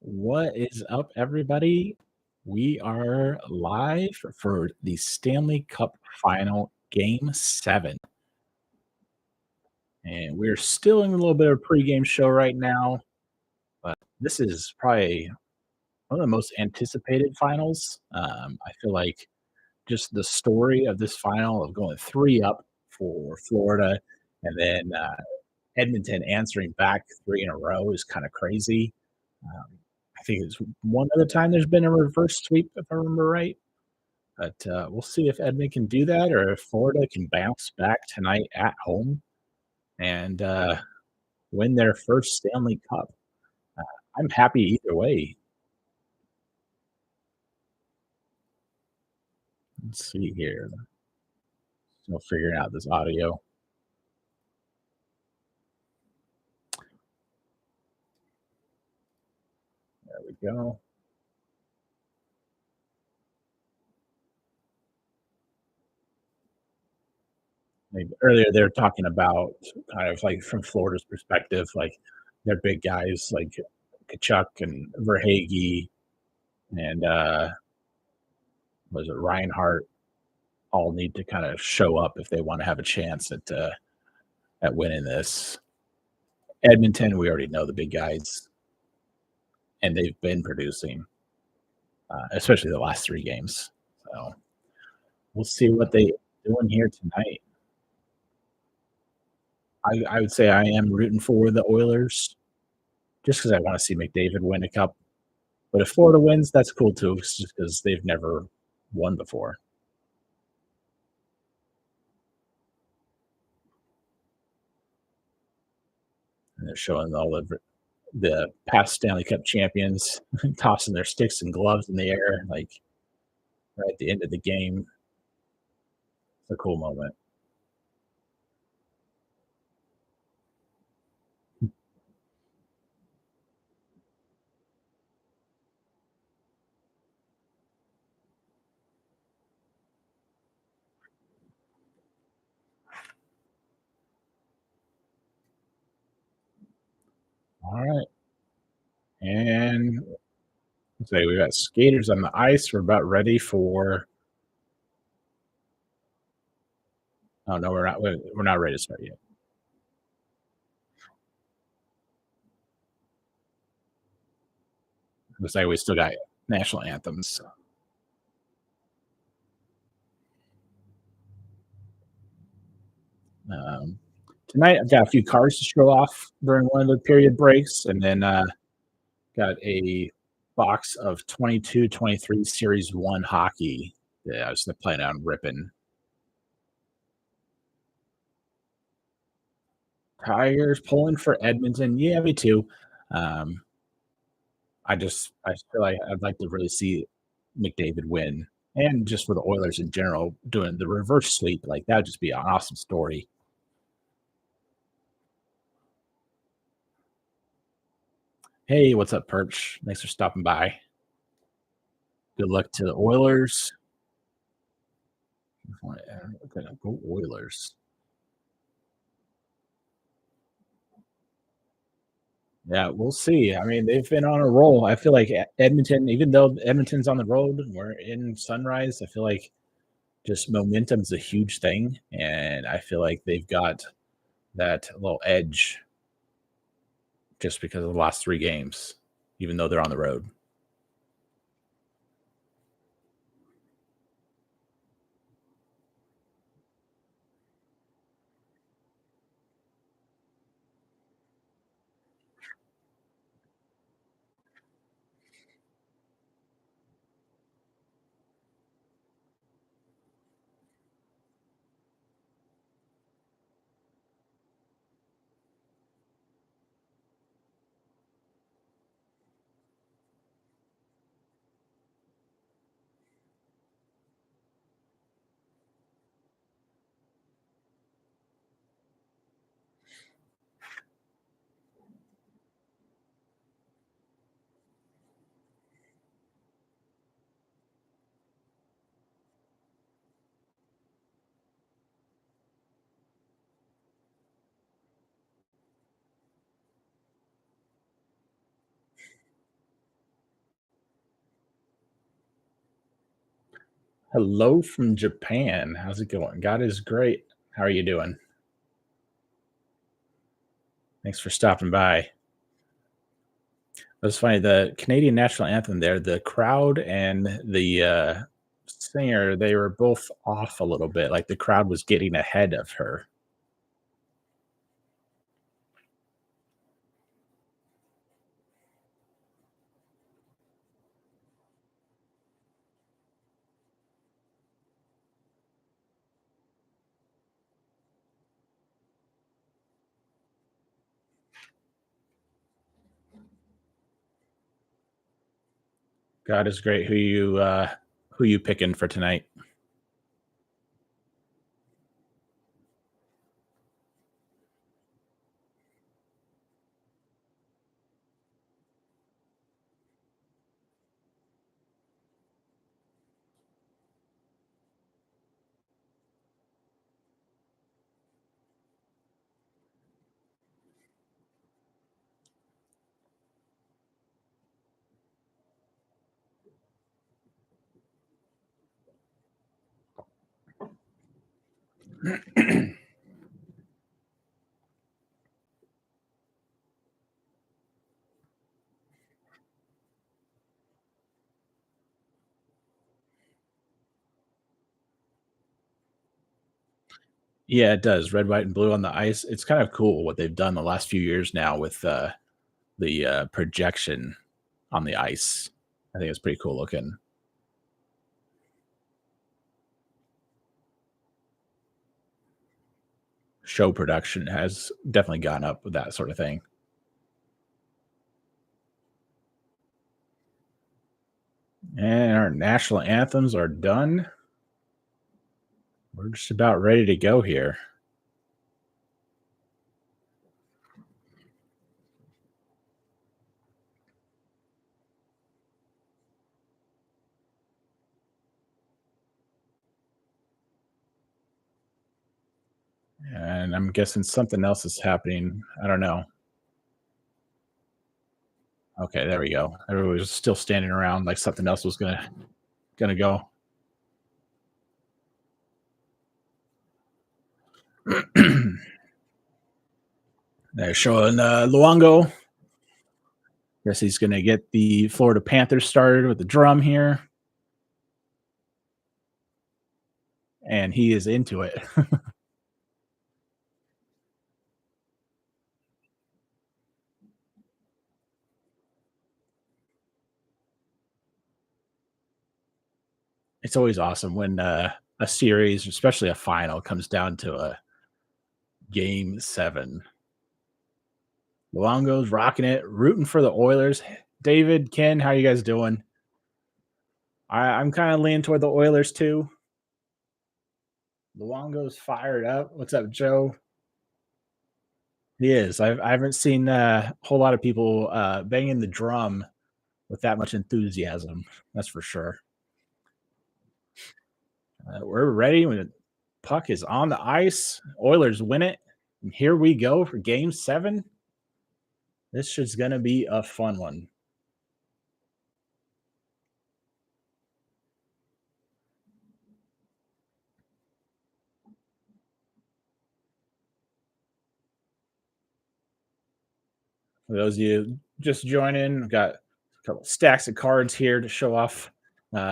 What is up, everybody? We are live for the Stanley Cup Final Game 7. And we're still in a little bit of a pregame show right now, but this is probably one of the most anticipated finals. I feel like just the story of this final of going 3 up for Florida and then Edmonton answering back 3 in a row is kind of crazy. Um, I think it's one other time there's been a reverse sweep, if I remember right. But we'll see if Edmonton can do that or if Florida can bounce back tonight at home and win their first Stanley Cup. Uh, I'm happy either way. Let's see here. Still figuring out this audio. There we go. Like earlier, they were talking about kind of like from Florida's perspective, like their big guys like Kachuk and Verhage and was it Reinhardt all need to kind of show up if they want to have a chance at winning this. Edmonton, we already know the big guys, and they've been producing, especially the last 3 games. So we'll see what they doing here tonight. I would say I am rooting for the Oilers just because I want to see McDavid win a cup. But if Florida wins, that's cool too, just because they've never won before. And they're showing all the past Stanley Cup champions tossing their sticks and gloves in the air, like right at the end of the game. It's a cool moment. All right. And let's say we got skaters on the ice. We're about ready for. Oh no, we're not. We're not ready to start yet. Looks like we still got national anthems. Um, Tonight, I've got a few cards to show off during one of the period breaks, and then got a box of 22-23 Series 1 hockey that I was planning on ripping. Tigers pulling for Edmonton. Yeah, me too. Um, I feel like I'd like to really see McDavid win, and just for the Oilers in general, doing the reverse sweep, like that would just be an awesome story. Hey, what's up, Perch? Thanks for stopping by. Good luck to the Oilers. Go Oilers. Yeah, we'll see. I mean, they've been on a roll. I feel like Edmonton, even though Edmonton's on the road, we're in Sunrise. I feel like just momentum's a huge thing, and I feel like they've got that little edge just because of the last 3 games, even though they're on the road. Hello from Japan. How's it going? God is great. How are you doing? Thanks for stopping by. It was funny. The Canadian national anthem there, the crowd and the singer, they were both off a little bit. Like the crowd was getting ahead of her. God is great. Who you picking for tonight? Yeah, it does. Red, white, and blue on the ice. It's kind of cool what they've done the last few years now with the projection on the ice. I think it's pretty cool looking. Show production has definitely gone up with that sort of thing. And our national anthems are done. We're just about ready to go here. And I'm guessing something else is happening. I don't know. Okay, there we go. Everybody was still standing around like something else was gonna go. They're showing Luongo. Guess he's gonna get the Florida Panthers started with the drum here, and he is into it. It's always awesome when a series, especially a final, comes down to a game seven. Luongo's rocking it, rooting for the Oilers. David, Ken, how you guys doing? I'm kind of leaning toward the Oilers too. Luongo's fired up. What's up, Joe? He is. I haven't seen a whole lot of people banging the drum with that much enthusiasm. That's for sure. We're ready when the puck is on the ice. Oilers win it. And here we go for game seven. This is going to be a fun one. For those of you just joining, I've got a couple stacks of cards here to show off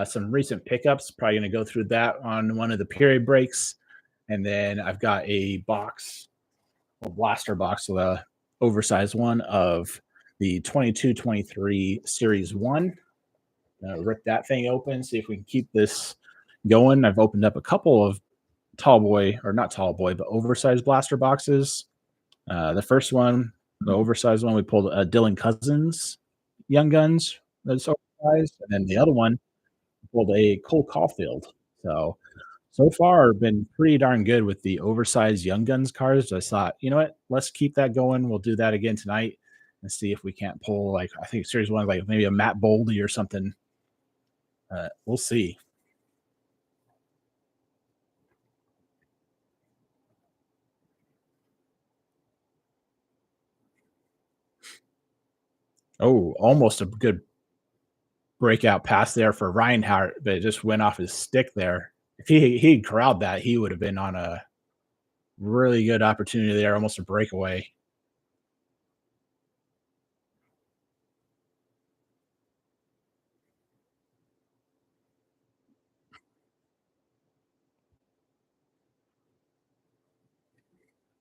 some recent pickups. Probably going to go through that on one of the period breaks. And then I've got a box, a blaster box, the oversized one of the 22-23 Series 1. Rip that thing open, see if we can keep this going. I've opened up a couple of tall boy, or not tall boy, but oversized blaster boxes. The first one, the oversized one, we pulled Dylan Cousins Young Guns. That's oversized. And then the other one, we pulled a Cole Caulfield. So far, been pretty darn good with the oversized Young Guns cards. I thought, you know what? Let's keep that going. We'll do that again tonight and see if we can't pull, like, I think Series 1, like maybe a Matt Boldy or something. We'll see. Oh, almost a good. breakout pass there for Reinhardt, but it just went off his stick there. If he corralled that, he would have been on a really good opportunity there, almost a breakaway.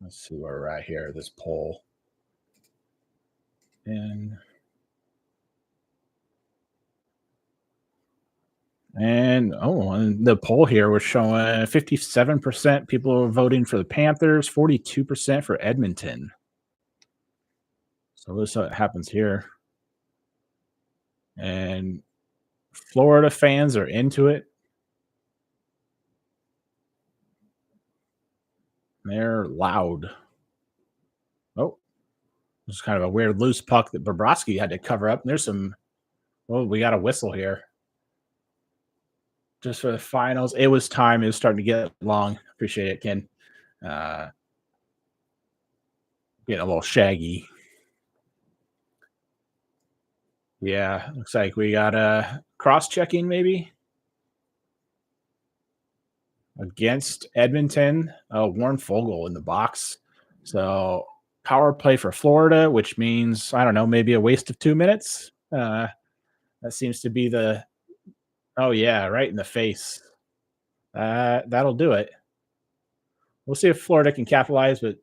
Let's see where we're at here. This poll and and the poll here was showing 57% people were voting for the Panthers, 42% for Edmonton. So let's see what happens here. And Florida fans are into it. They're loud. Oh, it's kind of a weird loose puck that Bobrovsky had to cover up. And there's some. Well, we got a whistle here. Just for the finals, it was time. It was starting to get long. Appreciate it, Ken. Uh, Getting a little shaggy. Yeah, looks like we got a cross-checking maybe against Edmonton. Warren Fogle in the box. So power play for Florida, which means I don't know, maybe a waste of 2 minutes. That seems to be the. Oh yeah, right in the face. That'll do it. We'll see if Florida can capitalize, but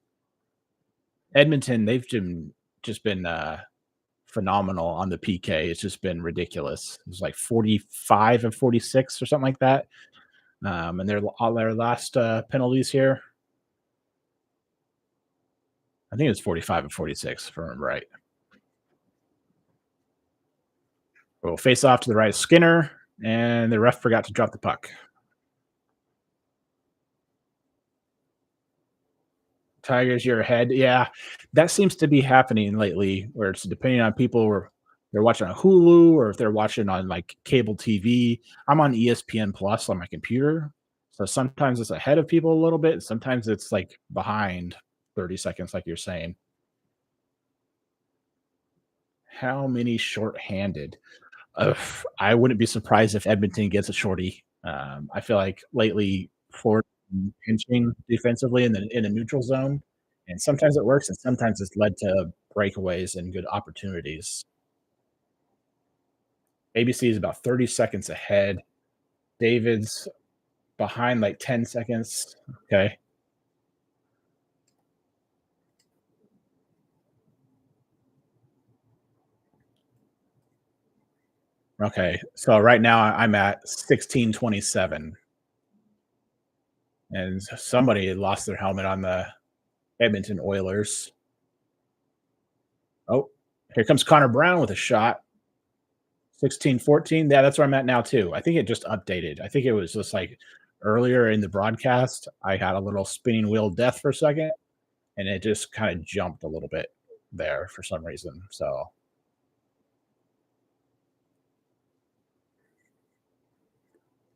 Edmonton, they've just been phenomenal on the PK. It's just been ridiculous. It's like 45 of 46 or something like that. And all their last penalties here, I think it was 45 of 46, if I remember right. We'll face off to the right of Skinner, and the ref forgot to drop the puck. Tigers, you're ahead. Yeah, that seems to be happening lately, where it's depending on people or they're watching on Hulu or if they're watching on like cable TV. I'm on ESPN Plus on my computer, so sometimes it's ahead of people a little bit. Sometimes it's like behind 30 seconds, like you're saying. How many shorthanded? I wouldn't be surprised if Edmonton gets a shorty. I feel like lately Florida pinching defensively in the neutral zone, and sometimes it works, and sometimes it's led to breakaways and good opportunities. ABC is about 30 seconds ahead. David's behind like 10 seconds. Okay. Okay. So right now I'm at 16:27, and somebody lost their helmet on the Edmonton Oilers. Oh, here comes Connor Brown with a shot. 16:14. Yeah, that's where I'm at now too. I think it just updated. I think it was just like earlier in the broadcast, I had a little spinning wheel death for a second, and it just kind of jumped a little bit there for some reason. So all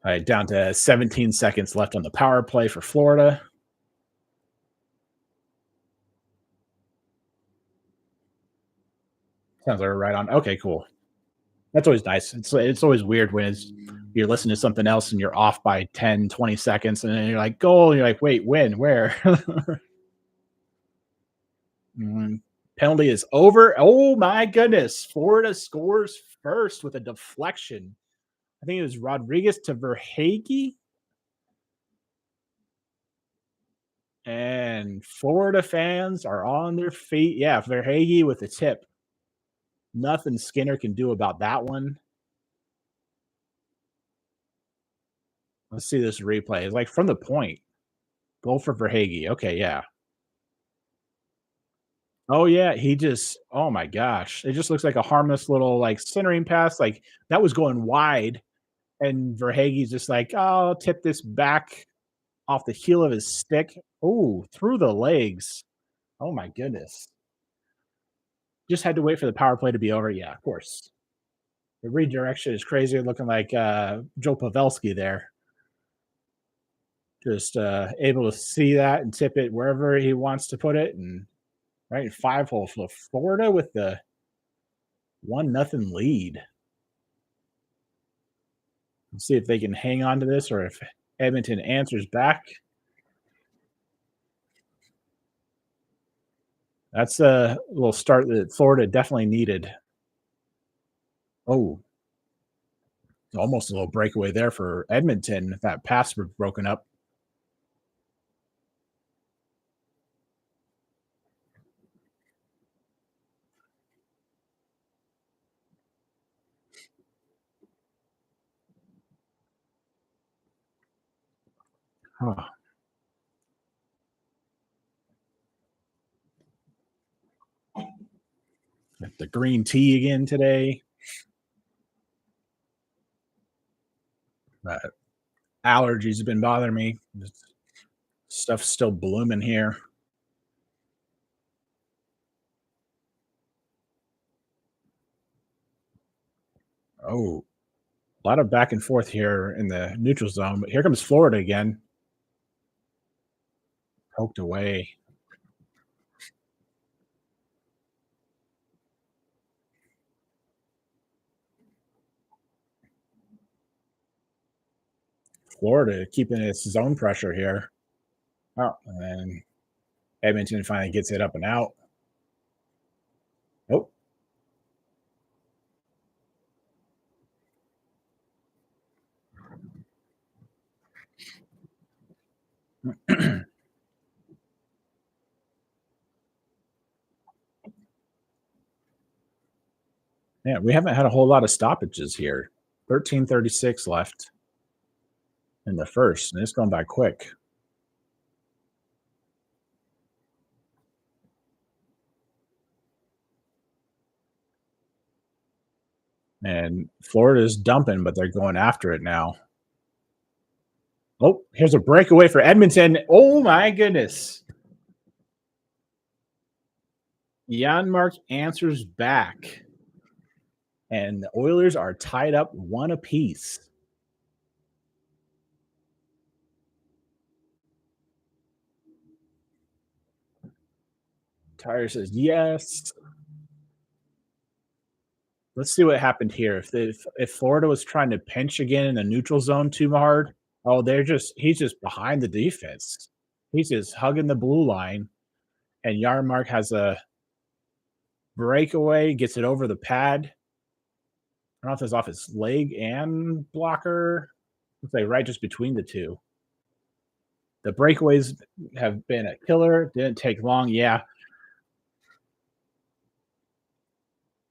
right, down to 17 seconds left on the power play for Florida. Sounds like we're right on. Okay, cool. That's always nice. It's always weird when you're listening to something else and you're off by 10, 20 seconds, and then you're like, goal. And you're like, wait, when, where? Penalty is over. Oh my goodness. Florida scores first with a deflection. I think it was Rodriguez to Verhage. And Florida fans are on their feet. Yeah, Verhage with a tip. Nothing Skinner can do about that one. Let's see this replay. It's like from the point. Goal for Verhage. Okay, yeah. Oh yeah, he just oh my gosh. It just looks like a harmless little like centering pass. Like that was going wide. And Verhage's just like, oh, I'll tip this back off the heel of his stick. Oh, through the legs. Oh my goodness. Just had to wait for the power play to be over. Yeah, of course. The redirection is crazy, looking like Joe Pavelski there. Just able to see that and tip it wherever he wants to put it. And right in 5 hole for Florida with the 1-0 lead. Let's see if they can hang on to this or if Edmonton answers back. That's a little start that Florida definitely needed. Oh, almost a little breakaway there for Edmonton if that pass was broken up. Huh. Got the green tea again today. Allergies have been bothering me. This stuff's still blooming here. Oh, a lot of back and forth here in the neutral zone, but here comes Florida again. Poked away. Florida keeping its zone pressure here. Oh, and then Edmonton finally gets it up and out. Oh, yeah, we haven't had a whole lot of stoppages here. 13:36 left in the first, and it's going by quick. And Florida's dumping, but they're going after it now. Oh, here's a breakaway for Edmonton. Oh my goodness. Janmark answers back. And the Oilers are tied up one apiece. Tyler says yes. Let's see what happened here. If Florida was trying to pinch again in the neutral zone too hard, oh, he's just behind the defense. He's just hugging the blue line, and Yarmark has a breakaway, gets it over the pad. I don't know if it's off his leg and blocker. Let's say right just between the two. The breakaways have been a killer. Didn't take long. Yeah.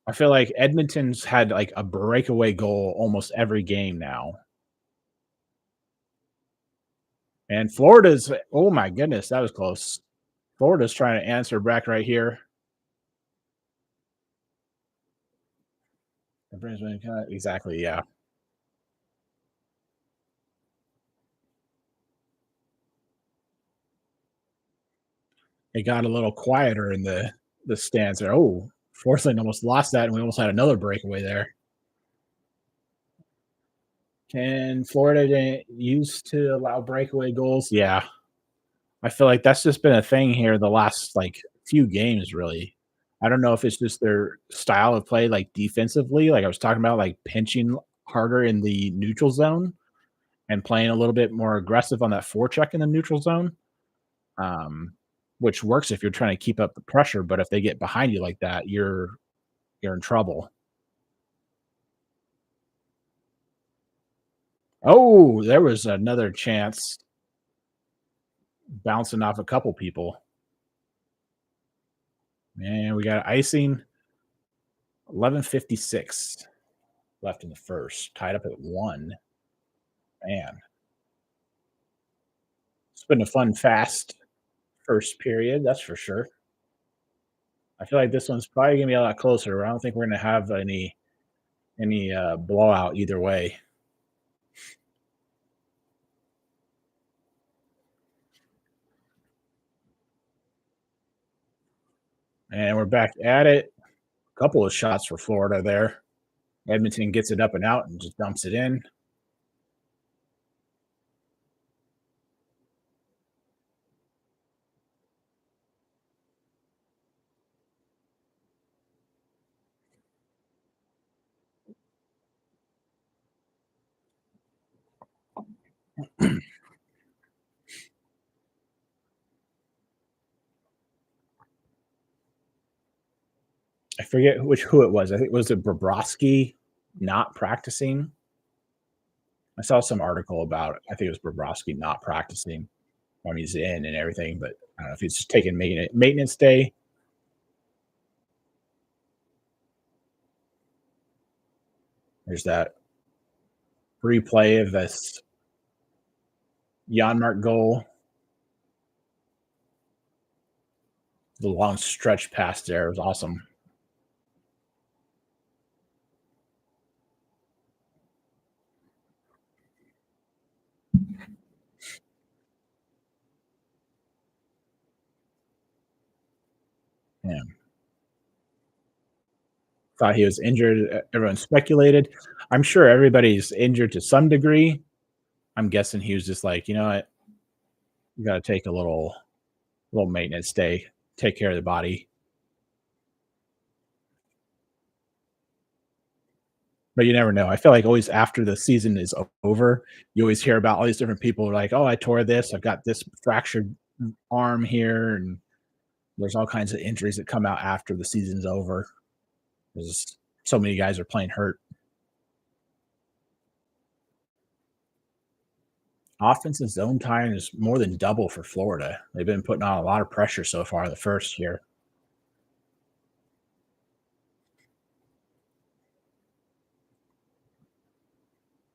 I feel like Edmonton's had like a breakaway goal almost every game now. And Florida's, oh my goodness, that was close. Florida's trying to answer back right here. Exactly, yeah. It got a little quieter in the stands there. Oh, Forthland almost lost that, and we almost had another breakaway there. Can Florida didn't used to allow breakaway goals? Yeah. I feel like that's just been a thing here the last like few games, really. I don't know if it's just their style of play, like defensively, like I was talking about, like pinching harder in the neutral zone and playing a little bit more aggressive on that forecheck in the neutral zone, um, which works if you're trying to keep up the pressure. But if they get behind you like that, you're in trouble. Oh, there was another chance bouncing off a couple people. Man, we got icing. 11:56 left in the first, tied up at 1. Man, it's been a fun, fast first period, that's for sure. I feel like this one's probably gonna be a lot closer. I don't think we're gonna have any blowout either way. And we're back at it. A couple of shots for Florida there. Edmonton gets it up and out and just dumps it in. I forget who it was. I think was it Bobrovsky not practicing? I saw some article about it. I think it was Bobrovsky not practicing when he's in and everything, but I don't know if he's just taking maintenance day. There's that replay of this Janmark goal, the long stretch pass there. It was awesome. Yeah. Thought he was injured. Everyone speculated. I'm sure everybody's injured to some degree. I'm guessing he was just like, you know what, you got to take a little maintenance day, take care of the body. But you never know. I feel like always after the season is over, you always hear about all these different people like, oh, I tore this, I've got this fractured arm here, and there's all kinds of injuries that come out after the season's over. There's so many guys are playing hurt. Offensive zone time is more than double for Florida. They've been putting on a lot of pressure so far the first year.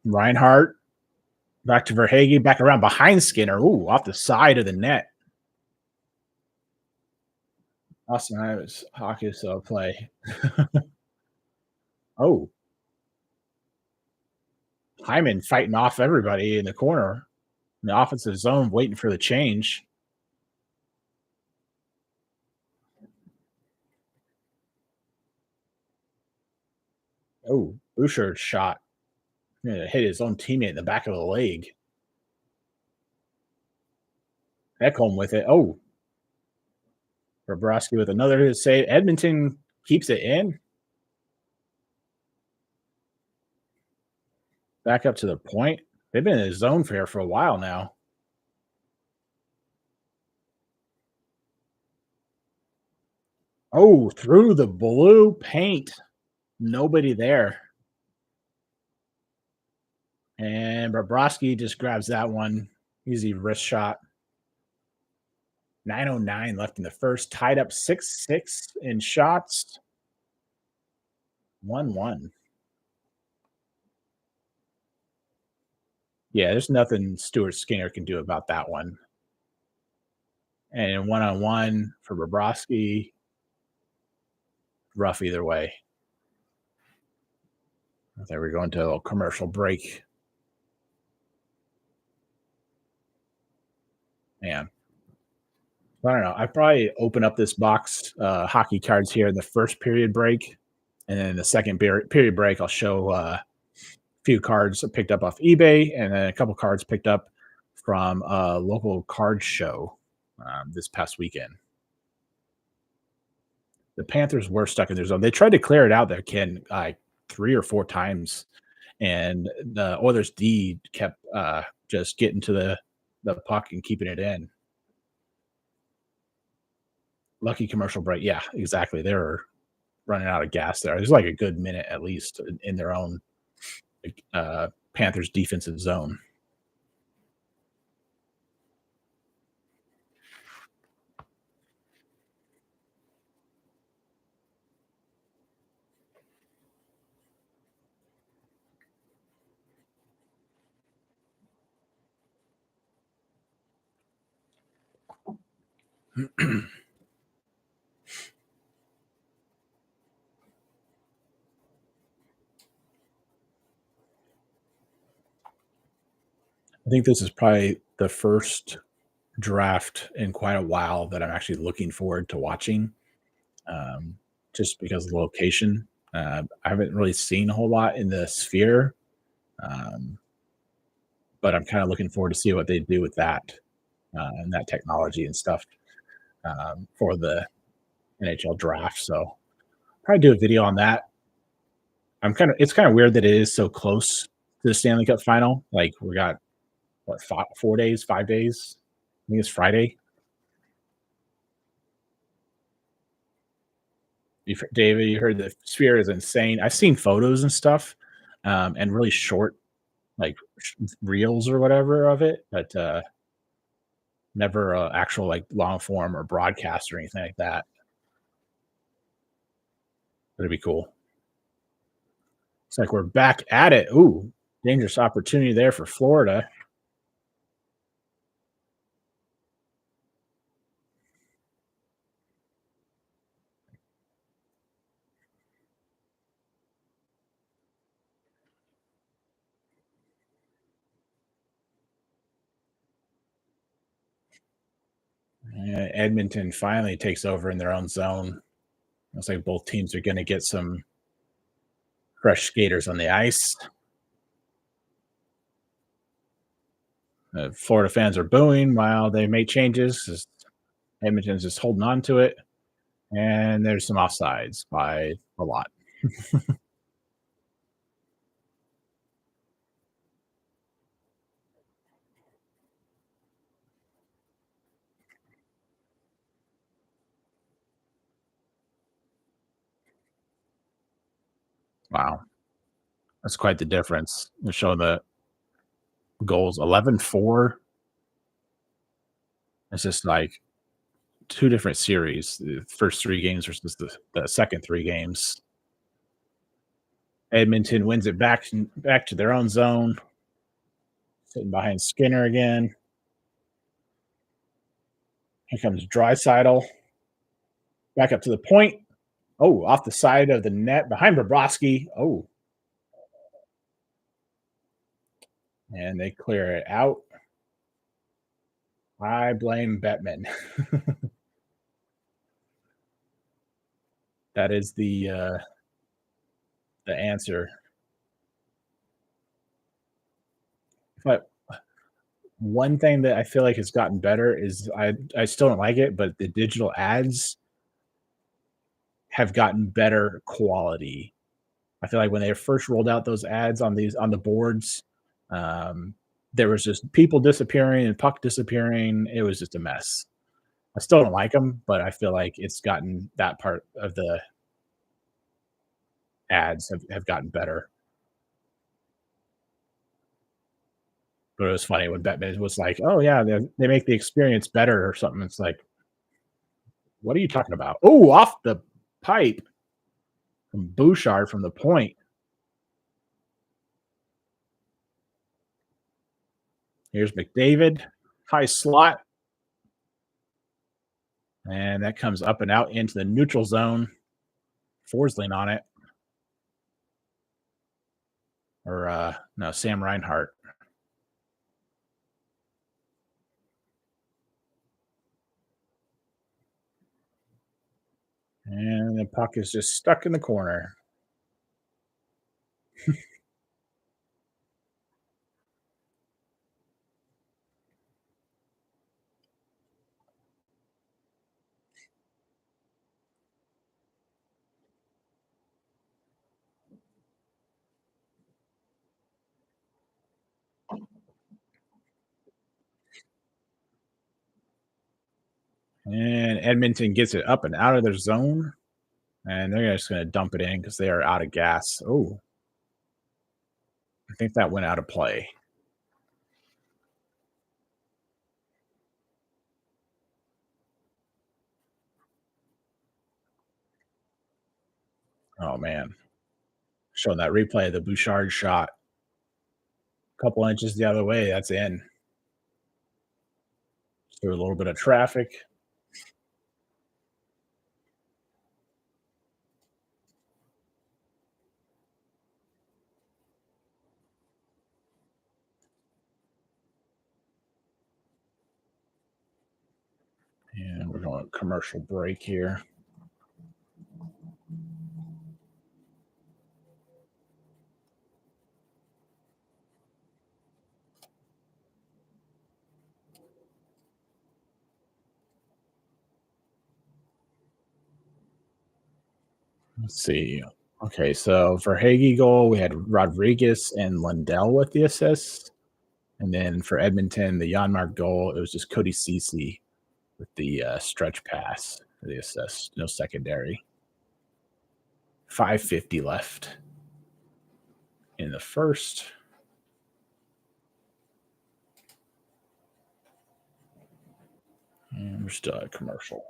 Reinhardt back to Verhage, back around behind Skinner. Ooh, off the side of the net. Austin Ives, hockey so play. Oh, Hyman fighting off everybody in the corner in the offensive zone, waiting for the change. Oh, Bouchard's shot. Yeah, hit his own teammate in the back of the leg. Ekholm with it. Oh, Bobrovsky with another save. Edmonton keeps it in. Back up to the point. They've been in a zone fair for a while now. Oh, through the blue paint. Nobody there. And Bobrovsky just grabs that one. Easy wrist shot. 9:09 left in the first. Tied up 6-6 in shots. 1-1. Yeah, there's nothing Stuart Skinner can do about that one. And one-on-one for Bobrovsky. Rough either way. There we go into a little commercial break. Man. I don't know. I probably open up this box hockey cards here in the first period break. And then in the second period break, I'll show a few cards picked up off eBay and then a couple cards picked up from a local card show this past weekend. The Panthers were stuck in their zone. They tried to clear it out there, Ken, like 3 or 4 times. And the Oilers D kept just getting to the puck and keeping it in. Lucky commercial break. Yeah, exactly. They were running out of gas there. There's like a good minute at least in their own Panthers defensive zone. I think this is probably the first draft in quite a while that I'm actually looking forward to watching, just because of the location. I haven't really seen a whole lot in the Sphere, um, but I'm kind of looking forward to see what they do with that and that technology and stuff for the NHL draft. So probably do a video on that. It's kind of weird that it is so close to the Stanley Cup final. Like we got what 4 days, 5 days. I think it's Friday. David, you heard the sphere is insane. I've seen photos and stuff, and really short, like, reels or whatever of it, but, never, actual, like, long form or broadcast or anything like that. That'd be cool. It's like we're back at it. Ooh, dangerous opportunity there for Florida. Edmonton finally takes over in their own zone. Looks like both teams are going to get some fresh skaters on the ice. Florida fans are booing while they make changes. Edmonton's just holding on to it, and there's some offsides by a lot. Wow, that's quite the difference. They show the goals 11-4. It's just like two different series. The first three games versus the second three games. Edmonton wins it back to their own zone, sitting behind Skinner again. Here comes Draisaitl. Back up to the point. Oh, off the side of the net behind Bobrovsky. Oh, and they clear it out. I blame Bettman. That is the answer. But one thing that I feel like has gotten better is I still don't like it, but the digital ads have gotten better quality. I feel like when they first rolled out those ads on the boards, um, there was just people disappearing and puck disappearing. It was just a mess. I still don't like them, but I feel like it's gotten that part of the ads have gotten better. But it was funny when Batman was like, "Oh yeah, they make the experience better or something." It's like, what are you talking about? Oh, off the pipe from Bouchard from the point. Here's McDavid, high slot, and that comes up and out into the neutral zone. Forsling on it, or no, Sam Reinhart. And the puck is just stuck in the corner. And Edmonton gets it up and out of their zone. And they're just going to dump it in because they are out of gas. Oh, I think that went out of play. Oh, man. Showing that replay of the Bouchard shot. A couple inches the other way. That's in. Through a little bit of traffic. And we're going to commercial break here. Let's see. Okay, so for Hagee goal, we had Rodriguez and Lundell with the assists. And then for Edmonton, the Janmark goal, it was just Cody Cece with the stretch pass for the assist. No secondary. 5:50 left in the first. And we're still at commercial.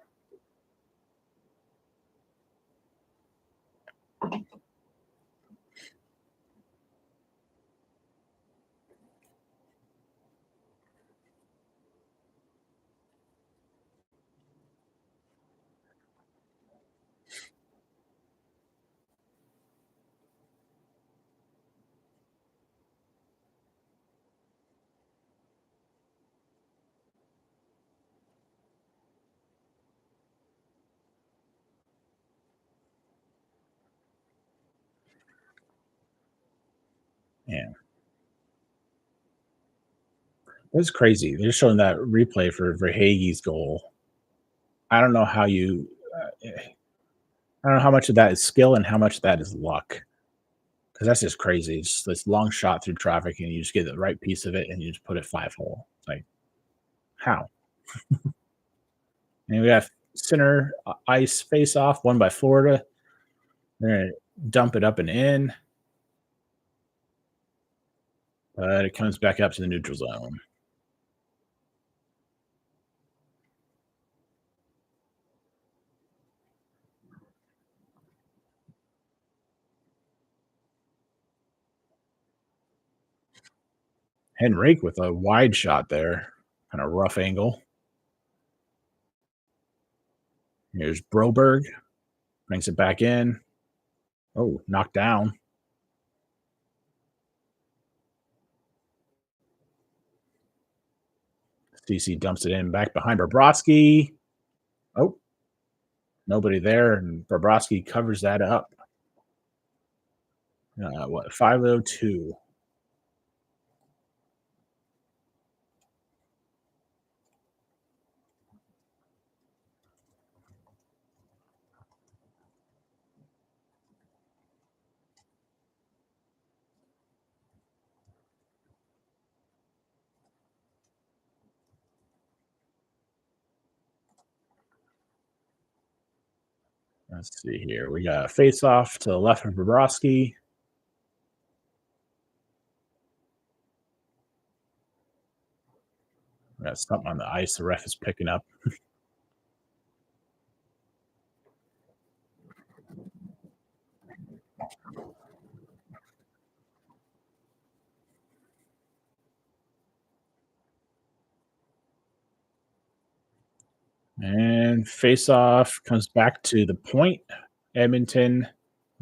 Yeah. It's crazy. They're showing that replay for Verhaeghe's goal. I don't know how you. I don't know how much of that is skill and how much of that is luck. Because that's just crazy. It's just this long shot through traffic, and you just get the right piece of it, and you just put it 5-hole. Like how? And we have center ice face off, won by Florida. They're gonna dump it up and in, but it comes back up to the neutral zone. Henrique with a wide shot there, kind of rough angle. Here's Broberg, brings it back in. Oh, knocked down. CC dumps it in back behind Bobrovsky. Oh, nobody there, and Bobrovsky covers that up. 5:02. Let's see here. We got a face off to the left of Bobrovsky. We got something on the ice the ref is picking up. And face off comes back to the point. Edmonton.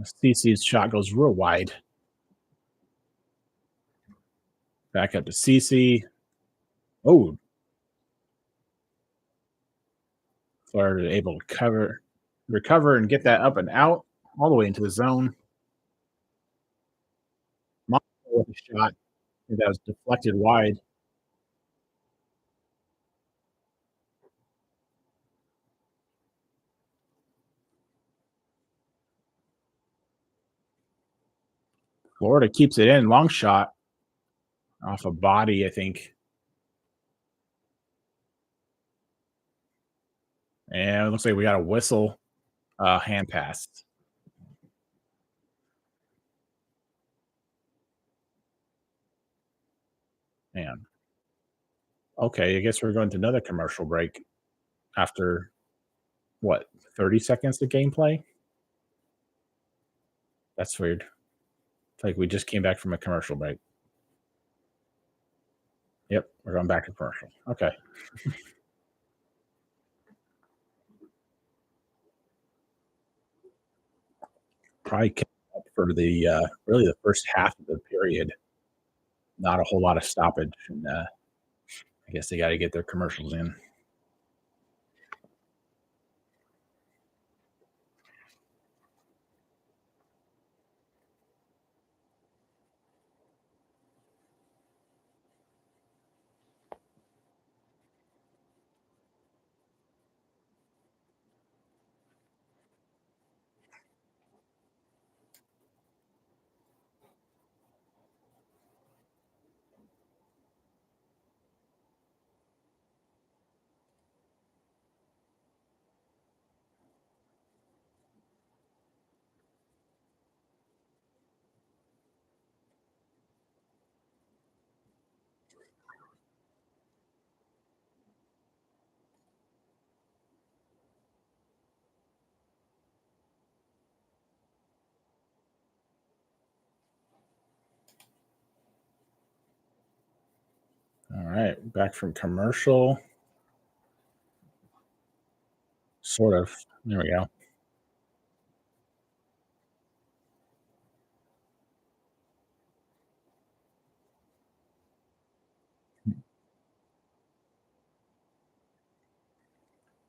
CC's shot goes real wide. Back up to CC. Oh, Florida able to recover, and get that up and out all the way into the zone. With a shot that was deflected wide. Florida keeps it in. Long shot off a body, I think. And it looks like we got a whistle. Hand pass. Man. Okay, I guess we're going to another commercial break after what, 30 seconds of gameplay? That's weird. It's like we just came back from a commercial break. Yep, we're going back to commercial. Okay. Probably kept up for the really the first half of the period. Not a whole lot of stoppage, and I guess they got to get their commercials in. right, back from commercial. Sort of. There we go.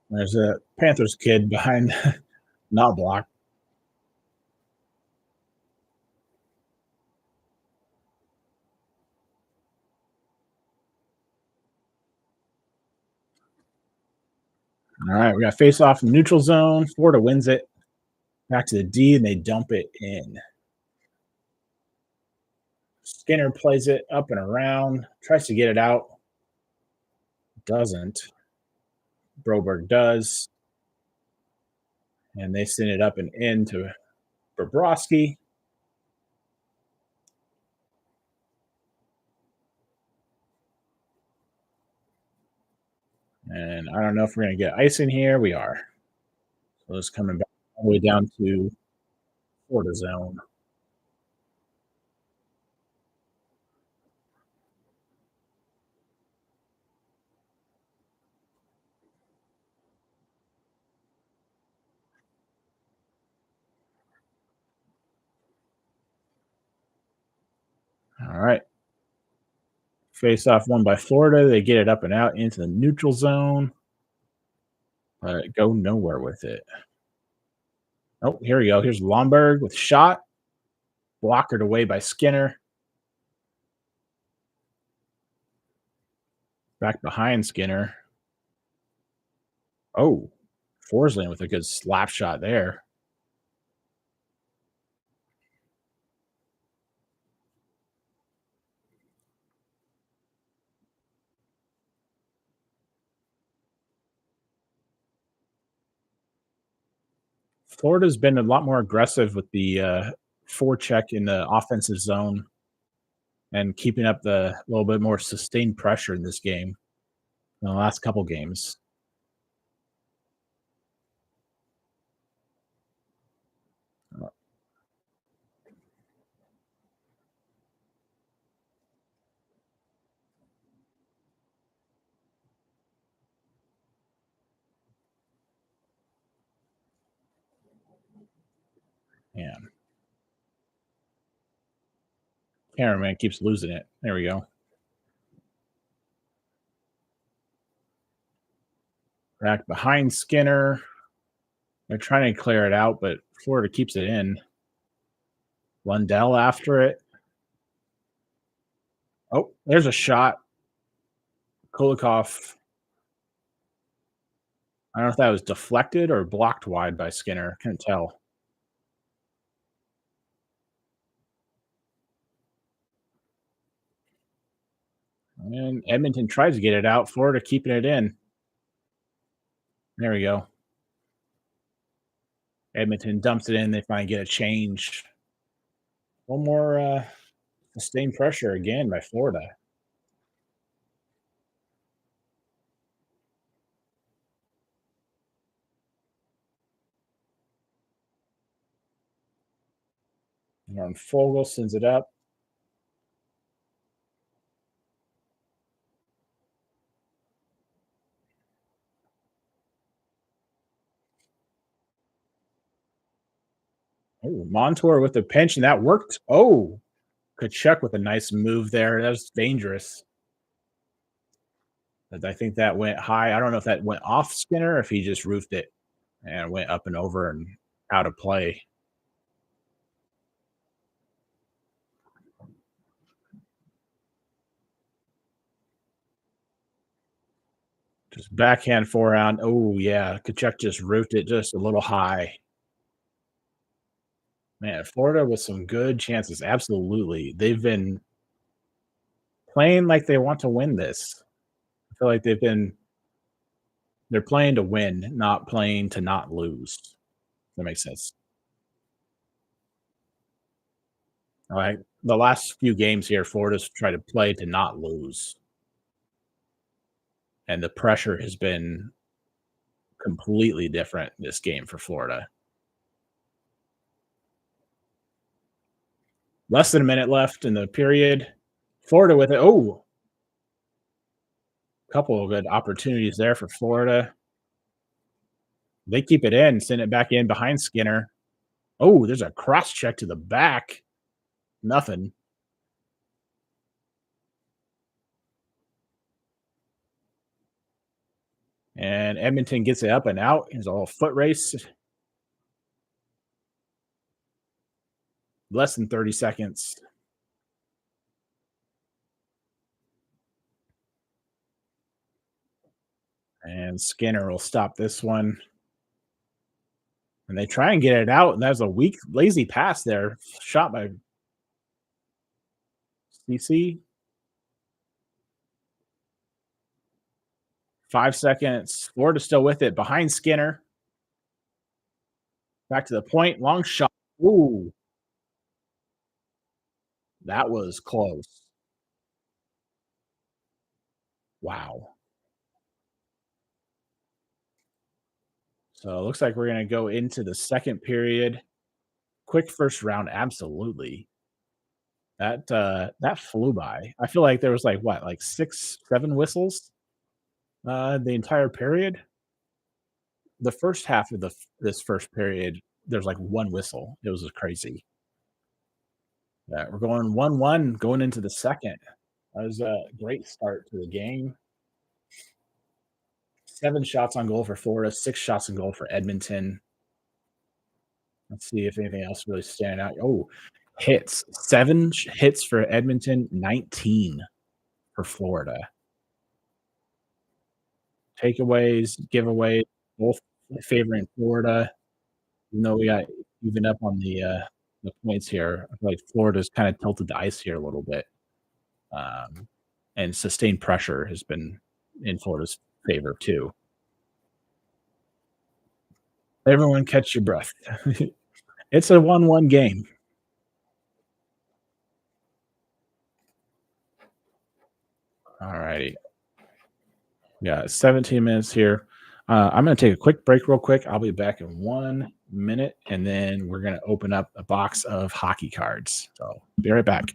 There's a Panthers kid behind not blocked. All right, we got face off in the neutral zone. Florida wins it. Back to the D, and they dump it in. Skinner plays it up and around, tries to get it out. Doesn't. Broberg does. And they send it up and in to Bobrovsky. And I don't know if we're going to get ice in here. We are. So it's coming back all the way down to Florida zone. All right. Face off won by Florida. They get it up and out into the neutral zone, but go nowhere with it. Oh, here we go. Here's Lomberg with shot. Blockered away by Skinner. Back behind Skinner. Oh, Forsland with a good slap shot there. Florida's been a lot more aggressive with the forecheck in the offensive zone and keeping up the little bit more sustained pressure in this game in the last couple games. Yeah. Cameraman keeps losing it. There we go. Back behind Skinner. They're trying to clear it out, but Florida keeps it in. Lundell after it. Oh, there's a shot. Kulikov. I don't know if that was deflected or blocked wide by Skinner. Couldn't tell. And Edmonton tries to get it out. Florida keeping it in. There we go. Edmonton dumps it in. They finally get a change. One more sustained pressure again by Florida. And Fogle sends it up. Oh, Montour with the pinch, and that worked. Oh, Kachuk with a nice move there. That was dangerous. But I think that went high. I don't know if that went off Skinner or if he just roofed it and went up and over and out of play. Just backhand forehand. Oh, yeah. Kachuk just roofed it just a little high. Man, Florida with some good chances. Absolutely. They've been playing like they want to win this. I feel like they're playing to win, not playing to not lose. That makes sense. Like the last few games here, Florida's tried to play to not lose. And the pressure has been completely different this game for Florida. Less than a minute left in the period. Florida with it. Oh, Couple of good opportunities there for Florida. They keep it in, send it back in behind Skinner. Oh, there's a cross check to the back. Nothing. And Edmonton gets it up and out. Here's a little foot race. Less than 30 seconds. And Skinner will stop this one. And they try and get it out. And that was a weak, lazy pass there. Shot by CC. 5 seconds. Florida still with it. Behind Skinner. Back to the point. Long shot. Ooh. That was close. Wow. So it looks like we're going to go into the second period. Quick first round, absolutely. That flew by. I feel like there was like what, like 6, 7 whistles the entire period. The first half of this first period, there's like one whistle. It was just crazy. Yeah, we're going 1-1 going into the second. That was a great start to the game. 7 shots on goal for Florida, 6 shots on goal for Edmonton. Let's see if anything else really stand out. Oh, hits. 7 hits for Edmonton, 19 for Florida. Takeaways, giveaways, both favoring Florida. Even though we got even up on the points here, I feel like Florida's kind of tilted the ice here a little bit. And sustained pressure has been in Florida's favor too. Everyone catch your breath. It's a 1-1 game. All righty. Yeah, 17 minutes here. I'm going to take a quick break real quick. I'll be back in 1 minute, and then we're going to open up a box of hockey cards. So be right back.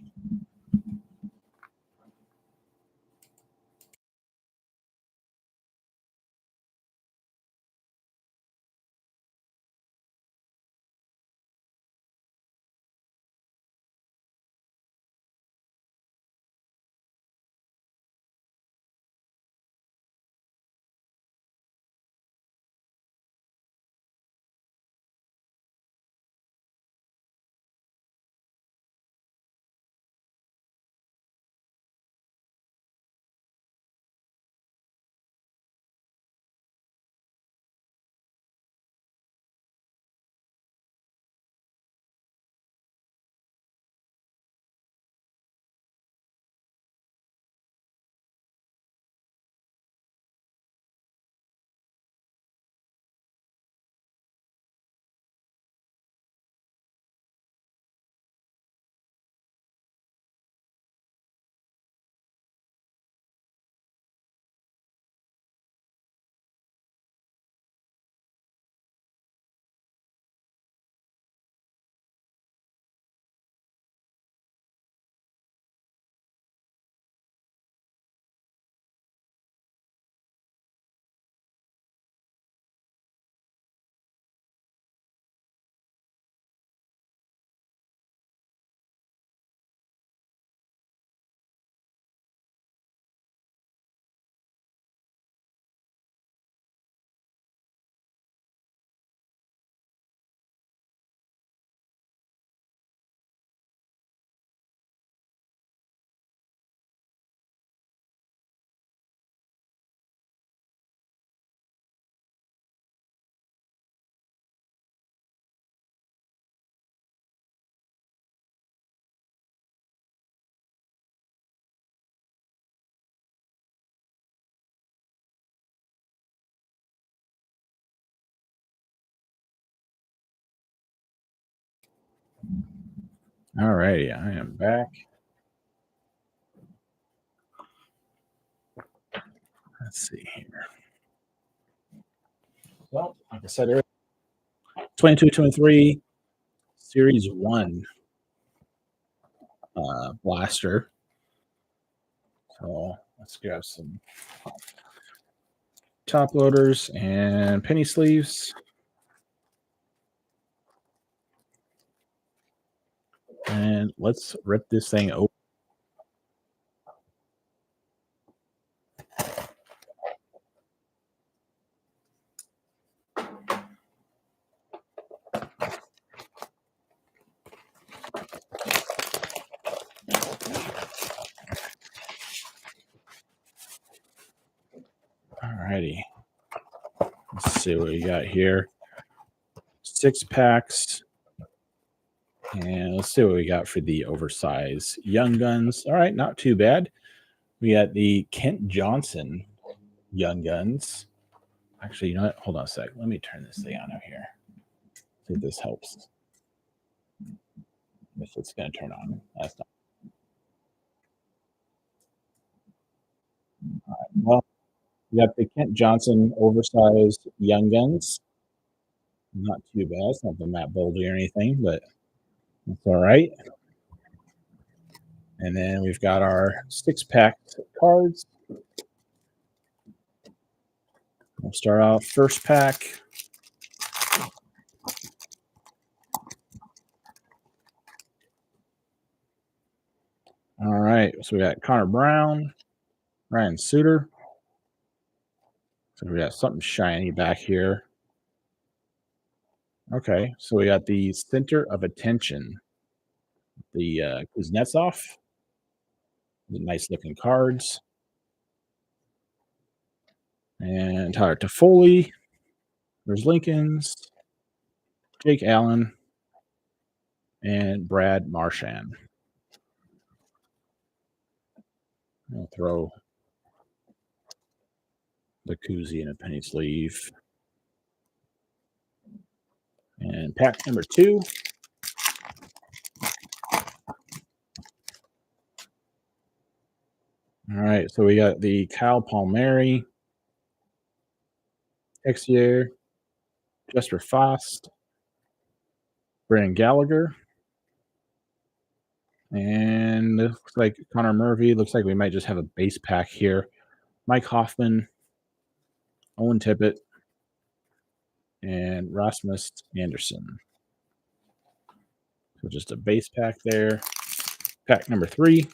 All righty, I am back. Let's see here. Well, like I said earlier, 22-23 Series 1 blaster. So Let's grab some top loaders and penny sleeves. And let's rip this thing open. Alrighty. Let's see what we got here. 6 packs. And let's see what we got for the oversized Young Guns. All right, not too bad. We got the Kent Johnson Young Guns. Actually, you know what? Hold on a sec. Let me turn this thing on out here. See if this helps. If it's going to turn on. That's not. All right. Well, we got the Kent Johnson oversized Young Guns. Not too bad. It's not the Matt Boldy or anything, but that's all right. And then we've got our 6-pack cards. We'll start off first pack. All right. So we got Connor Brown, Ryan Suter. So we got something shiny back here. Okay. So we got the center of attention, the Kuznetsov. The nice looking cards. And Tyler Toffoli. There's Lincoln's, Jake Allen, and Brad Marchand. I'll throw the koozie in a penny sleeve. And pack number 2. All right, so we got the Kyle Palmieri, Texier, Jesper Fast, Brandon Gallagher, and looks like Connor Murphy. Looks like we might just have a base pack here. Mike Hoffman, Owen Tippett, and Rasmus Anderson. So just a base pack there. Pack number 3.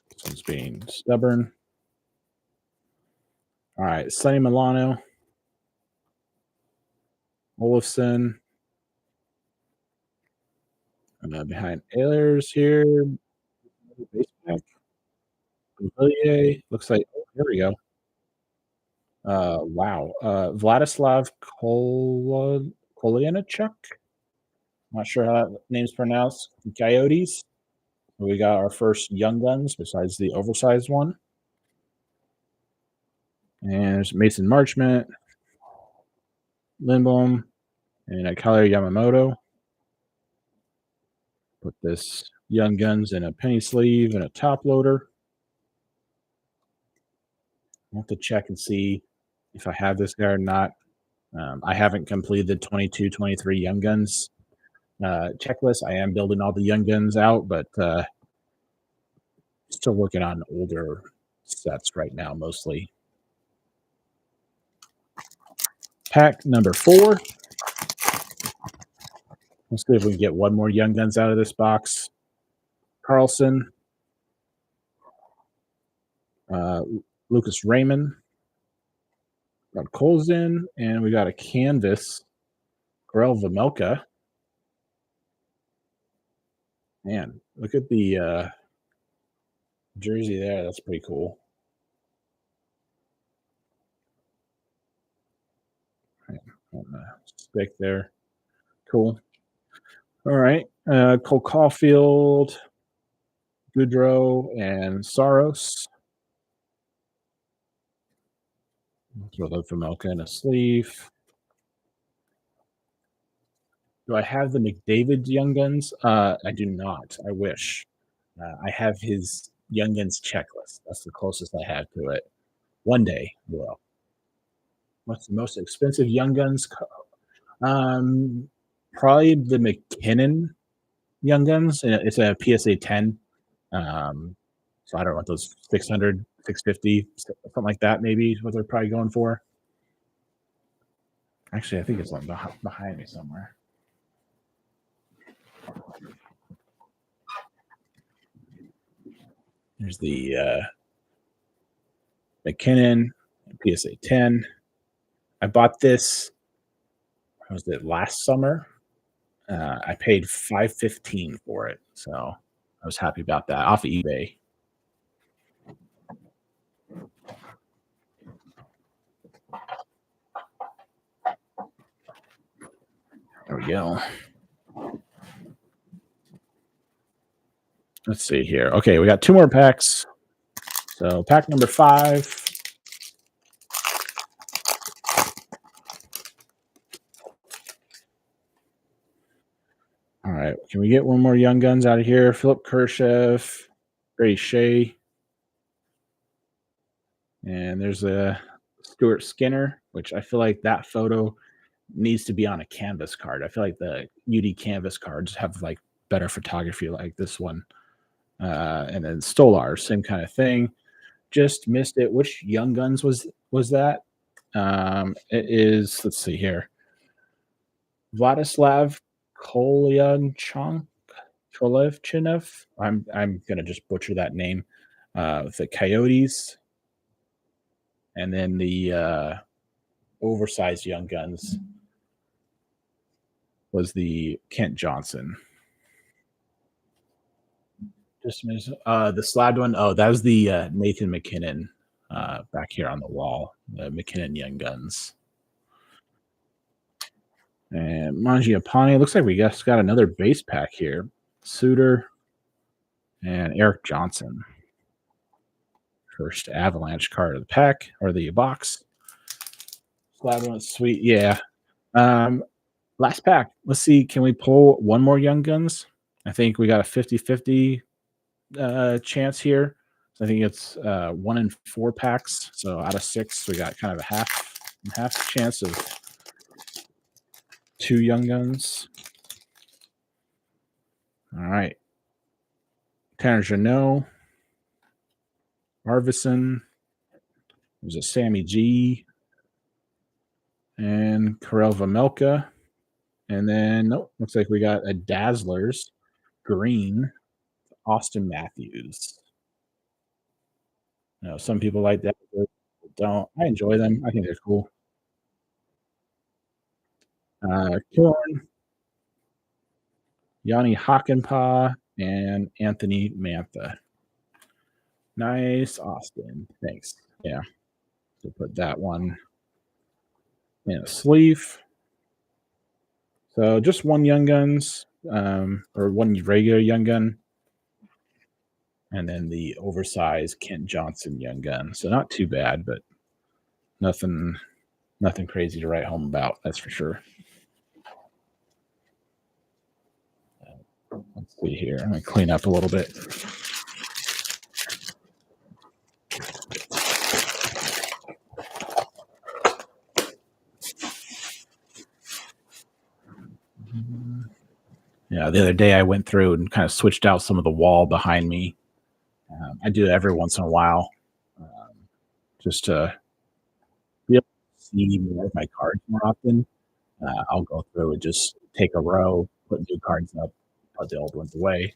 This one's being stubborn. All right, Sonny Milano, Olofsson, behind Ehlers here. Base pack. Villiers. Looks like, oh, here we go. Wow. Vladislav Kolyanichuk. Not sure how that name's pronounced. Coyotes. We got our first Young Guns besides the oversized one. And there's Mason Marchment, Lindblom, and Kyler Yamamoto. Put this Young Guns in a penny sleeve and a top loader. I'll have to check and see if I have this guy or not. I haven't completed the 22-23 Young Guns checklist. I am building all the Young Guns out, but still working on older sets right now, mostly. Pack number 4. Let's see if we can get one more Young Guns out of this box. Carlson, Lucas Raymond, got Colson, and we got a canvas, Karel Vejmelka. Man, look at the jersey there. That's pretty cool. On the stick there. Cool. All right. Cole Caulfield, Goudreau, and Saros. Throw that Vejmelka in a sleeve. Do I have the McDavid Young Guns? I do not. I wish. I have his Young Guns checklist. That's the closest I have to it. One day, I will. What's the most expensive Young Guns? Probably the McKinnon Young Guns. It's a PSA 10. So I don't know what those 600, 650, something like that, maybe is what they're probably going for. Actually, I think it's like behind me somewhere. There's the McKinnon PSA 10. I bought this. Was it last summer? I paid $515 for it, so I was happy about that off of eBay. There we go. Let's see here. Okay, we got 2 more packs. So pack number 5. All right, can we get one more Young Guns out of here? Philip Kershev, Brady Shea, and there's a Stuart Skinner, which I feel like that photo needs to be on a canvas card. I feel like the UD canvas cards have like better photography like this one. And then Stolar, same kind of thing. Just missed it. Which Young Guns was that? It is. Let's see here. Vladislav Kolevchinov. I'm gonna just butcher that name. With the Coyotes, and then the oversized Young Guns was the Kent Johnson. Just the slabbed one. Oh, that was the Nathan McKinnon back here on the wall. The McKinnon Young Guns. And Mangiapane. Looks like we just got another base pack here. Suter and Eric Johnson. First Avalanche card of the pack or the box. Slabbed one, sweet. Yeah. Last pack. Let's see. Can we pull one more Young Guns? I think we got a 50-50 chance here. So I think it's 1 in 4 packs. So out of 6, we got kind of a half chance of 2 Young Guns. All right. Tanner Jeannot, Arvidsson. There's a Sammy G. And Karel Vejmelka. And then, nope, looks like we got a Dazzlers green, Austin Matthews. You know, some people like that, don't. I enjoy them. I think they're cool. Killorn, Yanni Hakanpää, and Anthony Mantha. Nice, Austin. Thanks. Yeah. So put that one in a sleeve. So just 1 Young Guns, or 1 regular Young Gun, and then the oversized Kent Johnson Young Gun. So not too bad, but nothing crazy to write home about. That's for sure. Let's see here. I'm gonna clean up a little bit. Yeah, the other day I went through and kind of switched out some of the wall behind me. I do it every once in a while, just to be able to see more of my cards more often. I'll go through and just take a row, put new cards up, put the old ones away,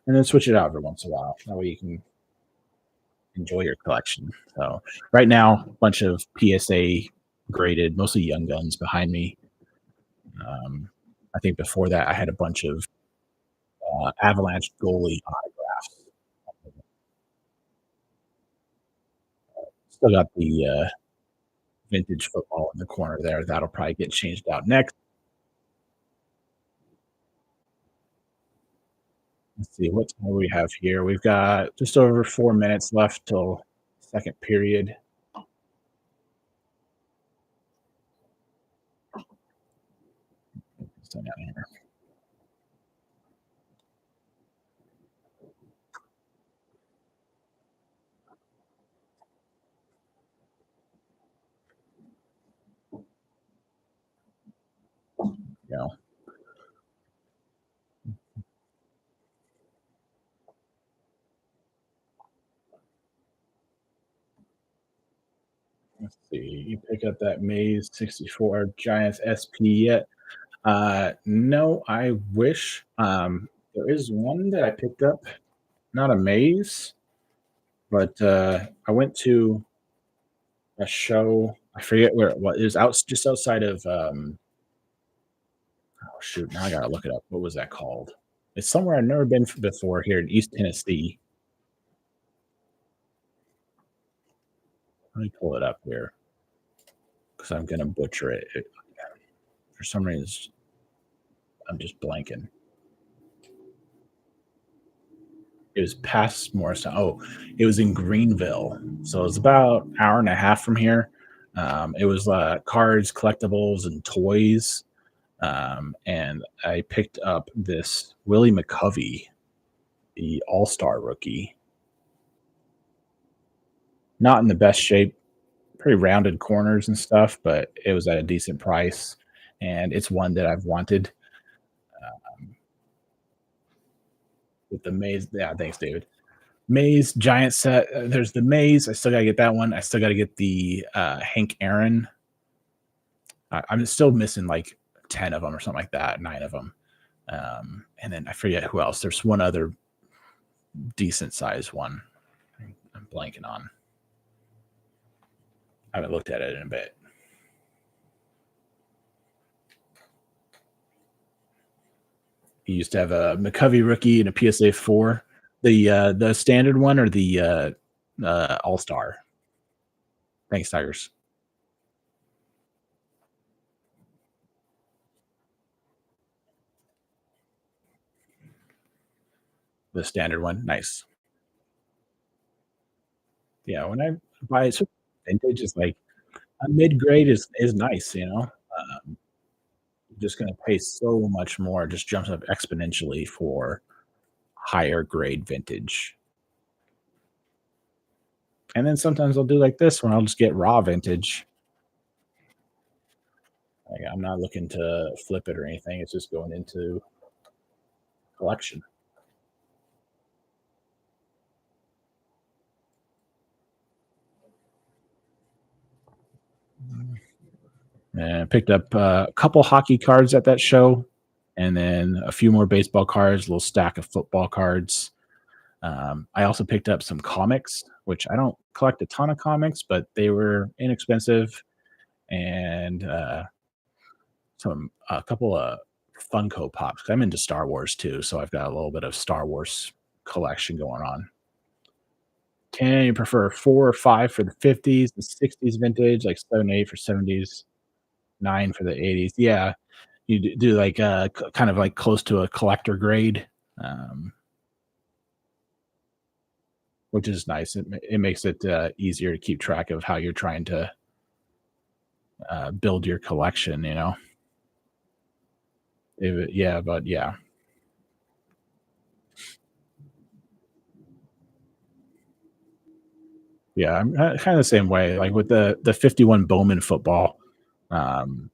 and then switch it out every once in a while. That way you can enjoy your collection. So right now, a bunch of PSA graded, mostly Young Guns behind me. I think before that, I had a bunch of Avalanche goalie autographs. Still got the vintage football in the corner there. That'll probably get changed out next. Let's see what time we have here. We've got just over 4 minutes left till second period. Down here. You know. See, you pick up that Maze 64 Giants SP yet? No, I wish. There is one that I picked up, not a Maze, but I went to a show. I forget where it was. It was out just outside of. Oh shoot! Now I gotta look it up. What was that called? It's somewhere I've never been before here in East Tennessee. Let me pull it up here because I'm gonna butcher it. For some reason. I'm just blanking. It was past Morristown. Oh, it was in Greenville, so it was about an hour and a half from here. It was cards, collectibles, and toys. And I picked up this Willie McCovey, the All Star rookie. Not in the best shape, pretty rounded corners and stuff, but it was at a decent price, and it's one that I've wanted. Um, with the maze, yeah, thanks, David. Maze giant set. There's the maze. I still gotta get that one. I still gotta get the Hank Aaron. I'm still missing like 10 of them or something like that, 9 of them. And then I forget who else. There's one other decent sized one. I'm blanking on. I haven't looked at it in a bit. He used to have a McCovey rookie and a PSA 4. The standard one or the All Star. Thanks, Tigers. The standard one, nice. Yeah, when I buy vintage, it's like a mid grade is nice, you know. You're just gonna pay so much more. It just jumps up exponentially for higher grade vintage. And then sometimes I'll do like this one. I'll just get raw vintage. Like, I'm not looking to flip it or anything. It's just going into collection. And I picked up a couple hockey cards at that show, and then a few more baseball cards, a little stack of football cards. I also picked up some comics, which I don't collect a ton of comics, but they were inexpensive, and some a couple of Funko Pops. 'Cause I'm into Star Wars too, so I've got a little bit of Star Wars collection going on. Can you prefer 4 or 5 for the 50s, the 60s vintage, like 7, 8 for 70s, 9 for the 80s? Yeah, you do like, kind of like close to a collector grade, um, which is nice. It makes it, easier to keep track of how you're trying to, build your collection, you know? Yeah, but yeah. Yeah, I'm, kinda the same way, like, with the 51 Bowman football, um,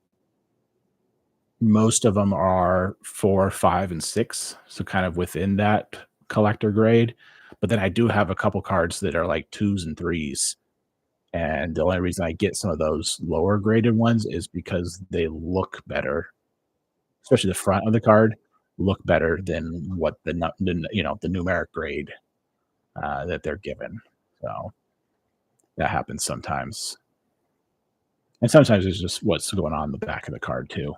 most of them are 4, 5, and 6, so kind of within that collector grade, but then I do have a couple cards that are, like, 2s and 3s, and the only reason I get some of those lower graded ones is because they look better, especially the front of the card, look better than what the numeric grade, that they're given, so that happens sometimes. And sometimes it's just what's going on the back of the card too.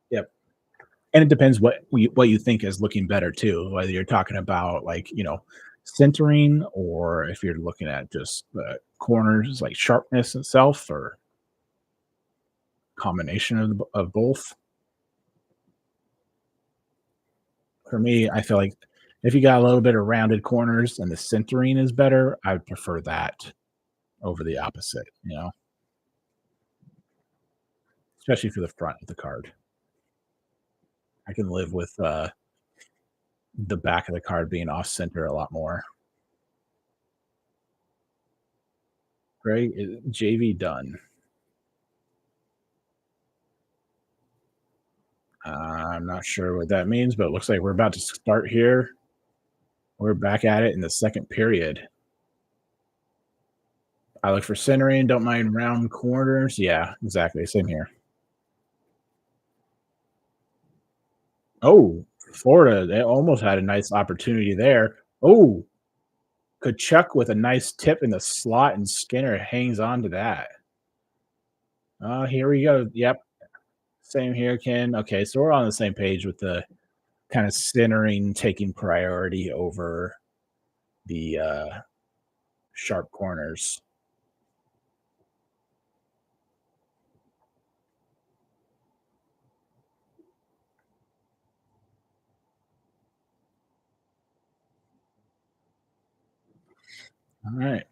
Yep. And it depends what you think is looking better too, whether you're talking about like, centering or if you're looking at just the corners, like sharpness itself or combination of both. For me, I feel like if you got a little bit of rounded corners and the centering is better, I would prefer that over the opposite, especially for the front of the card. I can live with the back of the card being off center a lot more. Great. JV done. I'm not sure what that means, but it looks like we're about to start here. We're back at it in the second period. I look for centering, don't mind round corners. Yeah, exactly. Same here. Oh, Florida, they almost had a nice opportunity there. Oh, Kachuk with a nice tip in the slot, and Skinner hangs on to that. Here we go. Yep, same here, Ken. Okay, so we're on the same page with the kind of centering taking priority over the sharp corners. All right.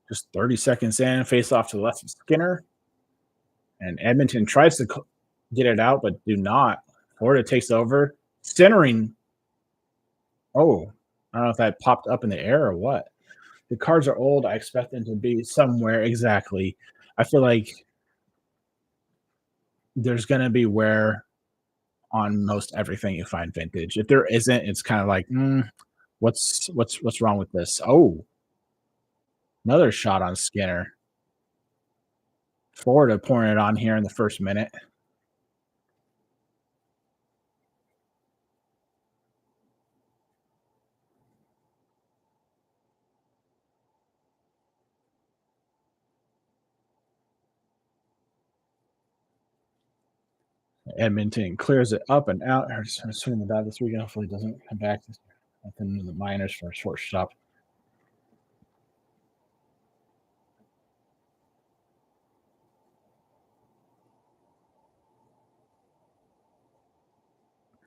Just 30 seconds in, face off to the left of Skinner. And Edmonton tries to get it out, but do not. Florida takes over. Centering. Oh, I don't know if that popped up in the air or what. The cards are old. I expect them to be somewhere exactly. I feel like there's going to be wear on most everything you find vintage. If there isn't, it's kind of like, what's wrong with this? Oh, another shot on Skinner. Florida pouring it on here in the first minute. Edmonton clears it up and out. I'm swinging the bat this weekend. Hopefully, it doesn't come back. Nothing in the minors for a short stop.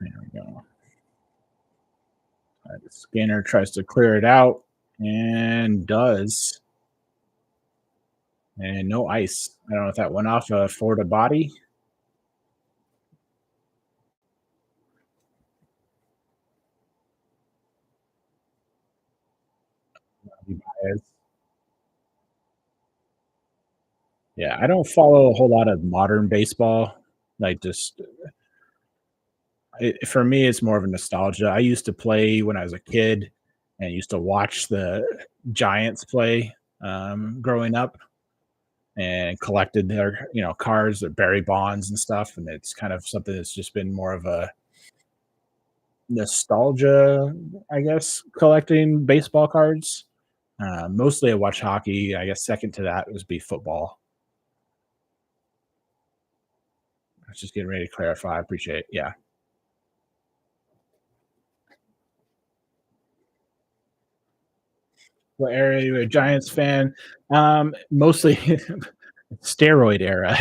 There we go. Skinner tries to clear it out and does. And no ice. I don't know if that went off a Florida body. Yeah, I don't follow a whole lot of modern baseball. Like, just for me, it's more of a nostalgia. I used to play when I was a kid and used to watch the Giants play growing up and collected their cards, their Barry Bonds and stuff. And it's kind of something that's just been more of a nostalgia, I guess, collecting baseball cards. Mostly I watch hockey. I guess second to that would be football. I was just getting ready to clarify. I appreciate it. Yeah. What area are you a Giants fan? Mostly steroid era.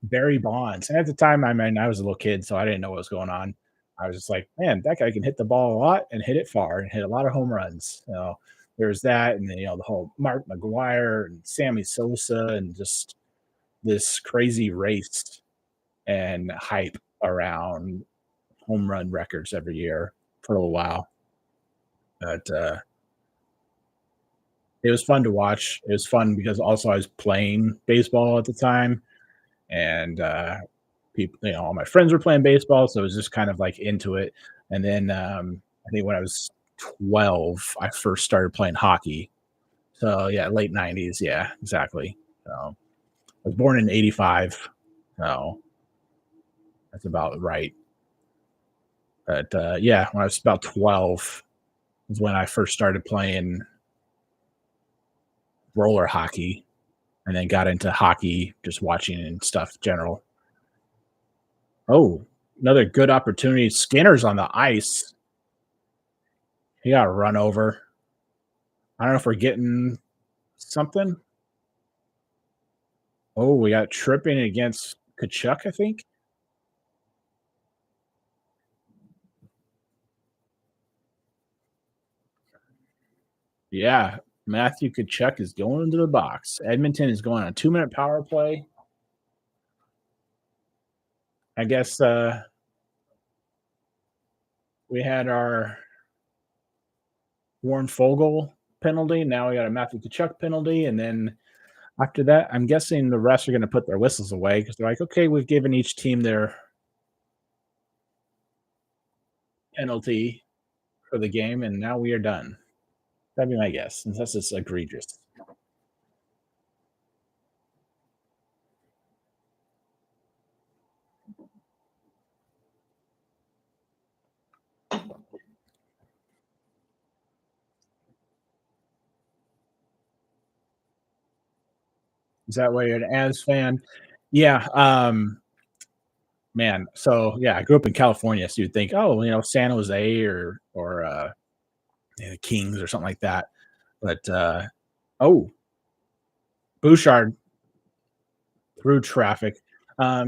Barry Bonds. At the time, I mean, I was a little kid, so I didn't know what was going on. I was just like, man, that guy can hit the ball a lot and hit it far and hit a lot of home runs. So there's that, and then the whole Mark McGuire and Sammy Sosa, and just this crazy race and hype around home run records every year for a little while. But it was fun to watch. It was fun because also I was playing baseball at the time, and people, all my friends were playing baseball, so it was just kind of like into it. And then I think when I was 12, I first started playing hockey. So yeah, late 90s. Yeah, exactly. So I was born in 85. So that's about right. But yeah, when I was about 12 is when I first started playing roller hockey, and then got into hockey, just watching and stuff general. Oh, another good opportunity. Skinner's on the ice. He got run over. I don't know if we're getting something. Oh, we got tripping against Kachuk, I think. Yeah, Matthew Kachuk is going into the box. Edmonton is going on a 2-minute power play. I guess we had our Warren Fogle penalty. Now we got a Matthew Kachuk penalty. And then after that, I'm guessing the refs are going to put their whistles away because they're like, okay, we've given each team their penalty for the game, and now we are done. That'd be my guess, since that's just egregious. Is that why you're an As fan? Yeah. Man. So yeah, I grew up in California, so you'd think, oh, San Jose or the Kings or something like that. But oh, Bouchard through traffic.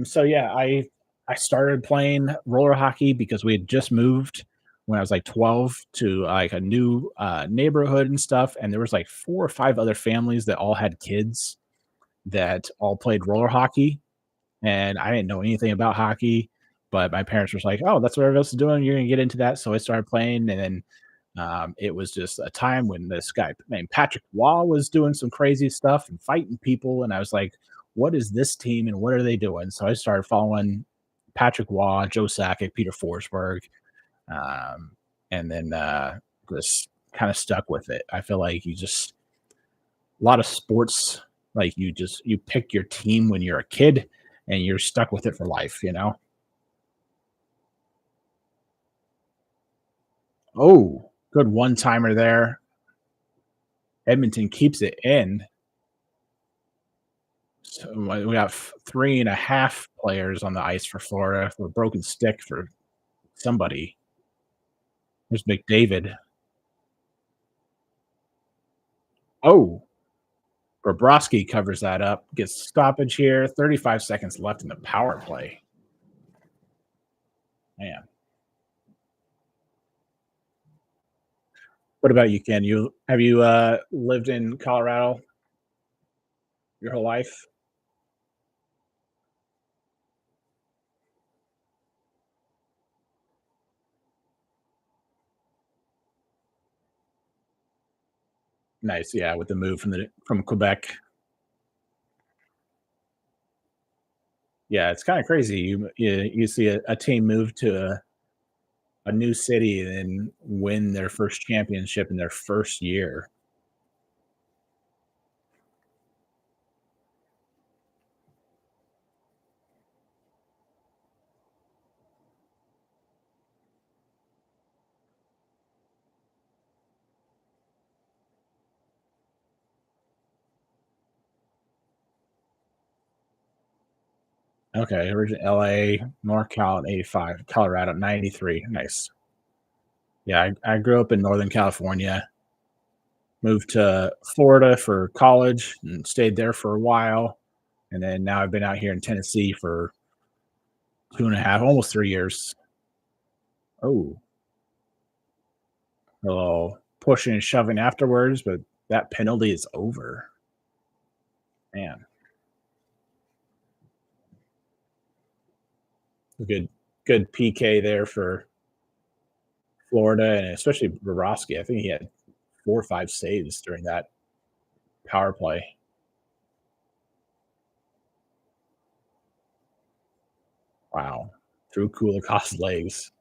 So yeah, I started playing roller hockey because we had just moved when I was like 12 to like a new neighborhood and stuff, and there was like four or five other families that all had kids that all played roller hockey, and I didn't know anything about hockey, but my parents were like, "Oh, that's what everyone else is doing. You're gonna get into that." So I started playing, and then it was just a time when this guy named Patrick Waugh was doing some crazy stuff and fighting people, and I was like, "What is this team and what are they doing?" So I started following Patrick Waugh, Joe Sakic, Peter Forsberg, um, and then just kind of stuck with it. I feel like you just a lot of sports, like you pick your team when you're a kid and you're stuck with it for life. Oh, good one timer there. Edmonton keeps it in. So we got three and a half players on the ice for Florida for a broken stick for somebody. There's McDavid. Oh, Bobrovsky covers that up. Gets stoppage here. 35 seconds left in the power play. Man, what about you, Ken? You have you lived in Colorado your whole life? Nice, yeah, with the move from Quebec. Yeah, it's kind of crazy. You see a team move to a new city and then win their first championship in their first year. Okay, original LA, North Cal in 85, Colorado 93. Nice. Yeah, I grew up in Northern California, moved to Florida for college and stayed there for a while. And then now I've been out here in Tennessee for 2.5, almost 3 years. Oh, a little pushing and shoving afterwards, but that penalty is over. Man, good PK there for Florida and especially Bobrovsky. I think he had 4 or 5 saves during that power play. Wow. Through Kulikov's legs.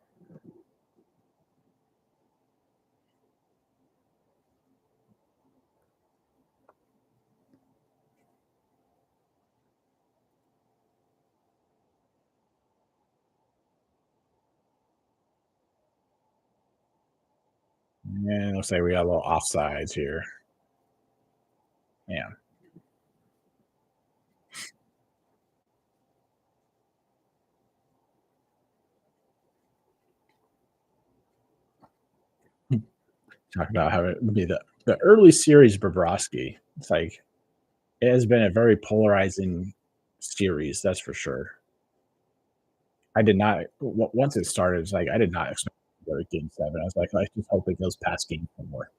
And looks like we got a little offsides here. Yeah. Talk about how it would be the early series Bobrovsky. It's like it has been a very polarizing series, that's for sure. I did not once it started, it's like I did not expect to go to game 7. I was like, I just hope it goes past game 4.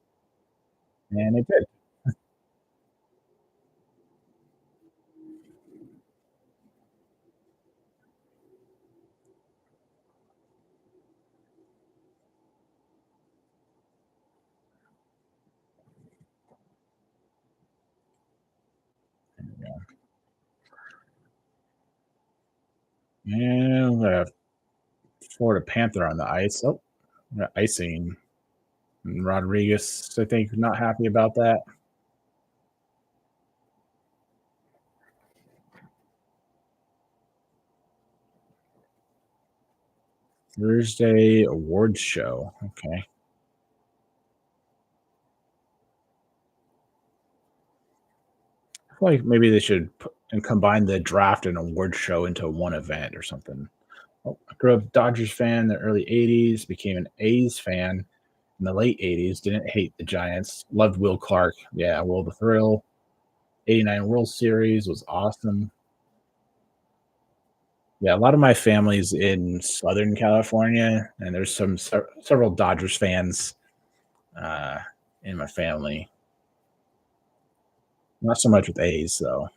And it did. And Florida Panther on the ice. Oh, icing. And Rodriguez, I think, not happy about that. Thursday awards show. Okay. I feel like maybe they should put and combine the draft and award show into one event or something. Oh, I grew up a Dodgers fan in the early 80s, became an A's fan in the late 80s, didn't hate the Giants, loved Will Clark. Yeah, Will the Thrill. 89 World Series was awesome. Yeah, a lot of my family's in Southern California, and there's several Dodgers fans uh, in my family. Not so much with A's, though.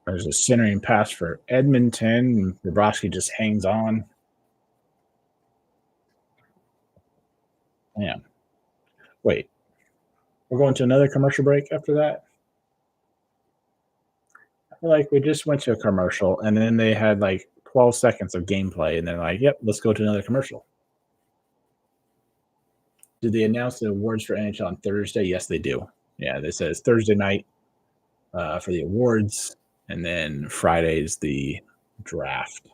There's a centering pass for Edmonton. Bobrovsky just hangs on. Man, wait, we're going to another commercial break after that? I feel like we just went to a commercial, and then they had like 12 seconds of gameplay, and they're like, "Yep, let's go to another commercial." Did they announce the awards for NHL on Thursday? Yes, they do. Yeah, they said it's Thursday night for the awards, and then Friday's the draft.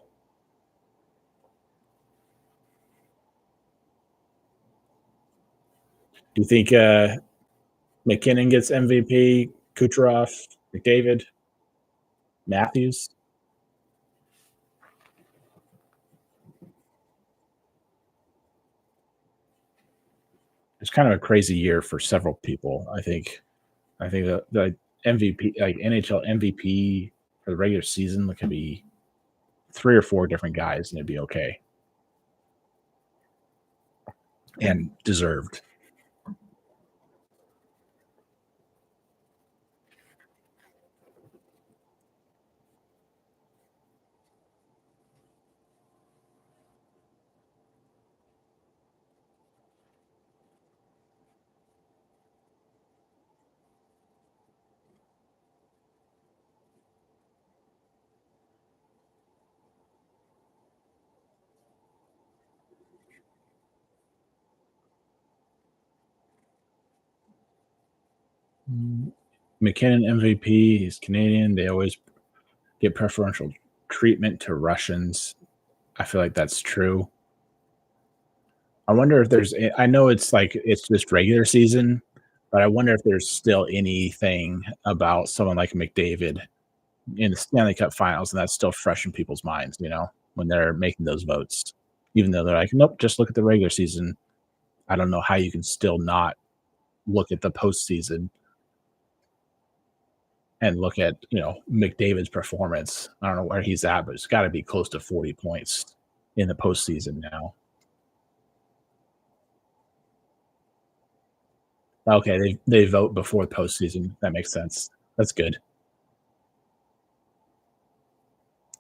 Do you think McKinnon gets MVP? Kucherov, McDavid, Matthews? It's kind of a crazy year for several people. I think. I think the MVP, like NHL MVP for the regular season, could be three or four different guys, and it'd be okay and deserved. McKinnon MVP. He's Canadian. They always get preferential treatment to Russians. I feel like that's true. I wonder if there's. I know it's like it's just regular season, but I wonder if there's still anything about someone like McDavid in the Stanley Cup Finals, and that's still fresh in people's minds. When they're making those votes, even though they're like, nope, just look at the regular season. I don't know how you can still not look at the postseason and look at McDavid's performance. I don't know where he's at, but it's got to be close to 40 points in the postseason now. Okay, they vote before the postseason. That makes sense. That's good.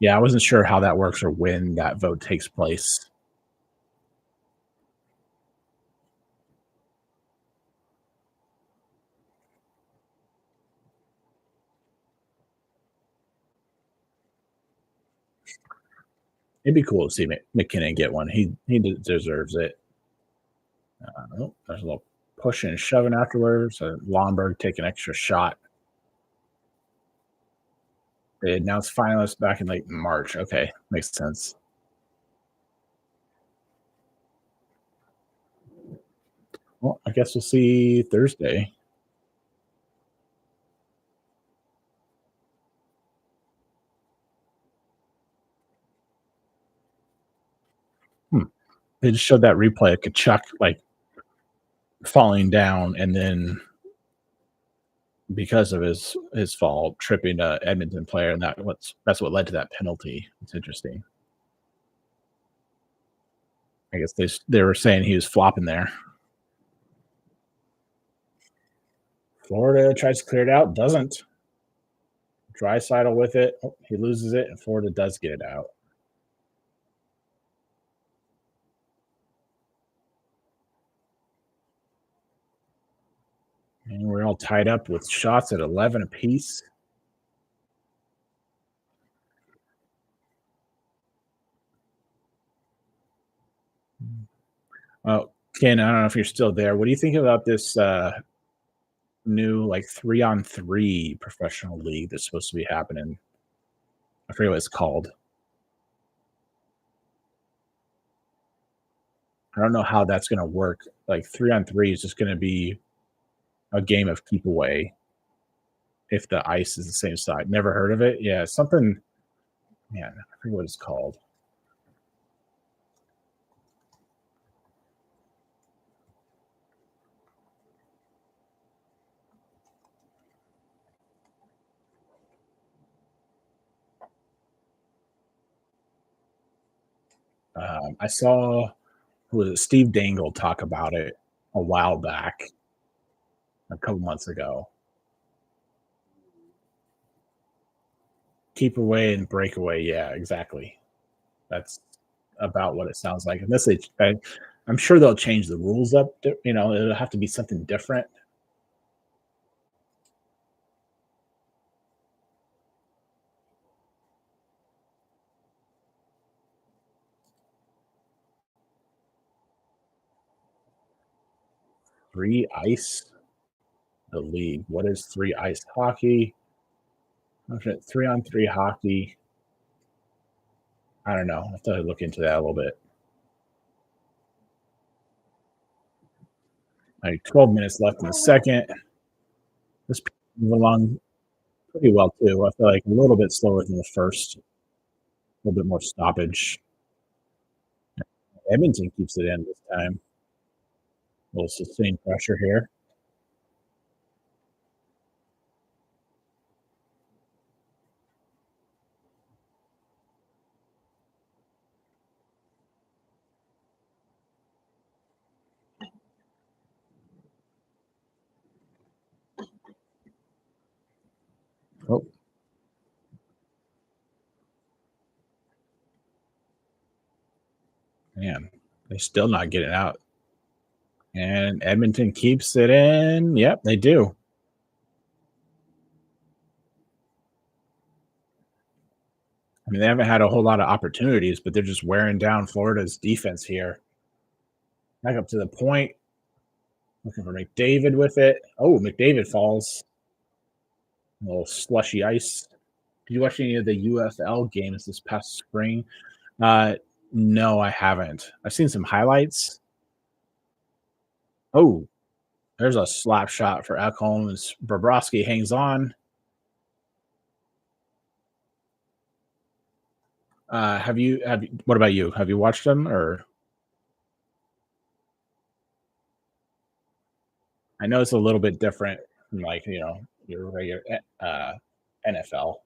Yeah, I wasn't sure how that works or when that vote takes place. It'd be cool to see McKinnon get one. He deserves it. There's a little pushing and shoving afterwards. Lomberg take an extra shot. They announced finalists back in like March. Okay, makes sense. Well, I guess we'll see Thursday. Hmm. They just showed that replay of Kachuk like falling down, and then because of his fall, tripping a Edmonton player, and that's what led to that penalty. It's interesting. I guess they were saying he was flopping there. Florida tries to clear it out, doesn't. Drysaddle with it. Oh, he loses it, and Florida does get it out. And we're all tied up with shots at 11 apiece. Oh, Ken, I don't know if you're still there. What do you think about this new like 3-on-3 professional league that's supposed to be happening? I forget what it's called. I don't know how that's going to work. Like 3-on-3 is just going to be a game of keep away if the ice is the same side. Never heard of it? Yeah, something. Man, I forget what it's called. I saw who was it, Steve Dangle talk about it a while back, a couple months ago. Keep away and break away. Yeah, exactly. That's about what it sounds like. Unless I'm sure they'll change the rules up. It'll have to be something different. Three ice the league. What is three ice hockey? 3-on-3 hockey. I don't know. I have to look into that a little bit. Like 12 minutes left in the second. This move along pretty well too. I feel like a little bit slower than the first. A little bit more stoppage. Edmonton keeps it in this time. A little sustained pressure here. Oh, man. They're still not getting out. And Edmonton keeps it in. Yep, they do. I mean, they haven't had a whole lot of opportunities, but they're just wearing down Florida's defense here. Back up to the point. Looking for McDavid with it. Oh, McDavid falls. A little slushy ice. Did you watch any of the UFL games this past spring? Uh, no, I haven't. I've seen some highlights. Oh, there's a slap shot for Ekholm as Bobrovsky hangs on. Have you what about you? Have you watched them or I know it's a little bit different from like, your regular NFL.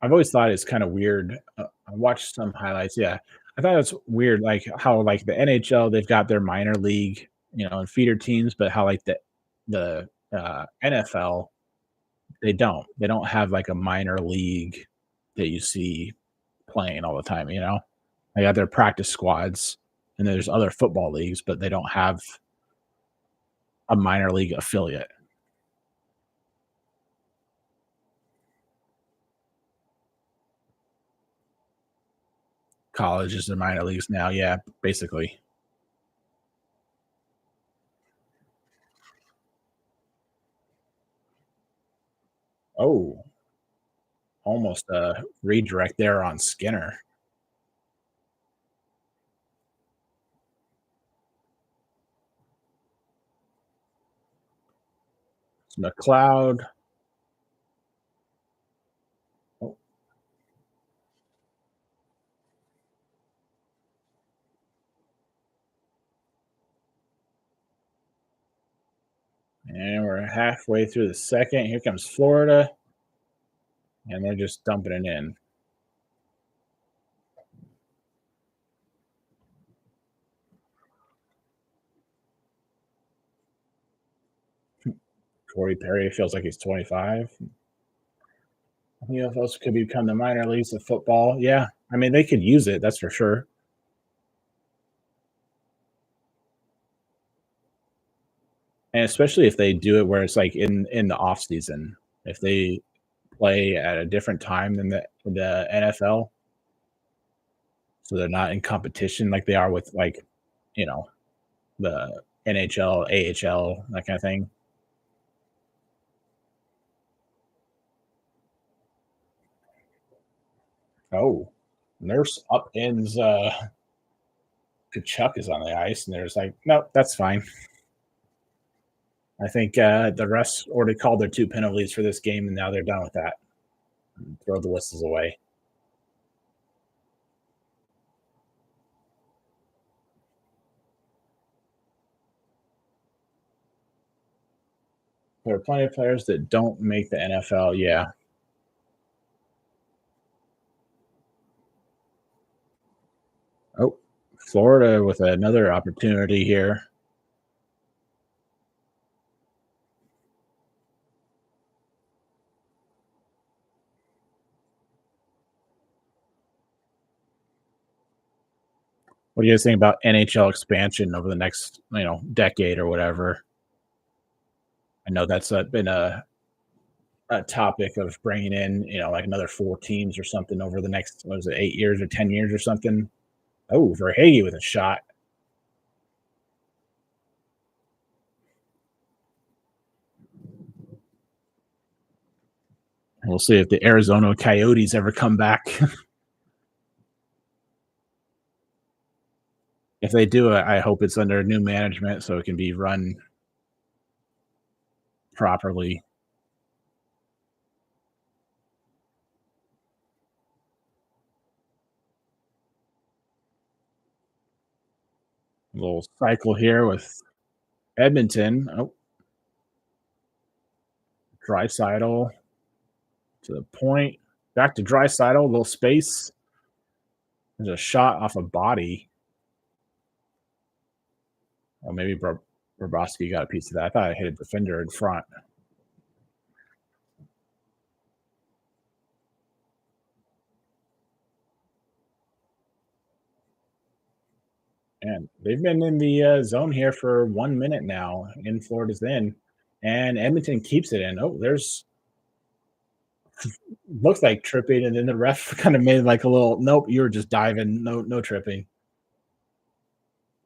I've always thought it's kind of weird. I watched some highlights. Yeah, I thought it's weird, like how like the NHL they've got their minor league, and feeder teams, but how like the NFL they don't. They don't have like a minor league that you see playing all the time. They got their practice squads, and there's other football leagues, but they don't have a minor league affiliate. College is their minor leagues now. Yeah, basically. Oh, almost a redirect there on Skinner. It's McLeod. Oh, and we're halfway through the second. Here comes Florida, and they're just dumping it in. Corey Perry feels like he's 25. UFOs could become the minor leagues of football. Yeah, I mean they could use it. That's for sure. and especially if they do it where it's like in the off season, if they play at a different time than the NFL, so they're not in competition like they are with like, you know, the NHL, AHL, that kind of thing. Oh, Nurse upends Kachuk is on the ice, and there's like, nope, that's fine. I think the refs already called their two penalties for this game, and now they're done with that. Throw the whistles away. There are plenty of players that don't make the NFL. Yeah. Oh, Florida with another opportunity here. What do you guys think about NHL expansion over the next, decade or whatever? I know that's been a topic of bringing in, like another four teams or something over the next, what was it, 8 years or 10 years or something. Oh, Verhage with a shot. We'll see if the Arizona Coyotes ever come back. If they do, I hope it's under new management so it can be run properly. A little cycle here with Edmonton. Oh, Draisaitl to the point. Back to Draisaitl, a little space. There's a shot off a body. Oh, maybe Bobrovsky got a piece of that. I thought I hit a defender in front. And they've been in the zone here for 1 minute now in Florida's end, and Edmonton keeps it in. Oh, there's looks like tripping, and then the ref kind of made like a little nope. You were just diving. No tripping.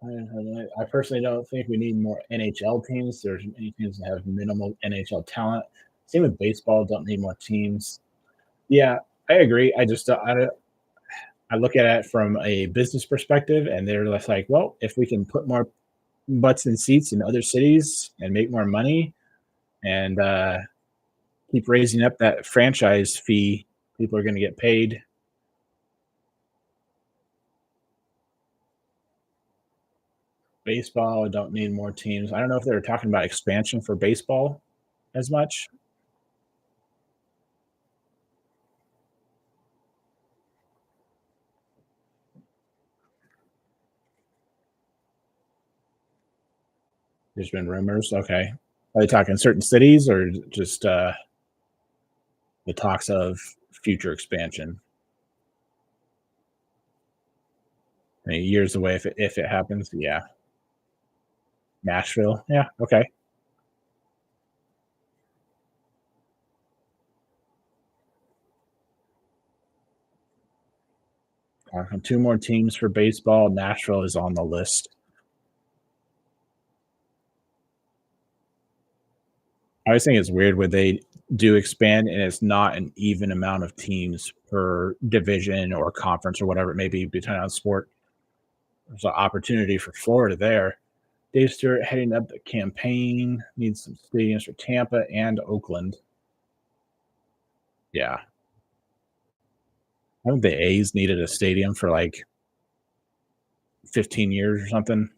I personally don't think we need more NHL teams. There's many teams that have minimal NHL talent. Same with baseball. Don't need more teams. Yeah, I agree. I just I look at it from a business perspective, and they're just like, well, if we can put more butts in seats in other cities and make more money, and keep raising up that franchise fee, people are going to get paid. Baseball, don't need more teams. I don't know if they were talking about expansion for baseball as much. There's been rumors. Okay. Are they talking certain cities or just the talks of future expansion? I mean, years away if it happens. Yeah. Nashville. Yeah. Okay. Two more teams for baseball. Nashville is on the list. I always think it's weird when they do expand and it's not an even amount of teams per division or conference or whatever it may be, depending on sport. There's an opportunity for Florida there. Dave Stewart heading up the campaign, needs some stadiums for Tampa and Oakland. Yeah. I think the A's needed a stadium for like 15 years or something.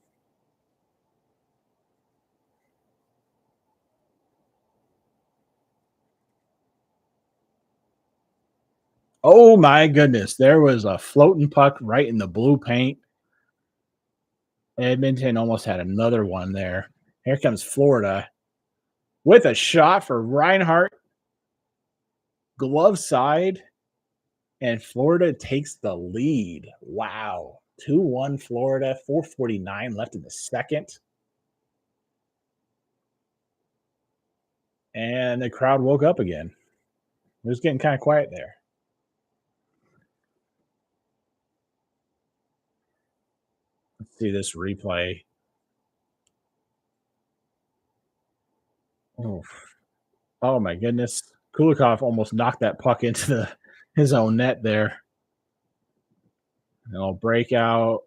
Oh my goodness. There was a floating puck right in the blue paint. Edmonton almost had another one there. Here comes Florida with a shot for Reinhart, glove side, and Florida takes the lead. Wow. 2-1 Florida, 4:49 left in the second. and the crowd woke up again. It was getting kind of quiet there. Let's see this replay. Oh, oh my goodness. Kulikov almost knocked that puck into his own net there. And it'll break out.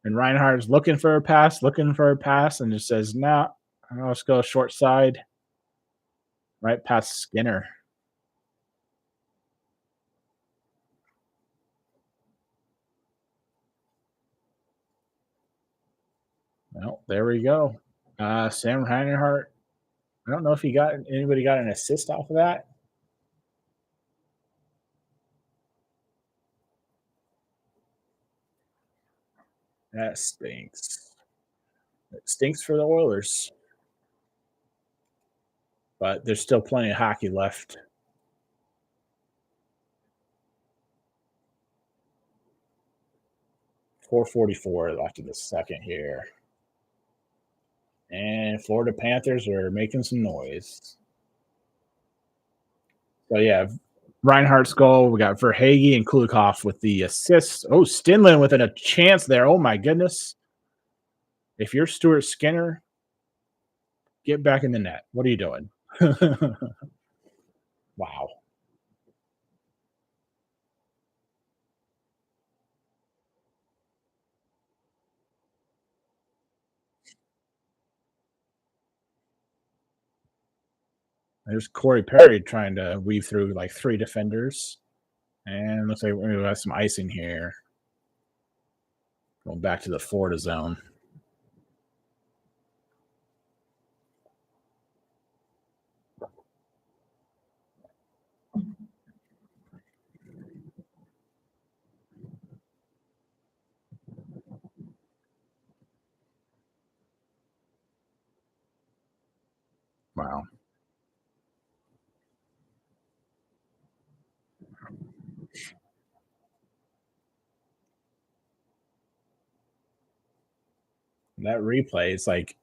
And Reinhardt's looking for a pass, and just says, nah, let's go short side. Right past Skinner. Well, there we go. Sam Reinhart. I don't know if anybody got an assist off of that. That stinks. It stinks for the Oilers. But there's still plenty of hockey left. .444 left in the second here. And Florida Panthers are making some noise. So, yeah, Reinhardt's goal. We got Verhaeghe and Kulikov with the assists. Oh, Stinlin with a chance there. Oh, my goodness. If you're Stuart Skinner, get back in the net. What are you doing? Wow. There's Corey Perry trying to weave through like 3 defenders. And looks like we have some icing here. Going back to the Florida zone. Wow. That replay, it's like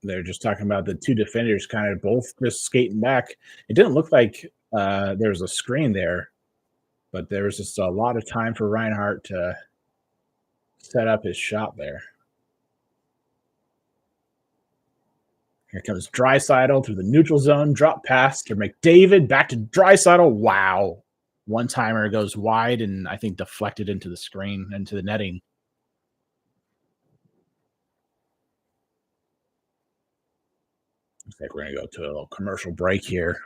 they're just talking about the 2 defenders kind of both just skating back. It didn't look like there was a screen there, but there was just a lot of time for Reinhardt to set up his shot there. Here comes Draisaitl through the neutral zone, drop pass to McDavid, back to Draisaitl. Wow. One-timer goes wide and I think deflected into the screen, into the netting. Looks like we're going to go to a little commercial break here.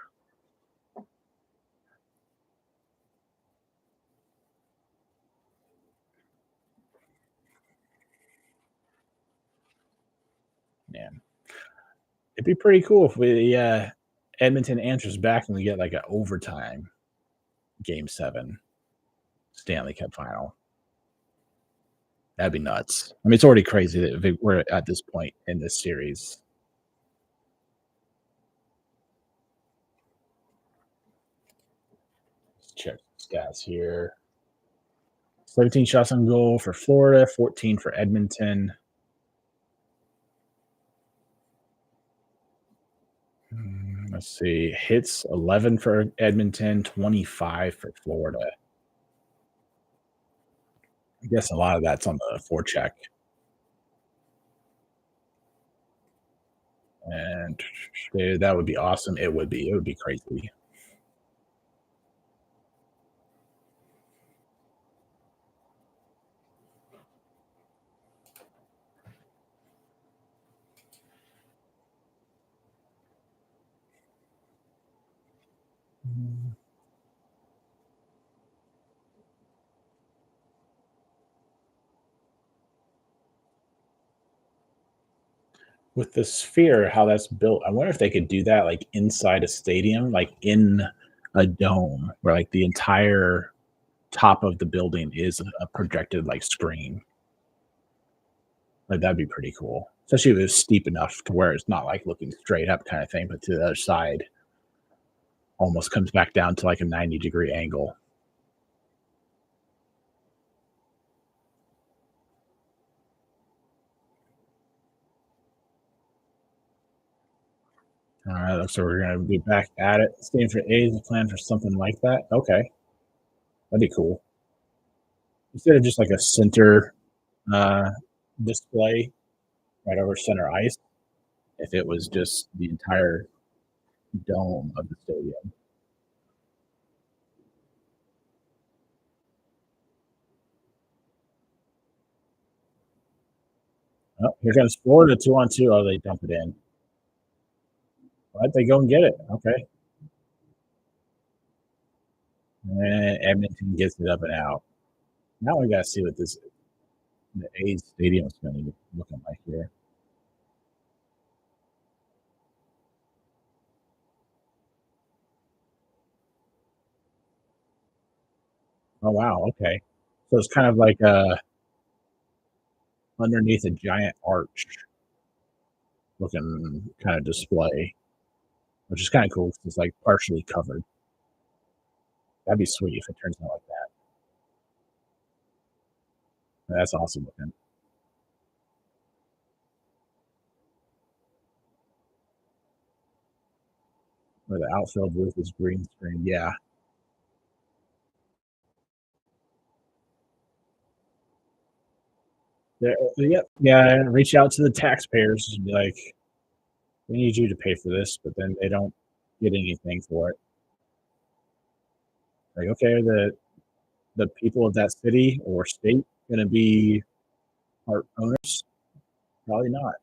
Man, it'd be pretty cool if Edmonton answers back and we get like an overtime Game 7 Stanley Cup final. That'd be nuts. I mean, it's already crazy that we're at this point in this series. Let's check stats here. 17 shots on goal for Florida, 14 for Edmonton. Let's see. Hits 11 for Edmonton, 25 for Florida. I guess a lot of that's on the forecheck. And dude, that would be awesome. It would be. It would be crazy. With the sphere, how that's built, I wonder if they could do that like inside a stadium, like in a dome, where like the entire top of the building is a projected like screen. Like that'd be pretty cool, especially if it's steep enough to where it's not like looking straight up kind of thing, but to the other side almost comes back down to like a 90-degree angle. All right, so we're gonna be back at it. Staying for A's plan for something like that. Okay, that'd be cool. Instead of just like a center uh, display right over center ice, if it was just the entire dome of the stadium. Oh, here comes Florida 2-on-2. Oh, they dump it in. Why'd they go and get it? Okay. And Edmonton gets it up and out. Now we got to see what this the A's stadium is going to be looking like here. Oh wow, okay. So it's kind of like underneath a giant arch looking kind of display, which is kind of cool because it's like partially covered. That'd be sweet if it turns out like that. That's awesome looking. Where the outfield roof is green screen. Yeah. Yep. Yeah. Reach out to the taxpayers and be like, we need you to pay for this, but then they don't get anything for it. Like, okay, are the people of that city or state going to be our owners? Probably not.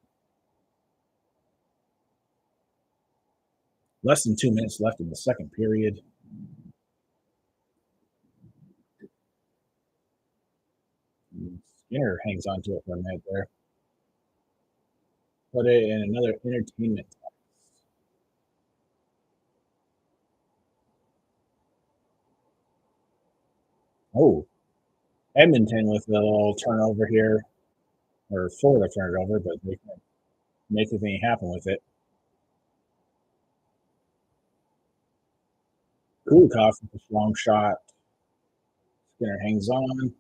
Less than 2 minutes left in the second period. Skinner hangs on to it for a minute there. Put it in another entertainment. Oh, Edmonton with a little turnover here, or Florida turned it over, but they can make anything happen with it. Kulikov with a strong shot. Skinner hangs on.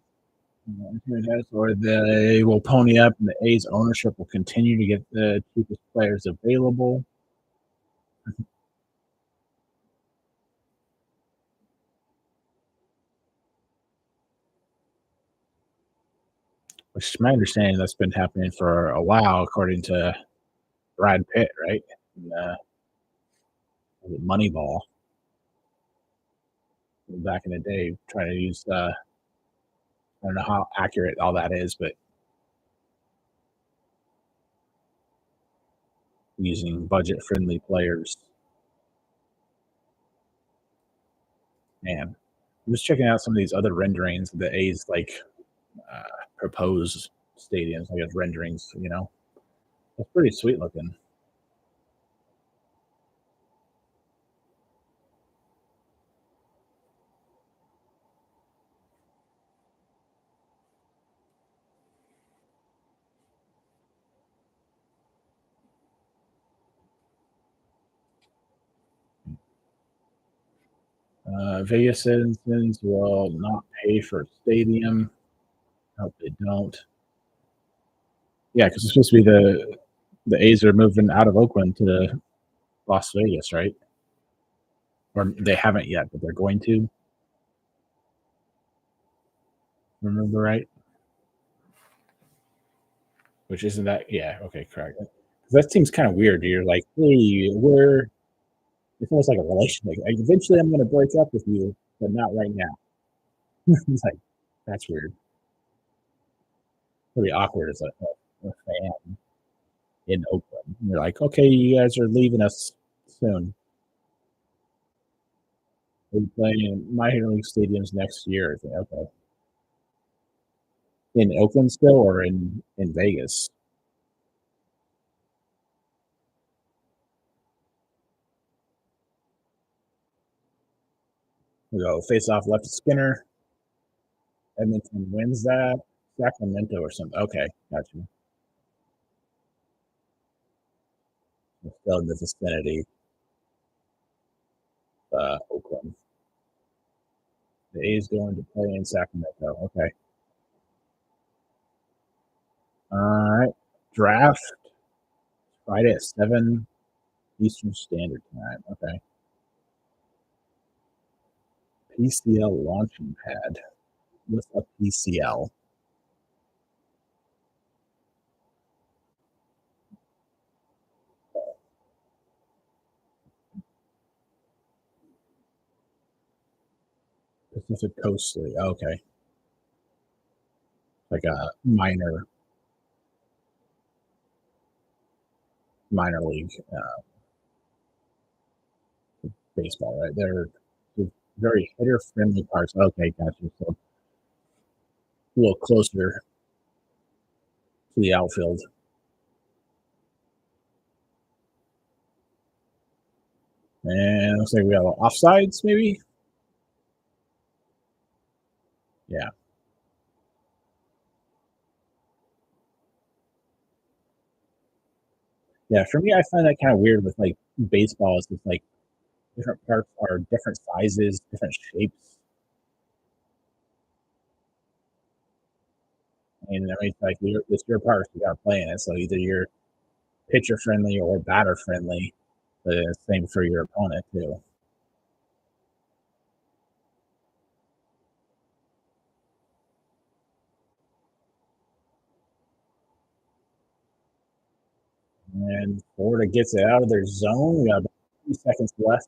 Or they will pony up, and the A's ownership will continue to get the cheapest players available. Which is my understanding that's been happening for a while, according to Brad Pitt, right? And, Moneyball back in the day, trying to use I don't know how accurate all that is, but using budget friendly players. Man, I'm just checking out some of these other renderings of the A's like uh, proposed stadiums, I guess renderings. It's pretty sweet looking. Vegas citizens will not pay for a stadium. I hope they don't. Yeah, because it's supposed to be the A's are moving out of Oakland to Las Vegas, right? Or they haven't yet, but they're going to. Remember right? Which isn't that? Yeah, okay, correct. That seems kind of weird. You're like, hey, we're. It's almost like a relationship. Like, eventually, I'm going to break up with you, but not right now. It's like that's weird. Pretty awkward as a fan in Oakland. You're like, okay, you guys are leaving us soon. We're playing in minor league stadiums next year. Okay, in Oakland still or in Vegas? We go face off left to Skinner. Edmonton wins that. Sacramento or something. Okay, gotcha. We're still in the vicinity of Oakland. The A's going to play in Sacramento. Okay. All right. Draft Friday at 7 Eastern Standard Time. Okay. PCL launching pad. What's a PCL? Pacific Coast League. Okay. Like a minor league baseball, right? They're very hitter friendly parks. Okay, gotcha. So a little closer to the outfield. And looks like we have offsides, maybe. Yeah, yeah. For me, I find that kind of weird with like baseball. Is just like different parts are different sizes, different shapes. And I mean, it's like it's your park, you got to play in it. So either you're pitcher friendly or batter friendly. But it's same for your opponent too. And Florida gets it out of their zone. We got about 3 seconds left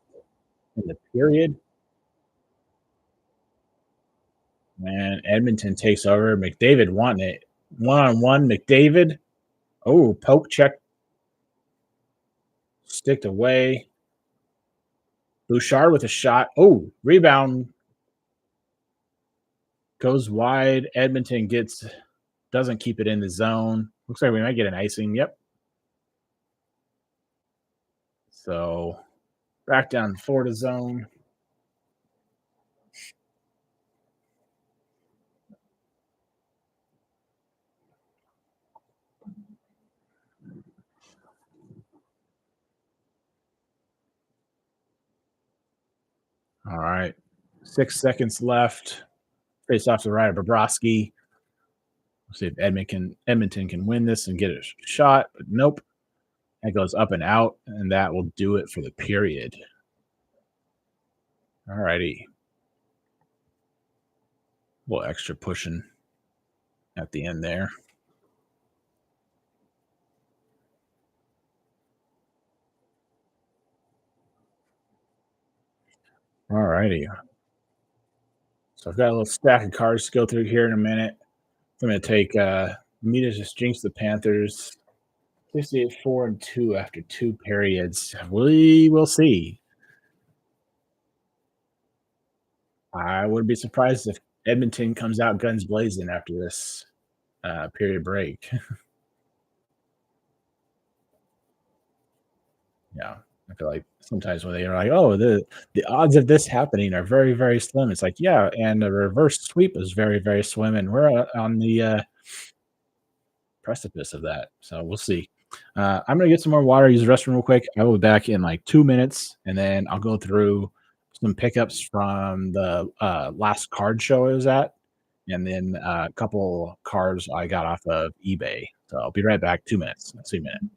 in the period. And Edmonton takes over. McDavid won it. 1-on-1, McDavid. Oh, poke check. Sticked away. Bouchard with a shot. Oh, rebound goes wide. Edmonton doesn't keep it in the zone. Looks like we might get an icing. Yep. So back down Florida zone. All right. 6 seconds left. Face off to the right of Bobrovsky. We'll see if Edmonton can win this and get a shot, but nope. That goes up and out, and that will do it for the period. All righty. A little extra pushing at the end there. All righty. So I've got a little stack of cards to go through here in a minute. I'm going to take me to just jinx the Panthers. 68 4-2 after 2 periods. We will see. I wouldn't be surprised if Edmonton comes out guns blazing after this period break. Yeah. I feel like sometimes when they're like, "Oh, the odds of this happening are very, very slim." It's like, yeah, and the reverse sweep is very, very slim, and we're on the precipice of that. So we'll see. I'm gonna get some more water, use the restroom real quick. I will be back in like 2 minutes, and then I'll go through some pickups from the last card show I was at, and then a couple cards I got off of eBay. So I'll be right back. 2 minutes. See you in a minute.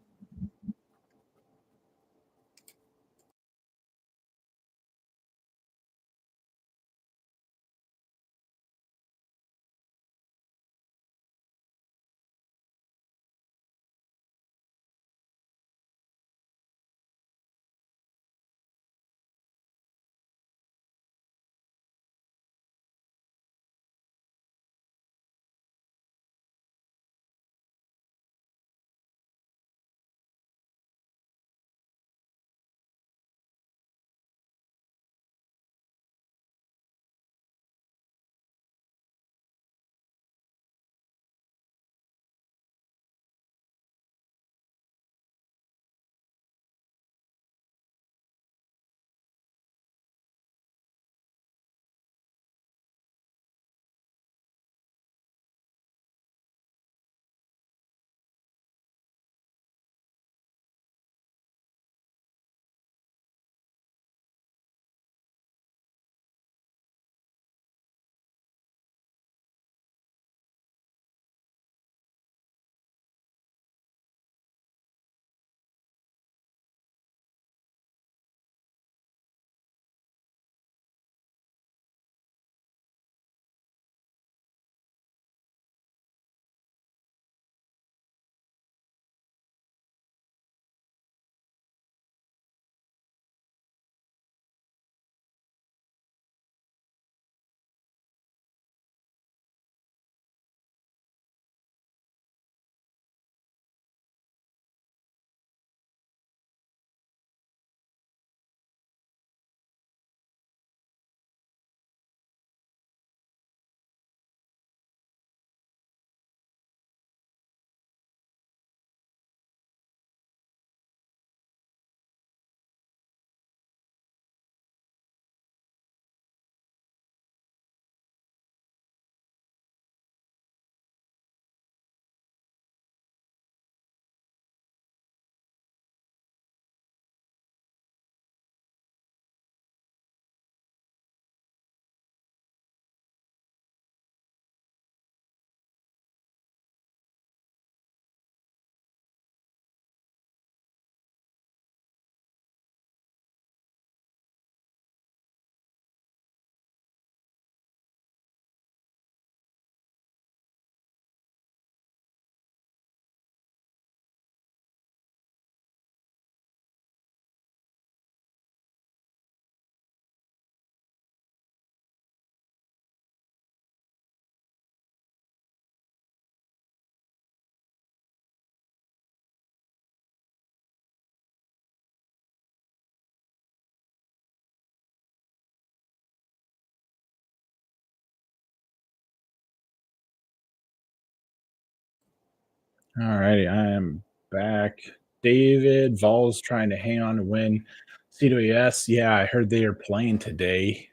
All righty, I am back. David Vols trying to hang on to win. CWS, yeah, I heard they are playing today.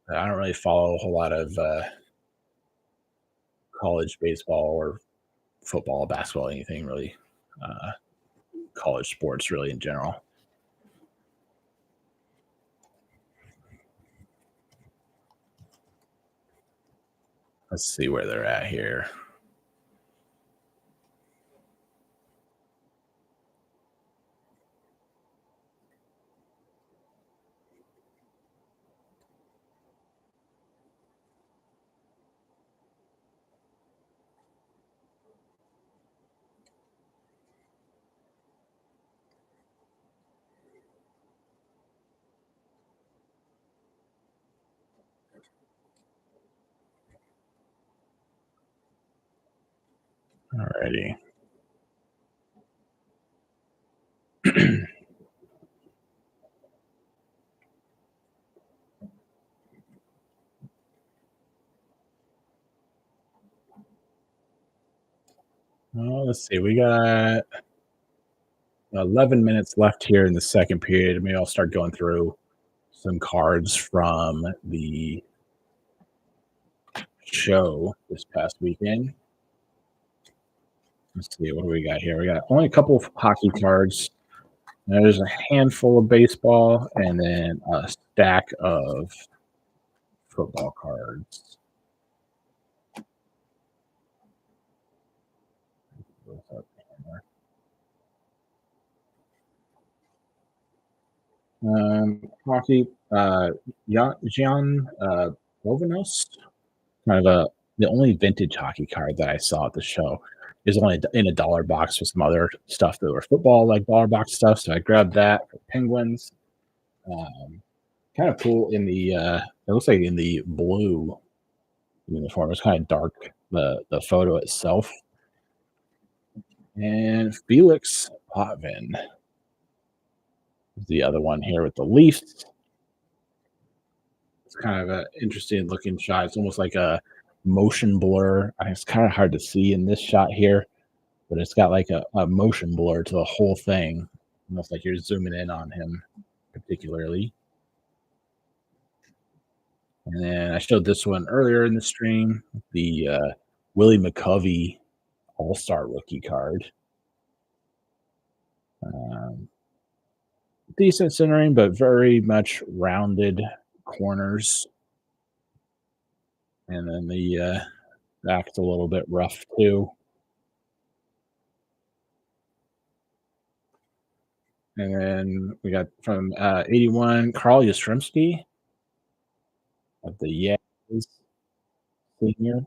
I don't really follow a whole lot of college baseball or football, basketball, anything really. Uh, College sports, really in general. Let's see where they're at here. Alrighty. Well, let's see. We got 11 minutes left here in the second period. Maybe I'll start going through some cards from the show this past weekend. Let's see, what do we got here? We got only a couple of hockey cards. There's a handful of baseball and then a stack of football cards. Hockey, Gian Bovenos, kind of the only vintage hockey card that I saw at the show is only in a dollar box with some other stuff that were football like dollar box stuff. So I grabbed that for Penguins. Um, Kind of cool in the it looks like in the blue uniform. It's kind of dark, the photo itself. And Felix Potvin is the other one here with the Leafs. It's kind of an interesting looking shot. It's almost like a motion blur. It's kind of hard to see in this shot here, but it's got like a motion blur to the whole thing, almost like you're zooming in on him particularly. And then I showed this one earlier in the stream, the Willie McCovey All-Star rookie card. Decent centering, but very much rounded corners. And then the back's a little bit rough too. And then we got from 81, Carl Yastrzemski of the Yankees senior.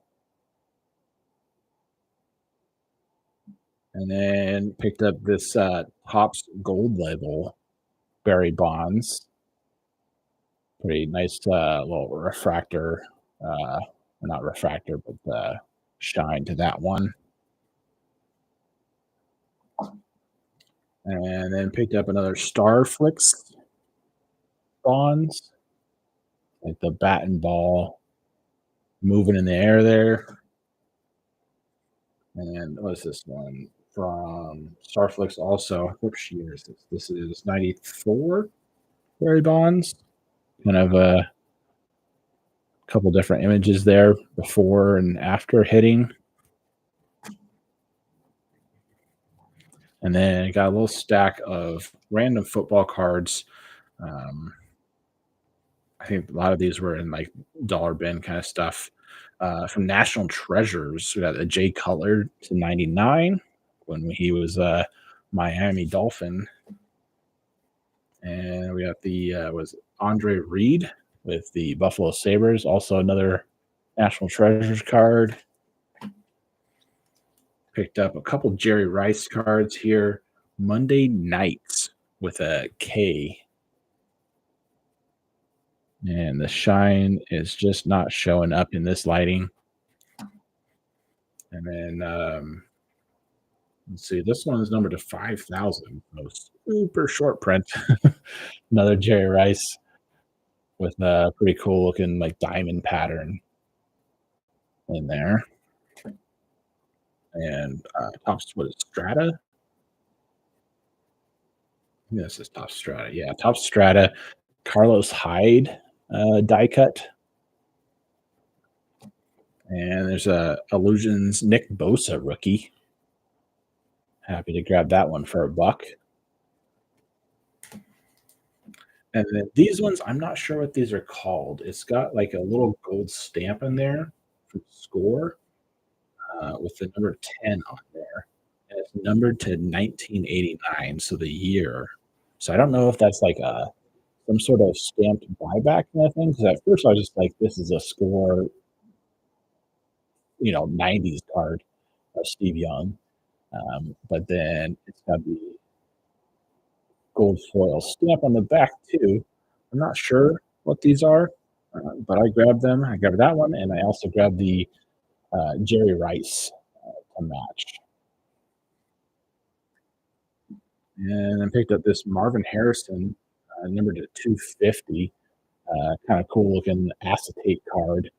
And then picked up this Topps Gold Label Barry Bonds. Pretty nice little refractor, not refractor, but shine to that one. And then picked up another Starflix Bonds, like the bat and ball moving in the air there. And what's this one from Starflix also? Which year is this? This is 94 Barry Bonds. Kind of a couple different images there before and after hitting. And then I got a little stack of random football cards. I think a lot of these were in like dollar bin kind of stuff. From National Treasures, we got a Jay Cutler to 99 when he was a Miami Dolphin. And we got the was Andre Reed with the Buffalo Sabres, also another National Treasures card. Picked up a couple Jerry Rice cards here. Monday Nights with a K. And the shine is just not showing up in this lighting. And then let's see, this one is numbered to 5,000. Super short print. Another Jerry Rice with a pretty cool looking like diamond pattern in there. and Topps, what is Strata? This is Top Strata. Yeah, Top Strata. Carlos Hyde die cut, and there's a Illusions Nick Bosa rookie. Happy to grab that one for $1. And then these ones, I'm not sure what these are called. It's got like a little gold stamp in there for score with the number 10 on there. And it's numbered to 1989, so the year. So I don't know if that's like some sort of stamped buyback kind of thing. Because at first I was just like, this is a score, 90s card of Steve Young. But then it's got the gold foil stamp on the back too. I'm not sure what these are, but I grabbed them. I grabbed that one, and I also grabbed the Jerry Rice to match. And then picked up this Marvin Harrison, numbered to 250. Kind of cool looking acetate card.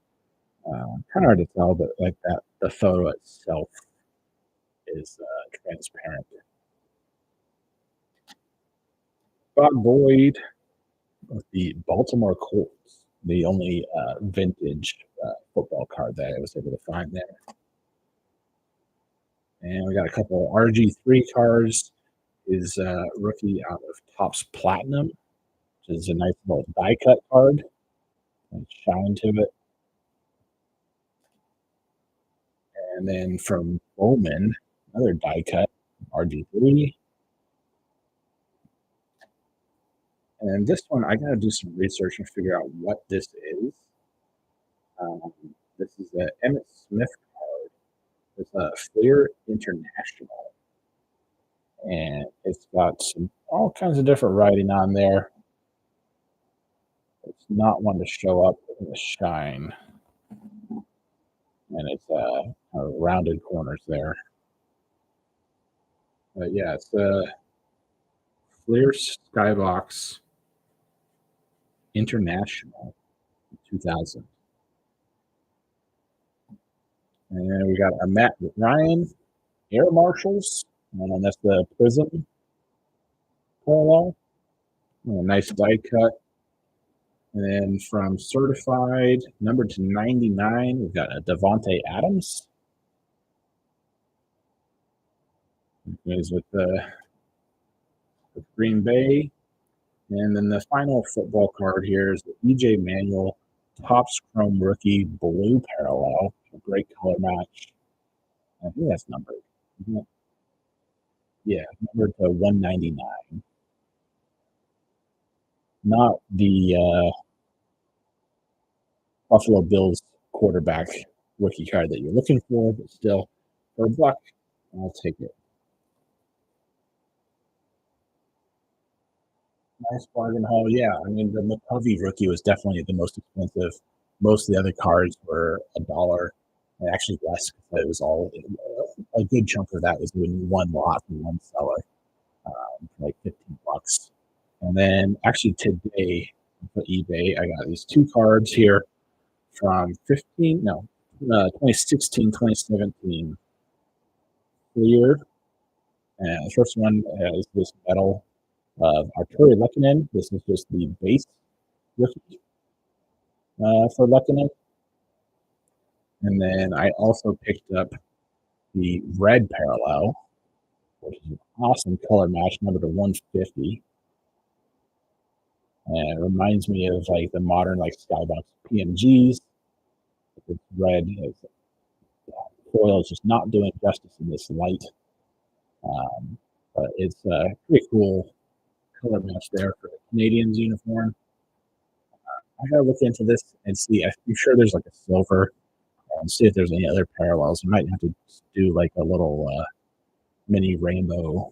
Kind of hard to tell, but like that, the photo itself is transparent. Bob Boyd with the Baltimore Colts, the only vintage football card that I was able to find there. And we got a couple RG3 cards. Is rookie out of Topps Platinum, which is a nice little die cut card. And shine to it. And then from Bowman, another die cut, RG3. And this one, I got to do some research and figure out what this is. This is the Emmett Smith card. It's a Fleer International. And it's got all kinds of different writing on there. It's not one to show up in the shine. And it's rounded corners there. But yeah, it's a Fleer Skybox International 2000. And we got a Matt Ryan Air Marshals, and that's the Prism parallel. A nice die cut. And then from Certified, numbered to 99, we've got a Devontae Adams. He's with Green Bay. And then the final football card here is the EJ Manuel Topps Chrome Rookie Blue Parallel. A great color match. I think that's numbered. Isn't it? Yeah, numbered to 199. Not the Buffalo Bills quarterback rookie card that you're looking for, but still, for $1, I'll take it. Nice bargain haul. Yeah, I mean, the McCovey rookie was definitely the most expensive. Most of the other cards were $1, and actually less because it was all a good chunk of that was in one lot from one seller, like $15. And then actually today for eBay, I got these two cards here from 2016, 2017 Fleer. And the first one is this metal of Arturi Lehkonen. This is just the base rookie for Lehkonen. And then I also picked up the red parallel, which is an awesome color match, number to 150. And it reminds me of like the modern like Skybox PMGs. It's red. Foil is just not doing justice in this light. But it's a pretty cool color match there for the Canadians uniform. I gotta look into this and see. I'm sure there's like a silver and see if there's any other parallels. You might have to do like a little mini rainbow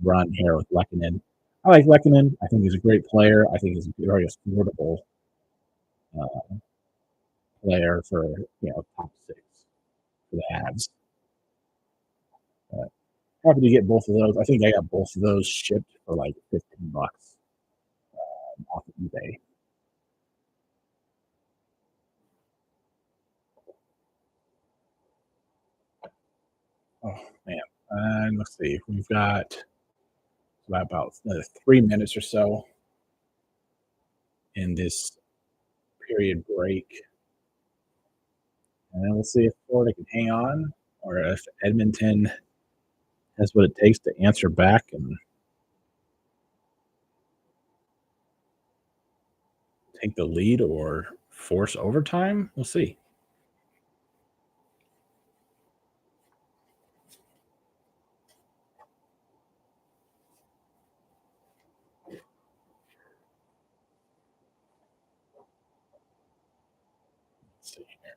run here with Lehkonen. I like Lehkonen. I think he's a great player. I think he's a very affordable player for top 6 for the Habs. Happy to get both of those. I think I got both of those shipped for like $15 off of eBay. Oh man. Let's see. We've got about another 3 minutes or so in this period break, and then we'll see if Florida can hang on or if Edmonton has what it takes to answer back and take the lead or force overtime. We'll see. Let's see here.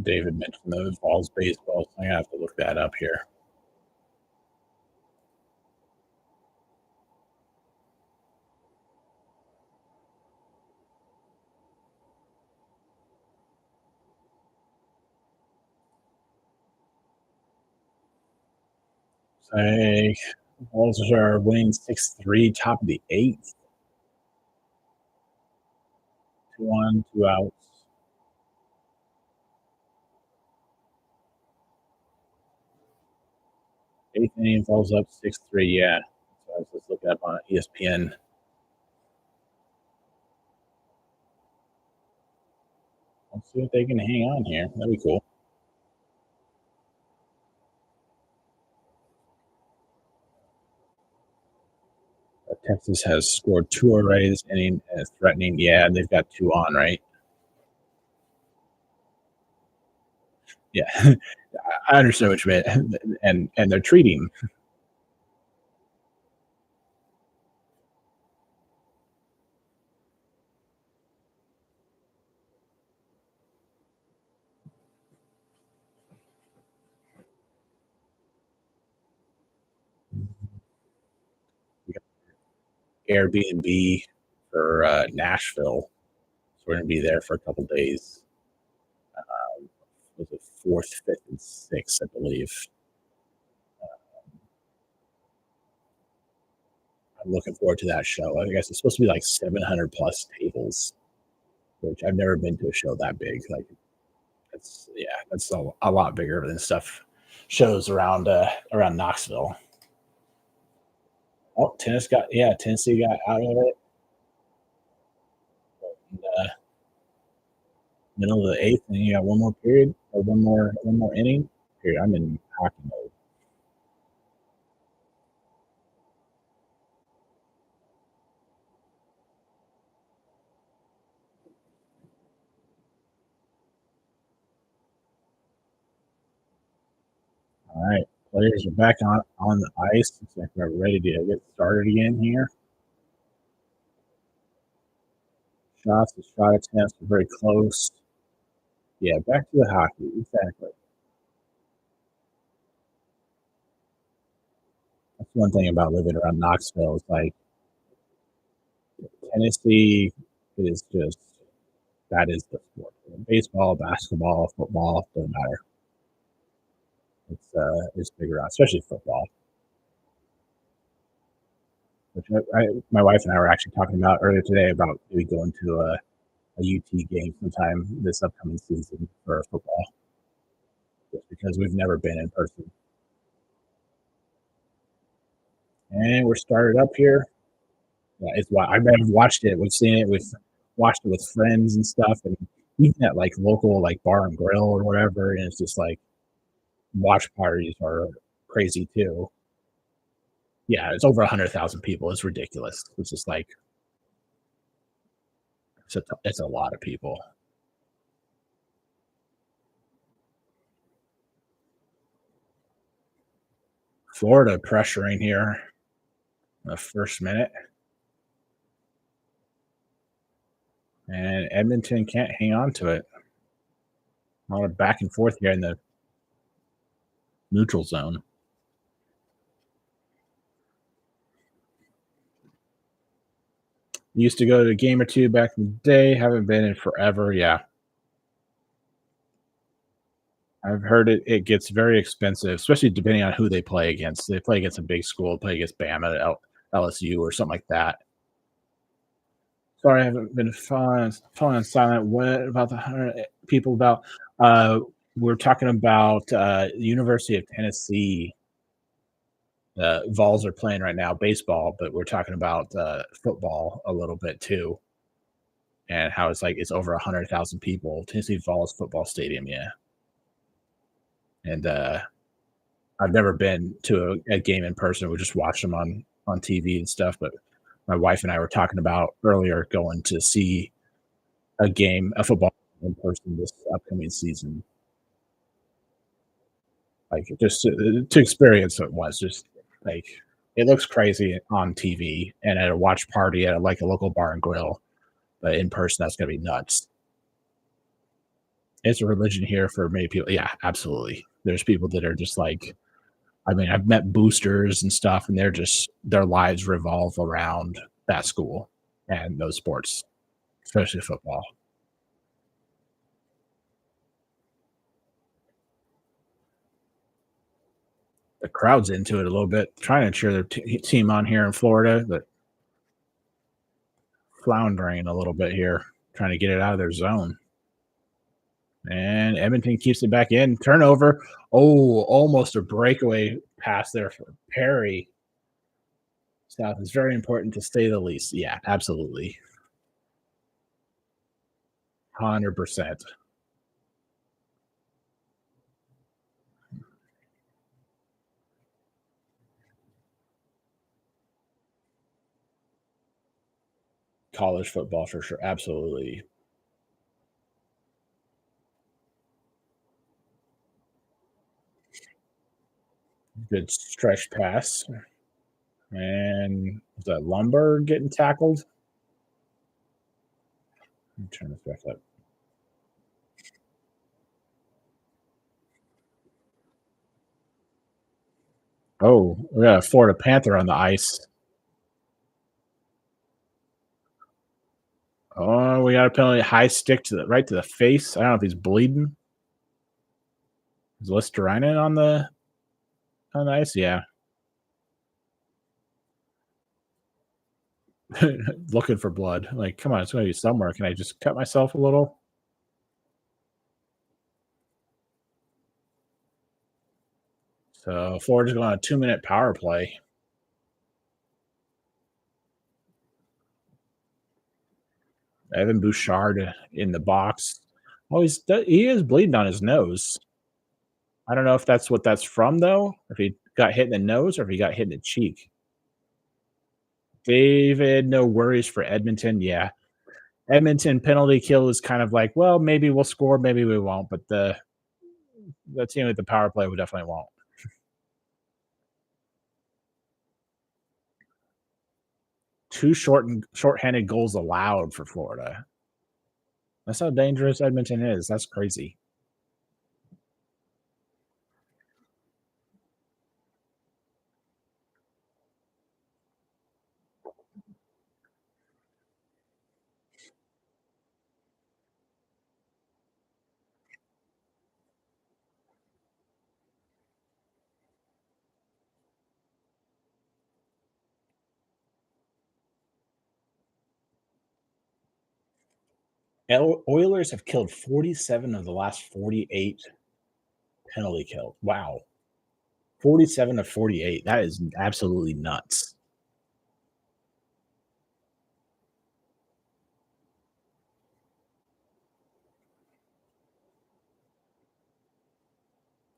David mentioned those balls, baseball. So I have to look that up here. Say Balls are winning 6-3, top of the eighth. 2 on, 2 outs. Eighth inning falls up 6-3. Yeah. So I was just looking up on ESPN. Let's see if they can hang on here. That'd be cool. Texas has scored 2 already this inning and is threatening. Yeah, they've got 2 on, right? Yeah. I understand what you meant. And they're treating. Airbnb for Nashville. So we're going to be there for a couple days. Was it 4th, 5th, and 6th, I believe. I'm looking forward to that show. I guess it's supposed to be like 700 plus tables, which I've never been to a show that big. Like, that's a lot bigger than stuff shows around Knoxville. Oh, Tennessee got out of it. And, middle of the eighth, and you got one more period or one more inning. Period. I'm in hockey mode. All right, players are back on the ice. Looks like we're ready to get started again here. Shots, the shot attempts are very close. Yeah, back to the hockey. Exactly. That's one thing about living around Knoxville. It's like Tennessee is just that is the sport. Baseball, basketball, football, doesn't matter. It's bigger, especially football. Which my wife and I were actually talking about earlier today about maybe going to a UT game sometime this upcoming season for football, just because we've never been in person. And we're started up here. Yeah, it's why I've watched it. We've seen it. We've watched it with friends and stuff, and even at like local like bar and grill or whatever. And it's just like watch parties are crazy too. Yeah, it's over 100,000 people. It's ridiculous. It's just like it's a lot of people. Florida pressuring here in the first minute. and Edmonton can't hang on to it. A lot of back and forth here in the neutral zone. Used to go to a game or two back in the day. Haven't been in forever. Yeah, I've heard it gets very expensive, especially depending on who they play against. They play against a big school, play against Bama, LSU, or something like that. Sorry, I haven't been falling silent. What about the 100 people about? Uh, we're talking about University of Tennessee. Vols are playing right now, baseball, but we're talking about football a little bit too, and how it's like it's over 100,000 people. Tennessee Vols football stadium, yeah. And I've never been to a game in person. We just watched them on TV and stuff. But my wife and I were talking about earlier going to see a football in person this upcoming season. Like just to experience it was just like it looks crazy on TV and at a watch party at like a local bar and grill, but in person that's gonna be nuts. It's a religion here for many people. Yeah, absolutely. There's people that are just like I mean, I've met boosters and stuff, and they're just their lives revolve around that school and those sports, especially football. The crowd's into it a little bit, trying to cheer their team on here in Florida, but floundering a little bit here, trying to get it out of their zone. And Edmonton keeps it back in. Turnover. Oh, almost a breakaway pass there for Perry. South is very important to say the least. Yeah, absolutely. 100%. College football for sure. Absolutely. Good stretch pass. And was that Lumber getting tackled? Let me turn this back up. Oh, we got a Florida Panther on the ice. Oh, we got a penalty. High stick to the right to the face. I don't know if he's bleeding. Is Listerine on the ice? Yeah. Looking for blood. Like, come on, it's gonna be somewhere. Can I just cut myself a little? So Florida's going on a 2-minute power play. Evan Bouchard in the box. Oh, he is bleeding on his nose. I don't know if that's what that's from though. If he got hit in the nose or if he got hit in the cheek. David, no worries for Edmonton. Yeah. Edmonton penalty kill is kind of like, well, maybe we'll score, maybe we won't, but the team with the power play we definitely won't. Two shorthanded goals allowed for Florida. That's how dangerous Edmonton is. That's crazy. Oilers have killed 47 of the last 48 penalty kills. Wow. 47 of 48. That is absolutely nuts.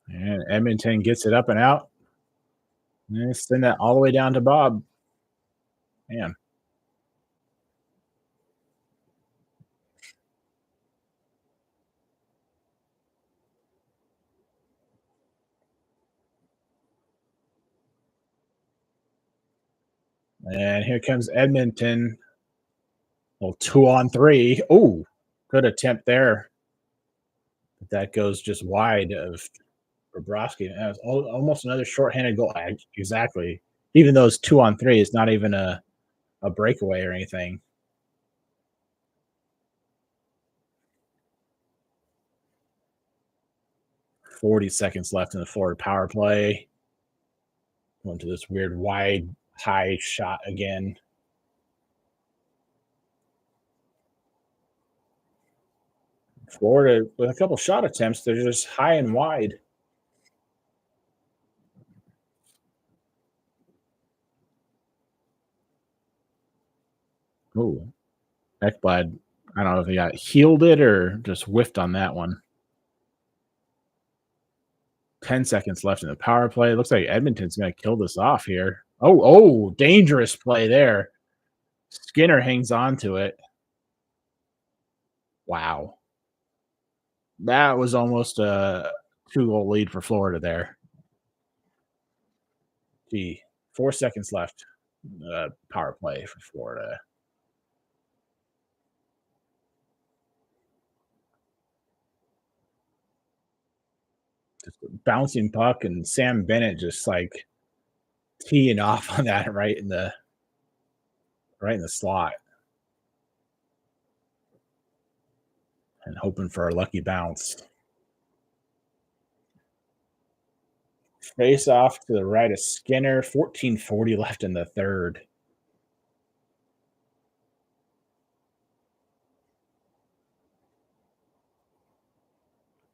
And Edmonton gets it up and out. And send that all the way down to Bob. Man. And here comes Edmonton. Well, 2-on-3. Oh, good attempt there. But that goes just wide of Bobrovsky. That was almost another shorthanded goal. Exactly. Even though it's 2-on-3, it's not even a breakaway or anything. 40 seconds left in the forward power play. Went to this weird wide high shot again. Florida with a couple shot attempts, they're just high and wide. Oh, Ekblad. I don't know if he got healed it or just whiffed on that one. 10 seconds left in the power play. Looks like Edmonton's going to kill this off here. Oh, dangerous play there. Skinner hangs on to it. Wow. That was almost a 2-goal lead for Florida there. Gee, 4 seconds left. Power play for Florida. Just bouncing puck and Sam Bennett just like teeing off on that right in the slot and hoping for a lucky bounce. Face off to the right of Skinner. 14:40 left in the third.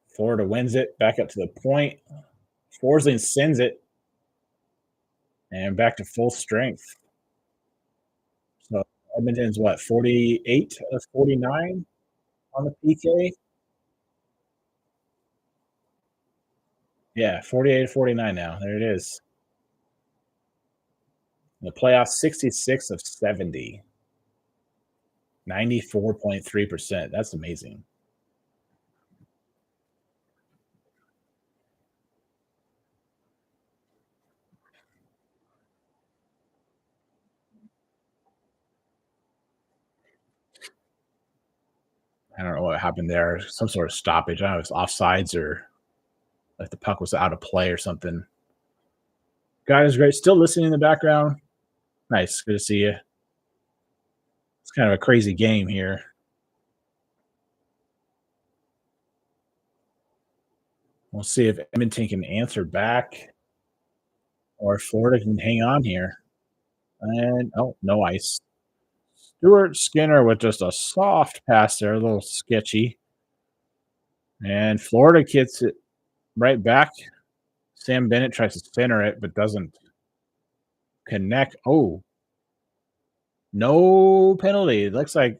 Florida wins it. Back up to the point. Forsling sends it. And back to full strength. So Edmonton's what, 48 of 49 on the PK? Yeah, 48 of 49 now. There it is. In the playoffs, 66 of 70. 94.3%. That's amazing. I don't know what happened there. Some sort of stoppage. I don't know if it's offsides or if the puck was out of play or something. Guys, great. Still listening in the background. Nice. Good to see you. It's kind of a crazy game here. We'll see if Edmonton can answer back or if Florida can hang on here. And no ice. Stuart Skinner with just a soft pass there, a little sketchy. And Florida gets it right back. Sam Bennett tries to center it, but doesn't connect. Oh, no penalty. It looks like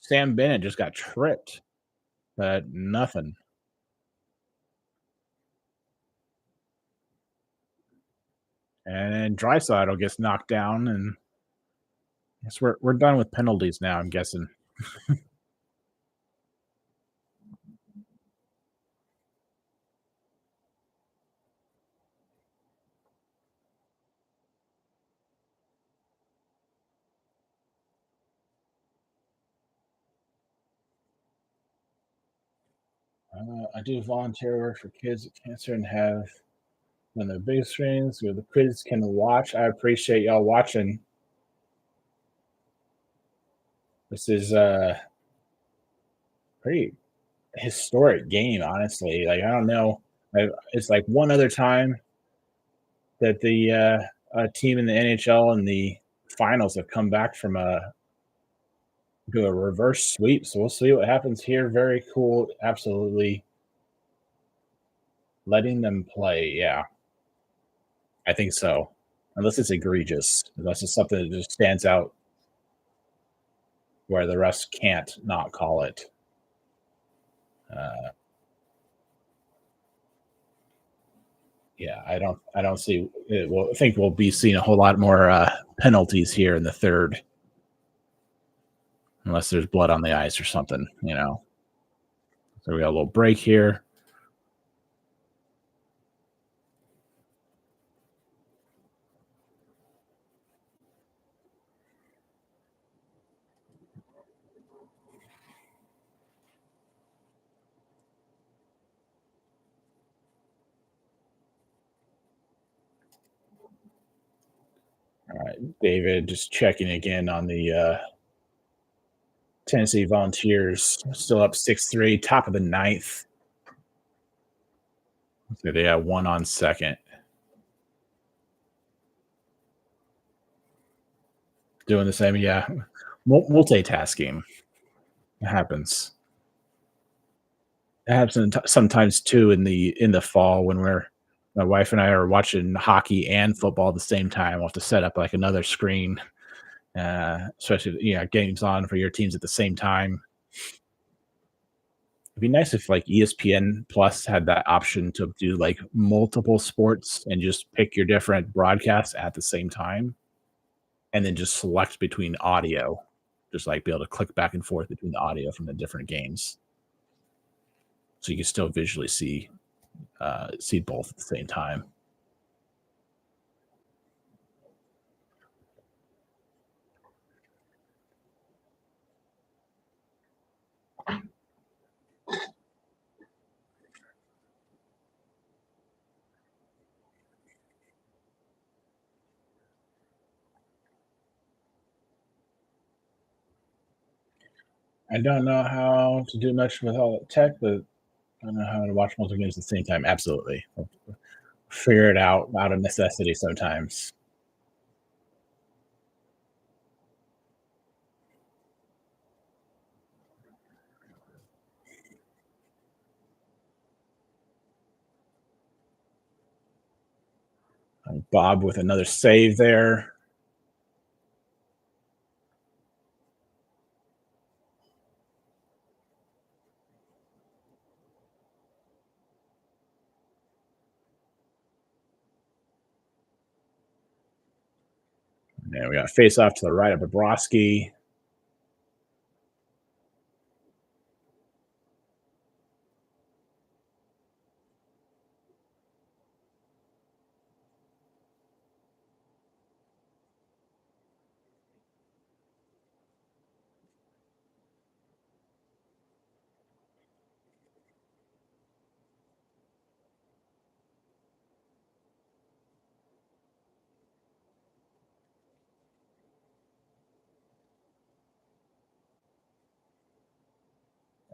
Sam Bennett just got tripped, but nothing. And Draisaitl gets knocked down, and I guess we're done with penalties now, I'm guessing. I do volunteer work for kids with cancer and have one of the biggest screens where the kids can watch. I appreciate y'all watching. This is a pretty historic game, honestly. Like, I don't know. It's like one other time that the a team in the NHL and the finals have come back from a reverse sweep. So we'll see what happens here. Very cool. Absolutely letting them play. Yeah, I think so. Unless it's egregious. Unless it's something that just stands out where the rest can't not call it. Uh, yeah, I don't see it. Well, I think we'll be seeing a whole lot more penalties here in the third, unless there's blood on the ice or something, you know. So we got a little break here. David just checking again on the Tennessee Volunteers. Still up 6-3, top of the ninth. So they have one on second. Doing the same, yeah. Multitasking. It happens. It happens sometimes too in the fall when my wife and I are watching hockey and football at the same time. We'll have to set up like another screen, especially games on for your teams at the same time. It'd be nice if like ESPN Plus had that option to do like multiple sports and just pick your different broadcasts at the same time, and then just select between audio. Just like be able to click back and forth between the audio from the different games, so you can still visually see both at the same time. I don't know how to do much with all that tech, but I don't know how to watch multiple games at the same time. Absolutely, figure it out of necessity sometimes. Bob with another save there. And we got a face off to the right of Bobrovsky.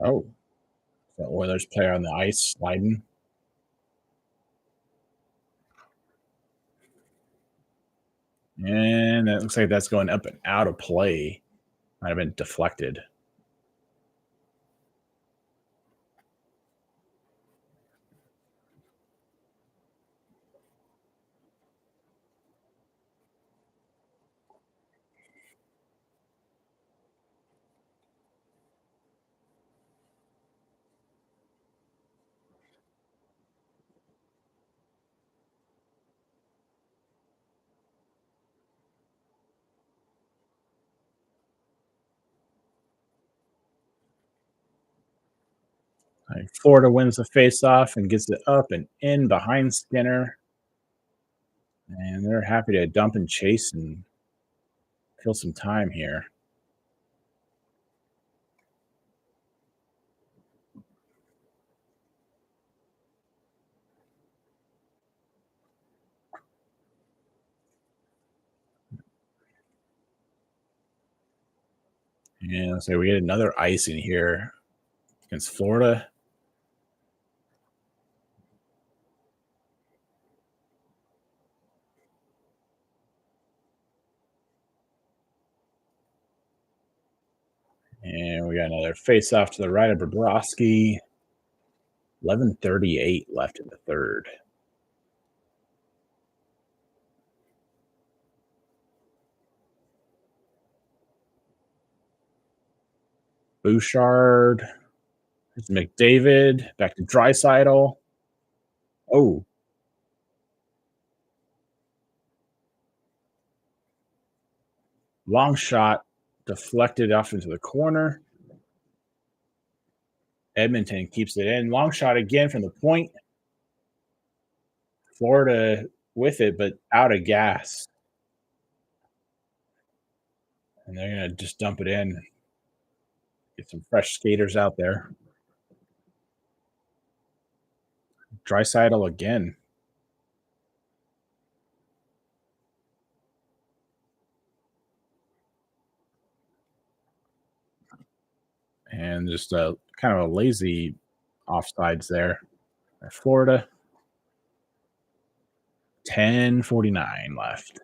Oh, the Oilers player on the ice sliding. And that looks like that's going up and out of play. Might have been deflected. Florida wins the face-off and gets it up and in behind Skinner. And they're happy to dump and chase and kill some time here. And so we get another icing here against Florida. And we got another face-off to the right of Bobrovsky. 11:38 left in the third. Bouchard. It's McDavid. Back to Draisaitl. Oh, long shot deflected off into the corner. Edmonton keeps it in. Long shot again from the point. Florida with it, but out of gas. And they're going to just dump it in. Get some fresh skaters out there. Draisaitl again. and just a kind of a lazy offsides there. Florida, 10:49 left.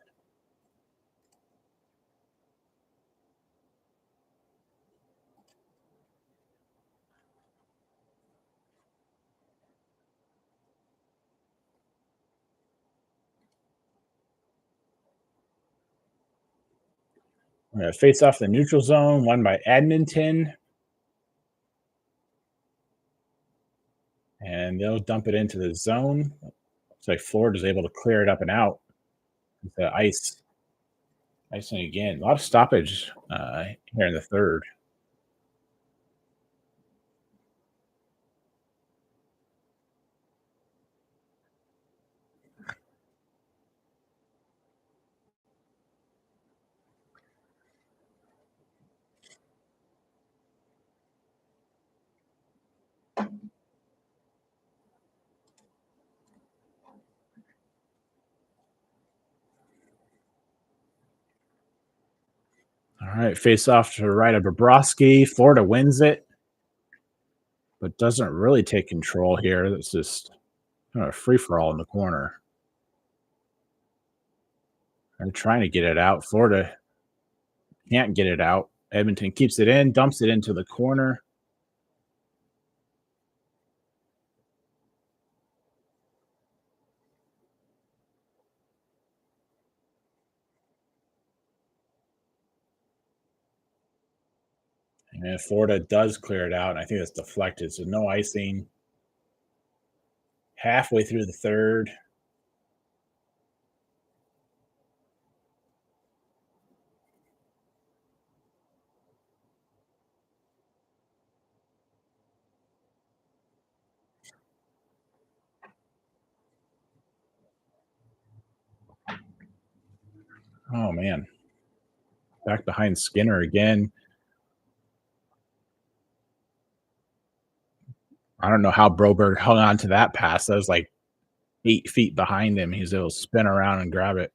We're going to face off the neutral zone, won by Edmonton. And they'll dump it into the zone. Looks like Florida's able to clear it up and out. The icing again. A lot of stoppage here in the third. All right, face off to the right of Bobrovsky. Florida wins it, but doesn't really take control here. It's just kind of a free for all in the corner. They're trying to get it out. Florida can't get it out. Edmonton keeps it in, dumps it into the corner. And Florida does clear it out. I think it's deflected, so no icing. Halfway through the third. Oh, man. Back behind Skinner again. I don't know how Broberg hung on to that pass. That was like 8 feet behind him. He's able to spin around and grab it.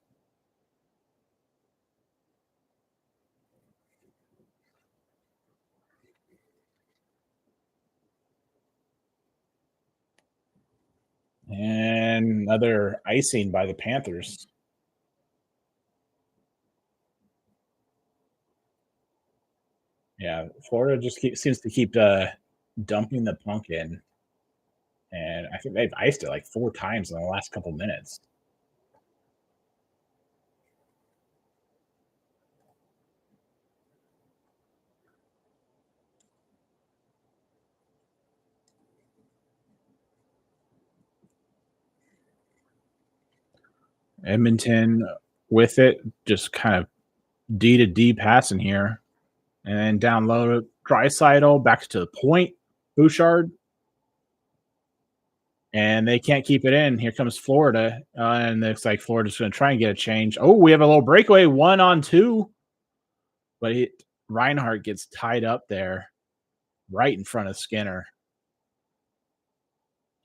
And another icing by the Panthers. Yeah, Florida just seems to keep dumping the puck in. And I think they've iced it like 4 times in the last couple minutes. Edmonton with it, just kind of D to D passing here. And then down low, Draisaitl back to the point. Bouchard. And they can't keep it in. Here comes Florida. And it looks like Florida's going to try and get a change. Oh, we have a little breakaway, 1-on-2. But Reinhart gets tied up there right in front of Skinner.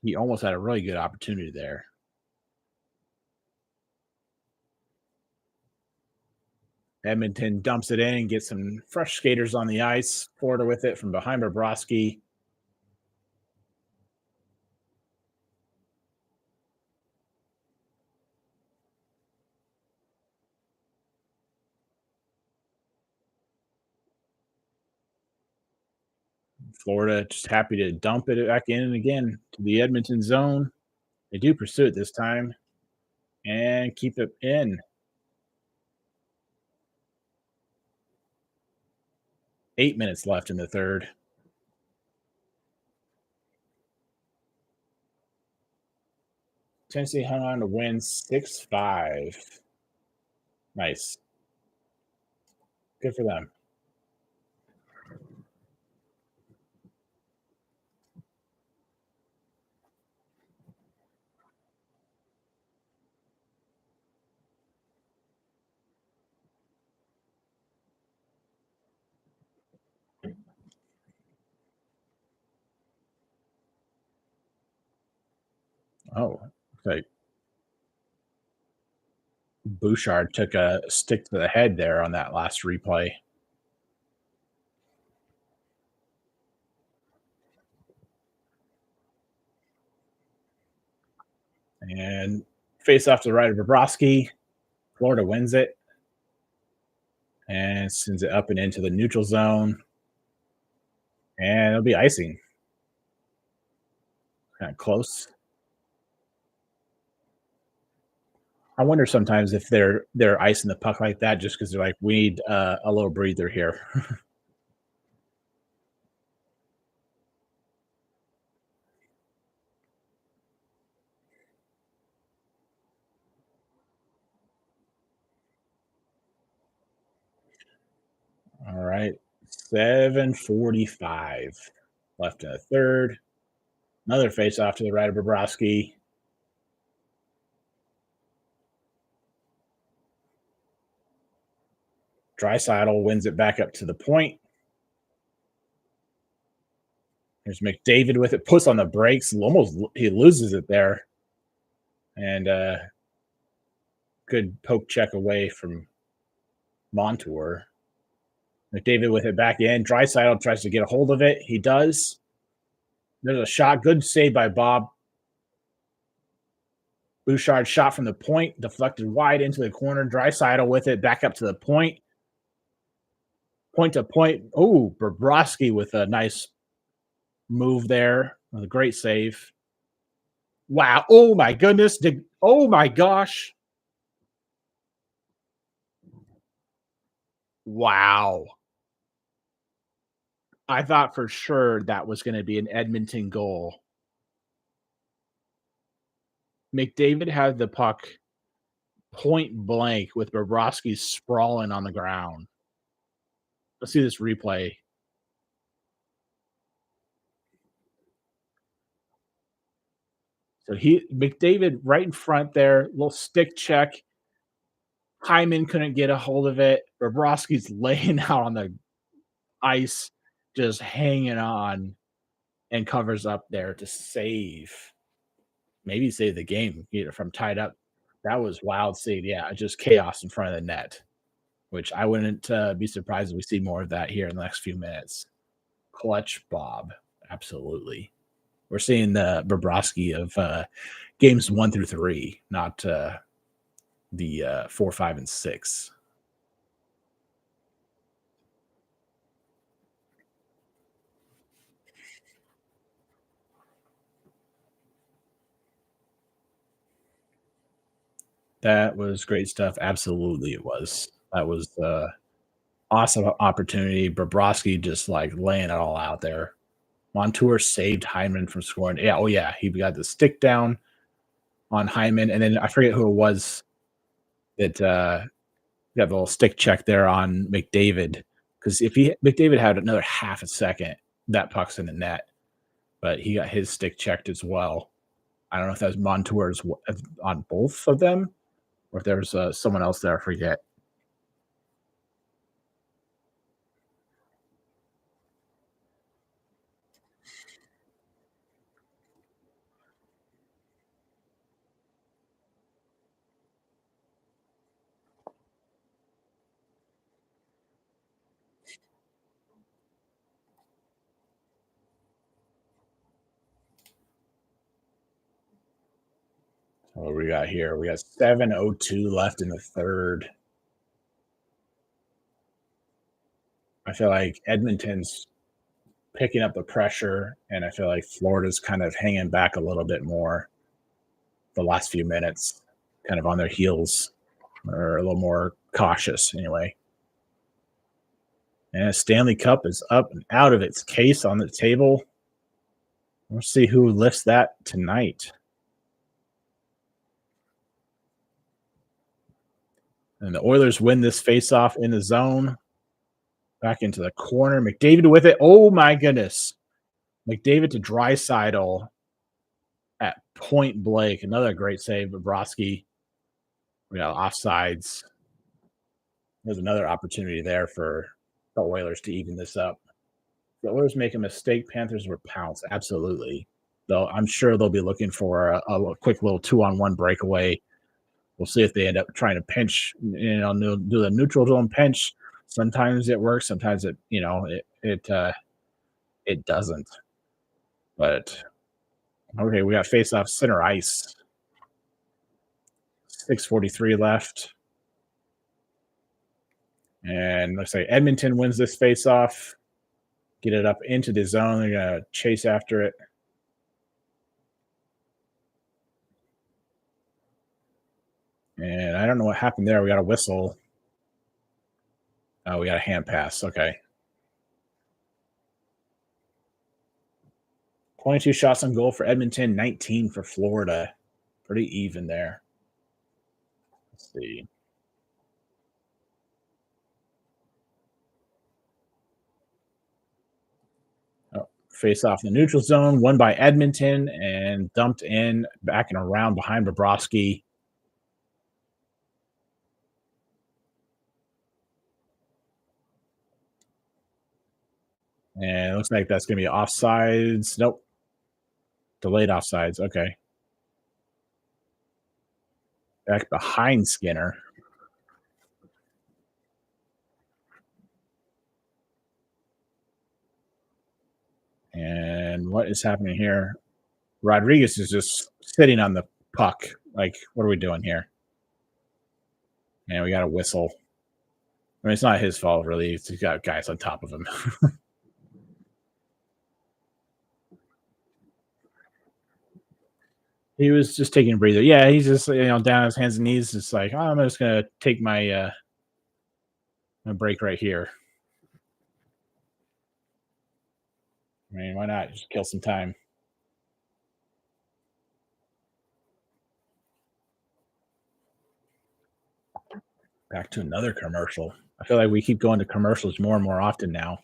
He almost had a really good opportunity there. Edmonton dumps it in and gets some fresh skaters on the ice. Florida with it from behind Bobrovsky. Florida just happy to dump it back in and again to the Edmonton zone. They do pursue it this time and keep it in. 8 minutes left in the third. Tennessee hung on to win 6-5. Nice. Good for them. Oh, okay. Bouchard took a stick to the head there on that last replay. And face off to the right of Bobrovsky. Florida wins it and sends it up and into the neutral zone. And it'll be icing. Kind of close. I wonder sometimes if they're icing the puck like that just because they're like, we need a little breather here. All right, 7:45 left in the third. Another face off to the right of Bobrovsky. Draisaitl wins it back up to the point. Here's McDavid with it, puts on the brakes. Almost he loses it there, and good poke check away from Montour. McDavid with it back in. Draisaitl tries to get a hold of it. He does. There's a shot. Good save by Bob. Bouchard shot from the point, deflected wide into the corner. Draisaitl with it back up to the point. Point to point. Oh, Bobrovsky with a nice move there. A great save. Wow. Oh, my goodness. Oh, my gosh. Wow. I thought for sure that was going to be an Edmonton goal. McDavid had the puck point blank with Bobrovsky sprawling on the ground. Let's see this replay. So McDavid right in front there, little stick check. Hyman couldn't get a hold of it. Bobrovsky's laying out on the ice, just hanging on, and covers up there to maybe save the game, from tied up. That was wild save. Yeah, just chaos in front of the net, which I wouldn't be surprised if we see more of that here in the next few minutes. Clutch Bob, absolutely. We're seeing the Bobrovsky of games 1-3, not the 4, 5, and 6. That was great stuff. Absolutely, it was. That was awesome opportunity. Bobrovsky just like laying it all out there. Montour saved Hyman from scoring. Yeah, oh yeah, he got the stick down on Hyman, and then I forget who it was that got the little stick check there on McDavid. Because if McDavid had another half a second, that puck's in the net. But he got his stick checked as well. I don't know if that was Montour's on both of them, or if there was someone else there. I forget. What we got here? We got 7:02 left in the third. I feel like Edmonton's picking up the pressure, and I feel like Florida's kind of hanging back a little bit more the last few minutes, kind of on their heels, or a little more cautious anyway. And Stanley Cup is up and out of its case on the table. We'll see who lifts that tonight. And the Oilers win this face-off in the zone. Back into the corner. McDavid with it. Oh, my goodness. McDavid to Draisaitl at point blank. Another great save. Bobrovsky. We got offsides. There's another opportunity there for the Oilers to even this up. The Oilers make a mistake. Panthers would pounce. Absolutely. Though I'm sure they'll be looking for a quick little 2-on-1 breakaway. We'll see if they end up trying to pinch, do the neutral zone pinch. Sometimes it works. Sometimes it doesn't. But okay, we got face off center ice. 6:43 left. And let's say Edmonton wins this face-off. Get it up into the zone. They're going to chase after it. And I don't know what happened there. We got a whistle. Oh, we got a hand pass. Okay. 22 shots on goal for Edmonton, 19 for Florida. Pretty even there. Let's see. Oh, face off in the neutral zone, won by Edmonton and dumped in back and around behind Bobrovsky. And it looks like that's going to be offsides. Nope. Delayed offsides. Okay. Back behind Skinner. And what is happening here? Rodriguez is just sitting on the puck. Like, what are we doing here? And we got a whistle. I mean, it's not his fault, really. He's got guys on top of him. He was just taking a breather. Yeah, he's just down on his hands and knees, just like, oh, I'm just gonna take my break right here. I mean, why not just kill some time? Back to another commercial. I feel like we keep going to commercials more and more often now.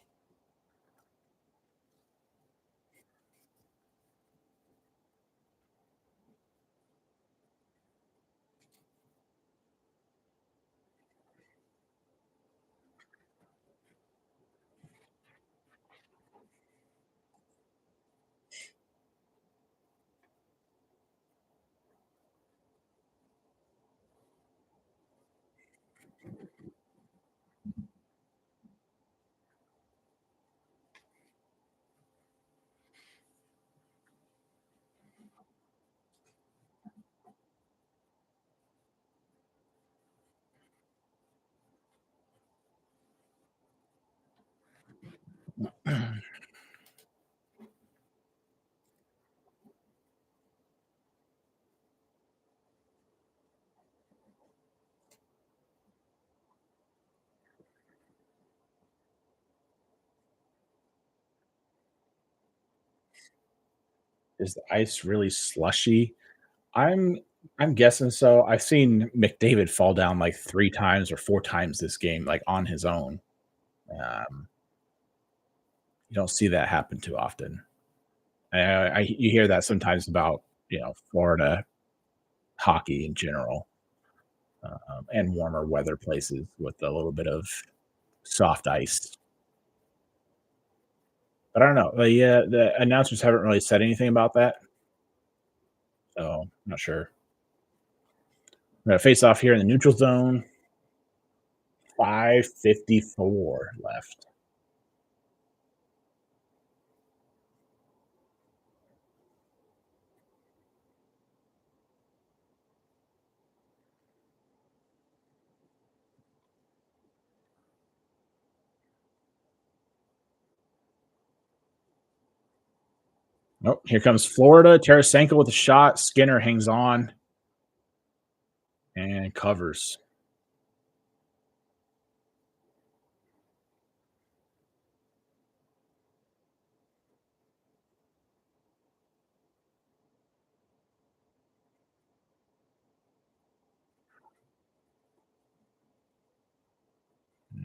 Is the ice really slushy? I'm I'm guessing so. I've seen McDavid fall down like 3 times or 4 times this game, like, on his own. Um, you don't see that happen too often. You hear that sometimes about, Florida hockey in general, and warmer weather places with a little bit of soft ice. But I don't know. The announcers haven't really said anything about that, so I'm not sure. We're gonna face off here in the neutral zone. 5:54 left. Oh, here comes Florida. Tarasenko with a shot. Skinner hangs on and covers.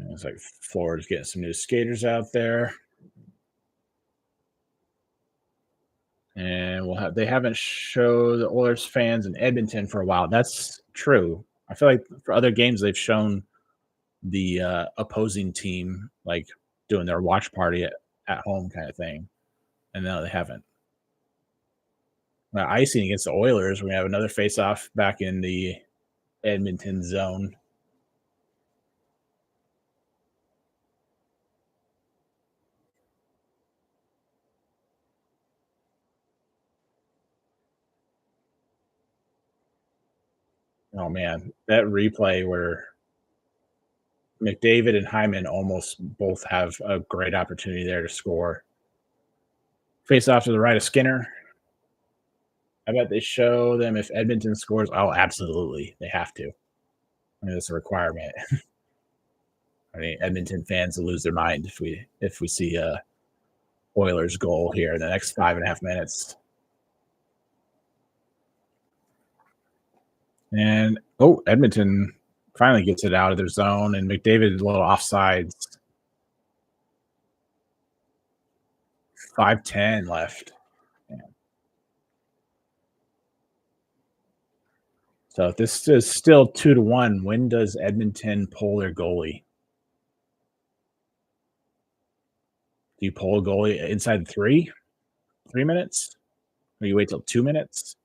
It's like Florida's getting some new skaters out there. And they haven't showed the Oilers fans in Edmonton for a while. That's true. I feel like for other games they've shown the opposing team like doing their watch party at home kind of thing. And no, they haven't. Now, icing against the Oilers, we have another face-off back in the Edmonton zone. Oh man, that replay where McDavid and Hyman almost both have a great opportunity there to score. Face off to the right of Skinner. I bet they show them if Edmonton scores. Oh, absolutely. They have to. I mean, it's a requirement. I mean, Edmonton fans will lose their mind if we see a Oilers goal here in the next 5.5 minutes. And Edmonton finally gets it out of their zone, and McDavid a little offsides. 5:10 left. Yeah. So if this is still 2-1, when does Edmonton pull their goalie? Do you pull a goalie inside 3 minutes? Or you wait till 2 minutes?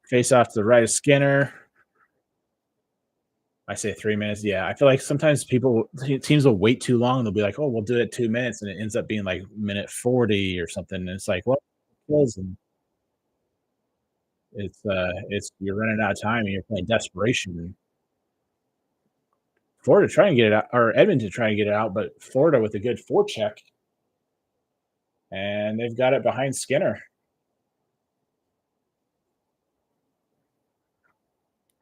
Face off to the right of Skinner. I say 3 minutes. Yeah, I feel like sometimes teams will wait too long. They'll be like, "Oh, we'll do it 2 minutes," and it ends up being like minute 40 or something. And it's like, well, it's you're running out of time and you're playing desperation. Florida trying to get it out, or Edmonton trying to get it out, but Florida with a good forecheck, and they've got it behind Skinner.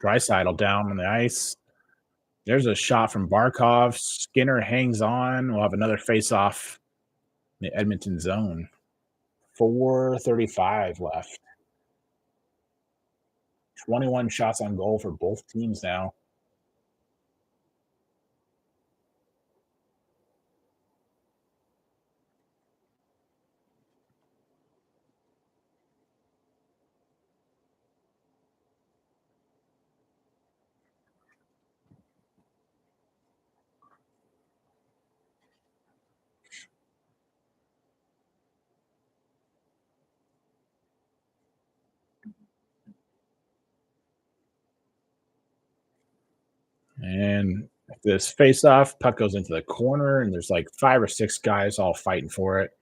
Draisaitl down on the ice. There's a shot from Barkov. Skinner hangs on. We'll have another face-off in the Edmonton zone. 4:35 left. 21 shots on goal for both teams now. And this face-off, puck goes into the corner, and there's like 5 or 6 guys all fighting for it.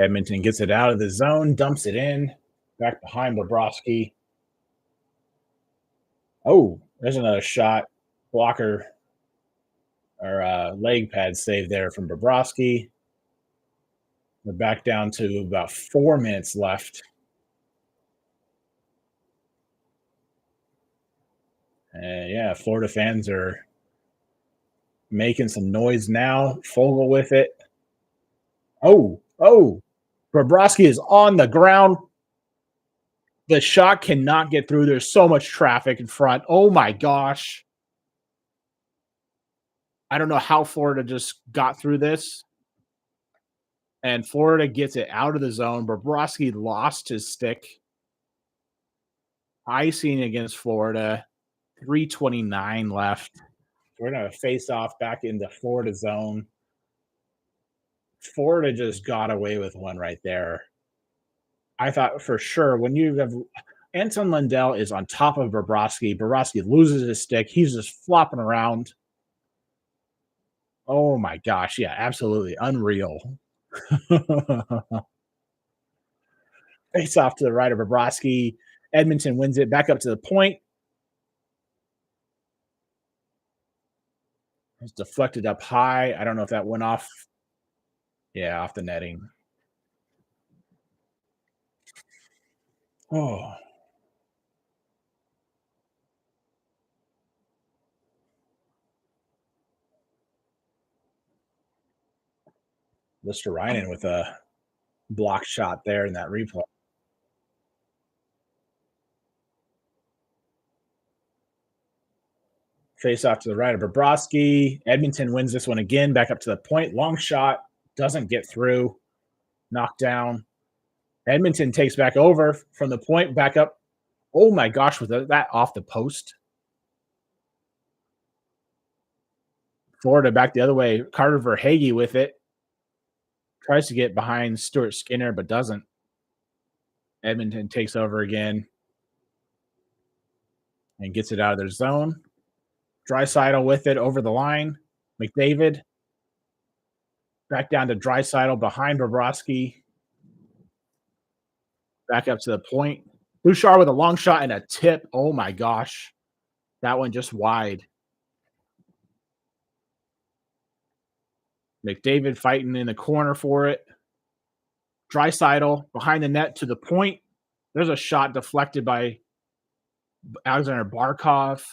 Edmonton gets it out of the zone, dumps it in, back behind Bobrovsky. Oh, there's another shot. Blocker or leg pad save there from Bobrovsky. We're back down to about 4 minutes left. And yeah, Florida fans are making some noise now. Fogle with it. Oh, Bobrovsky is on the ground. The shot cannot get through. There's so much traffic in front. Oh my gosh. I don't know how Florida just got through this. And Florida gets it out of the zone. Bobrovsky lost his stick. Icing against Florida. 3:29 left. We're going to face off back in the Florida zone. Florida just got away with one right there. I thought for sure when you have Anton Lundell is on top of Bobrovsky. Bobrovsky loses his stick. He's just flopping around. Oh my gosh. Yeah, absolutely. Unreal. Face off to the right of Bobrovsky. Edmonton wins it back up to the point. It's deflected up high. I don't know if that went off. Yeah, off the netting. Oh, Ryan with a block shot there in that replay. Face off to the right of Bobrovsky. Edmonton wins this one again, back up to the point. Long shot, doesn't get through. Knocked down. Edmonton takes back over from the point, back up. Oh my gosh, was that off the post? Florida back the other way. Carter Verhaeghe with it. Tries to get behind Stuart Skinner, but doesn't. Edmonton takes over again and gets it out of their zone. Draisaitl with it over the line. McDavid back down to Draisaitl behind Bobrovsky. Back up to the point. Bouchard with a long shot and a tip. Oh my gosh. That one just wide. McDavid fighting in the corner for it. Draisaitl behind the net to the point. There's a shot deflected by Alexander Barkov.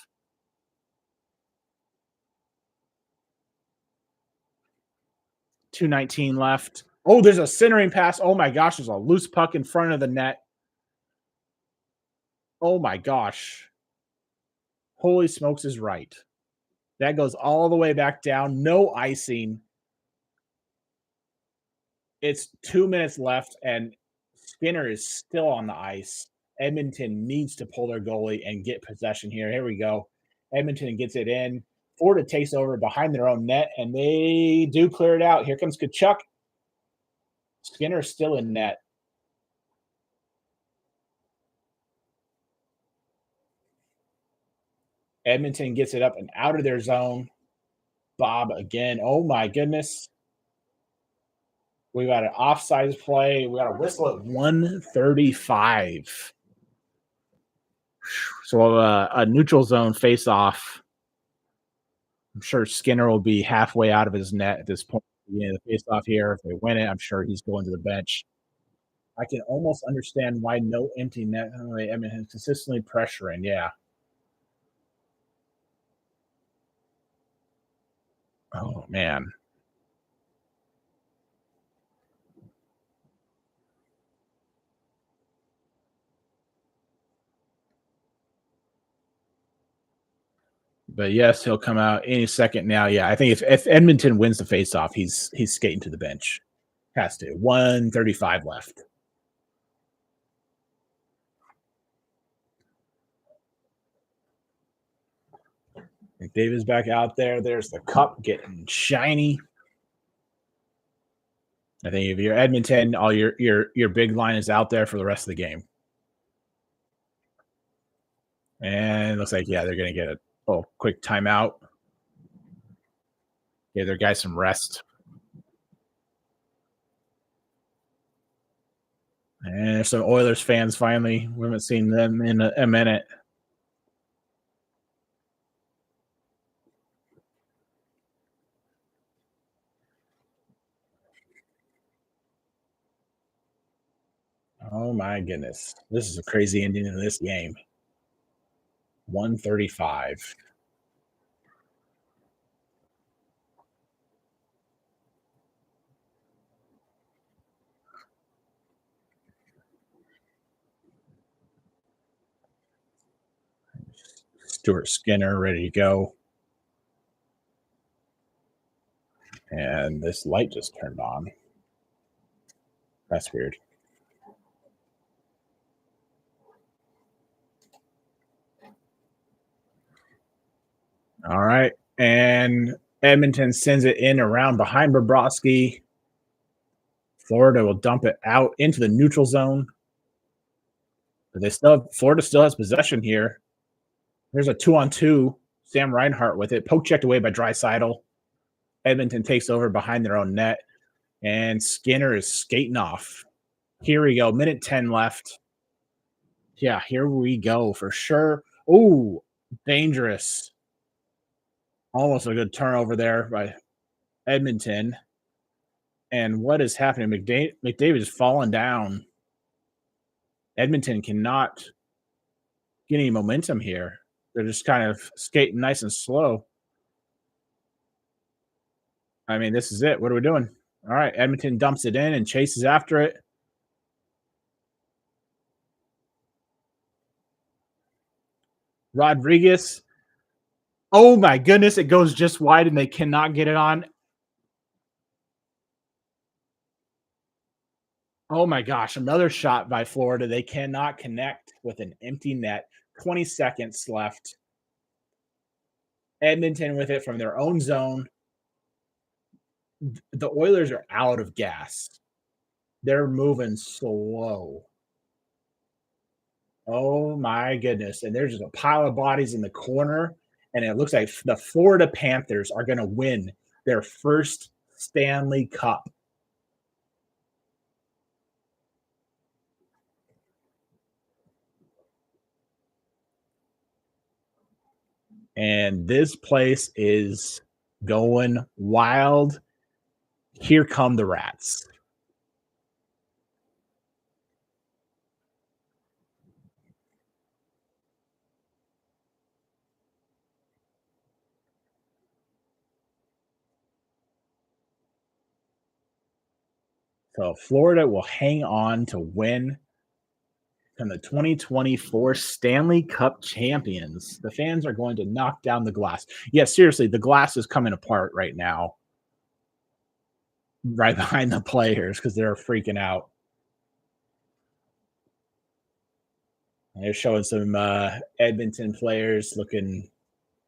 .219 left. Oh, there's a centering pass. Oh my gosh, there's a loose puck in front of the net. Oh my gosh. Holy smokes is right. That goes all the way back down. No icing. It's 2 minutes left, and Skinner is still on the ice. Edmonton needs to pull their goalie and get possession here. Here we go. Edmonton gets it in. Florida takes over behind their own net, and they do clear it out. Here comes Tkachuk. Skinner still in net. Edmonton gets it up and out of their zone. Bob again. Oh my goodness. We got an offsides play. We got a whistle at 1:35. So a neutral zone face-off. I'm sure Skinner will be halfway out of his net at this point. The face-off here. If they win it, I'm sure he's going to the bench. I can almost understand why no empty net. I mean, consistently pressuring. Yeah. Oh man. But yes, he'll come out any second now. Yeah, I think if Edmonton wins the faceoff, he's skating to the bench. Has to. 1:35 left. McDavid's back out there. There's the cup getting shiny. I think if you're Edmonton, all your big line is out there for the rest of the game. And it looks like, yeah, they're going to get a quick timeout. Give their guys some rest. And there's some Oilers fans finally. We haven't seen them in a minute. Oh my goodness. This is a crazy ending to this game. 1:35. Stuart Skinner ready to go. And this light just turned on. That's weird. All right. And Edmonton sends it in around behind Bobrovsky. Florida will dump it out into the neutral zone. But Florida still has possession here. There's a 2-on-2. Sam Reinhart with it. Poke checked away by Draisaitl. Edmonton takes over behind their own net. And Skinner is skating off. Here we go. Minute 10 left. Yeah, here we go for sure. Ooh, dangerous. Almost a good turnover there by Edmonton. And what is happening? McDavid is falling down. Edmonton cannot get any momentum here. They're just kind of skating nice and slow. I mean, this is it. What are we doing? All right, Edmonton dumps it in and chases after it. Rodriguez. Oh my goodness, it goes just wide and they cannot get it on. Oh my gosh, another shot by Florida. They cannot connect with an empty net. 20 seconds left. Edmonton with it from their own zone. The Oilers are out of gas. They're moving slow. Oh my goodness. And there's just a pile of bodies in the corner. and it looks like the Florida Panthers are going to win their first Stanley Cup. And this place is going wild. Here come the rats. So Florida will hang on to win from the 2024 Stanley Cup Champions. The fans are going to knock down the glass. Yeah, seriously, the glass is coming apart right now, right behind the players because they're freaking out. And they're showing some Edmonton players looking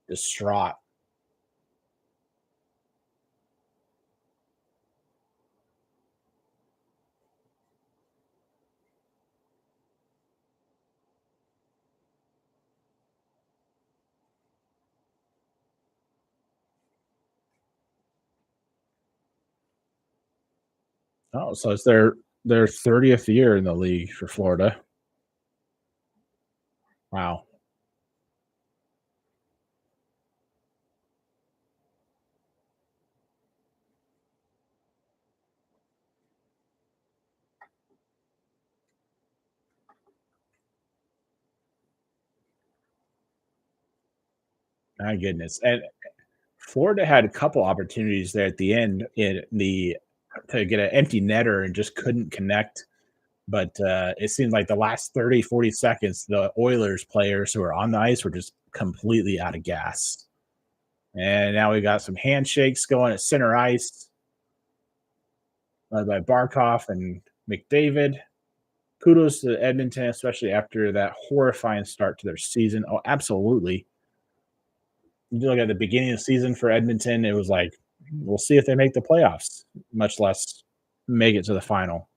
distraught. Oh, so it's their 30th year in the league for Florida. Wow. My goodness. And Florida had a couple opportunities there at the end in the to get an empty netter and just couldn't connect. But it seemed like the last 30, 40 seconds, the Oilers players who were on the ice were just completely out of gas. And now we got some handshakes going at center ice led by Barkov and McDavid. Kudos to Edmonton, especially after that horrifying start to their season. Oh, absolutely. You look at the beginning of the season for Edmonton, it was like, we'll see if they make the playoffs, much less make it to the final.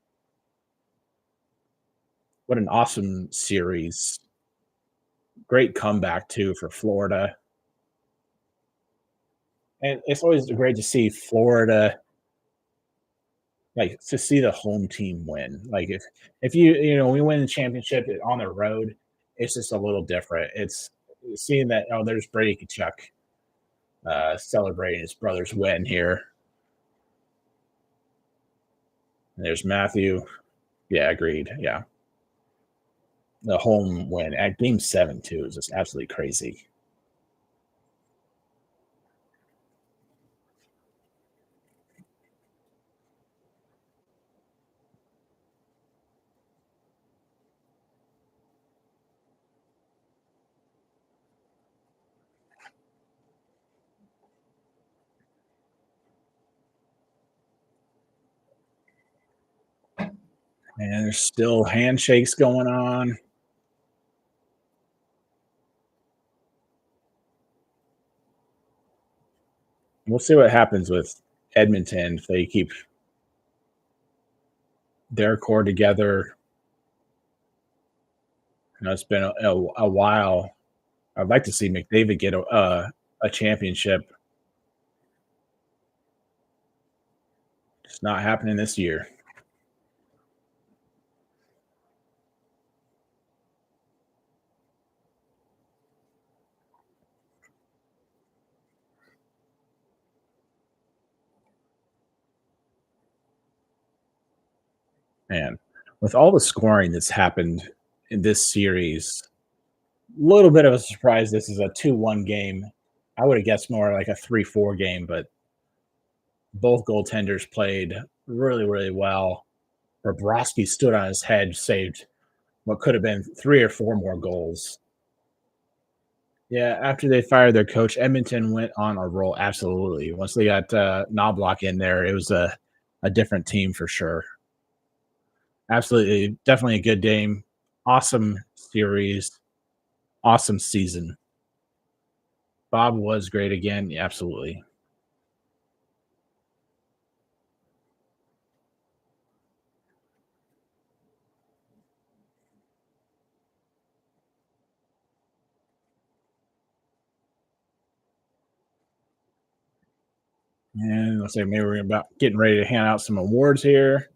What an awesome series. Great comeback, too, for Florida. And it's always great to see Florida, like to see the home team win. Like if we win the championship on the road, it's just a little different. It's seeing that there's Brady Kachuk celebrating his brother's win here. And there's Matthew. Yeah, agreed. Yeah. The home win at game 7 too is just absolutely crazy. And there's still handshakes going on. We'll see what happens with Edmonton if they keep their core together. It's been a while. I'd like to see McDavid get a championship. It's not happening this year. Man, with all the scoring that's happened in this series, a little bit of a surprise. This is a 2-1 game. I would have guessed more like a 3-4 game, but both goaltenders played really, really well. Bobrovsky stood on his head, saved what could have been 3 or 4 more goals. Yeah, after they fired their coach, Edmonton went on a roll. Absolutely. Once they got Knobloch in there, it was a different team for sure. Absolutely. Definitely a good game. Awesome series. Awesome season. Bob was great again. Yeah, absolutely. And let's say maybe we're about getting ready to hand out some awards here.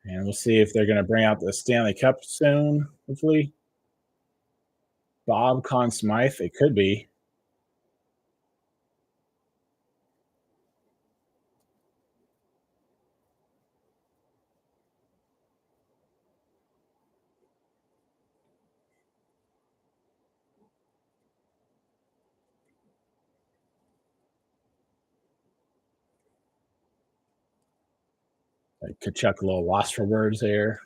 And we'll see if they're going to bring out the Stanley Cup soon, hopefully. Bob Conn Smythe, it could be. I could chuck a little lost for words there.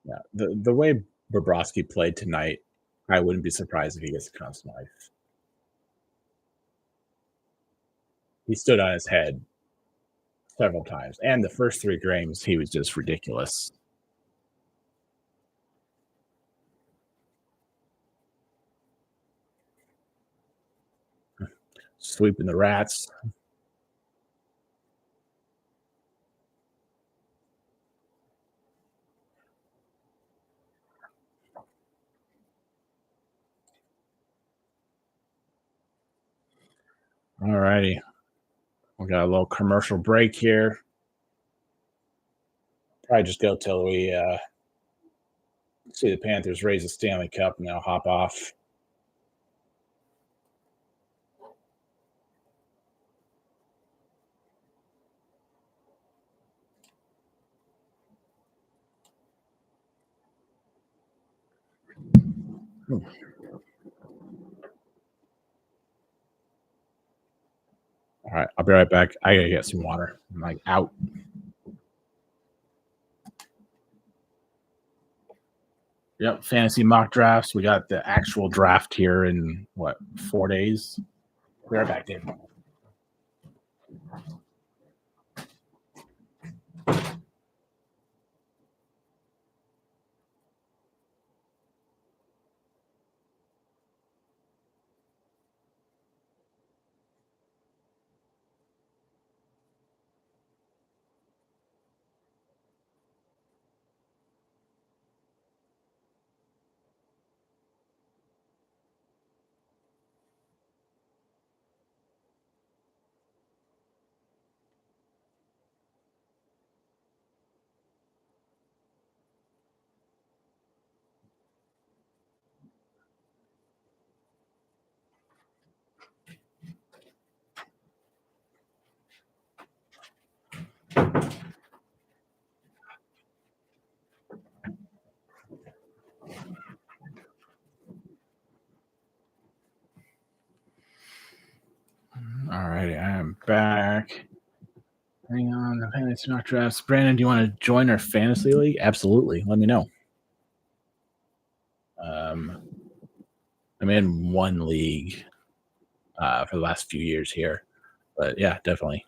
Yeah, the way Bobrovsky played tonight, I wouldn't be surprised if he gets a Conn Smythe. He stood on his head several times, and the first 3 games he was just ridiculous. Sweeping the Rats. All righty. We got a little commercial break here. Probably just go till we see the Panthers raise the Stanley Cup, and I'll hop off. All right, I'll be right back. I gotta get some water. I'm like out. Yep, fantasy mock drafts. We got the actual draft here in 4 days. Be right back, Dave. All righty, I am back. Hang on, the fantasy mock drafts. Brandon, do you want to join our fantasy league? Absolutely. Let me know. I'm in one league for the last few years here, but yeah, definitely.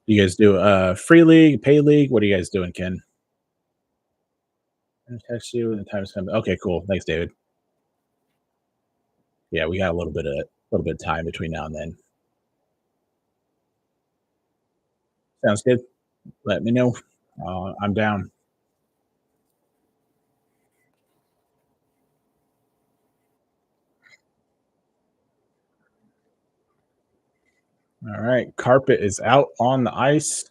You guys do a free league, pay league? What are you guys doing, Ken? I'm gonna text you when the time's coming. Okay, cool. Thanks, David. Yeah, we got a little bit of time between now and then. Sounds good. Let me know. I'm down. All right, carpet is out on the ice.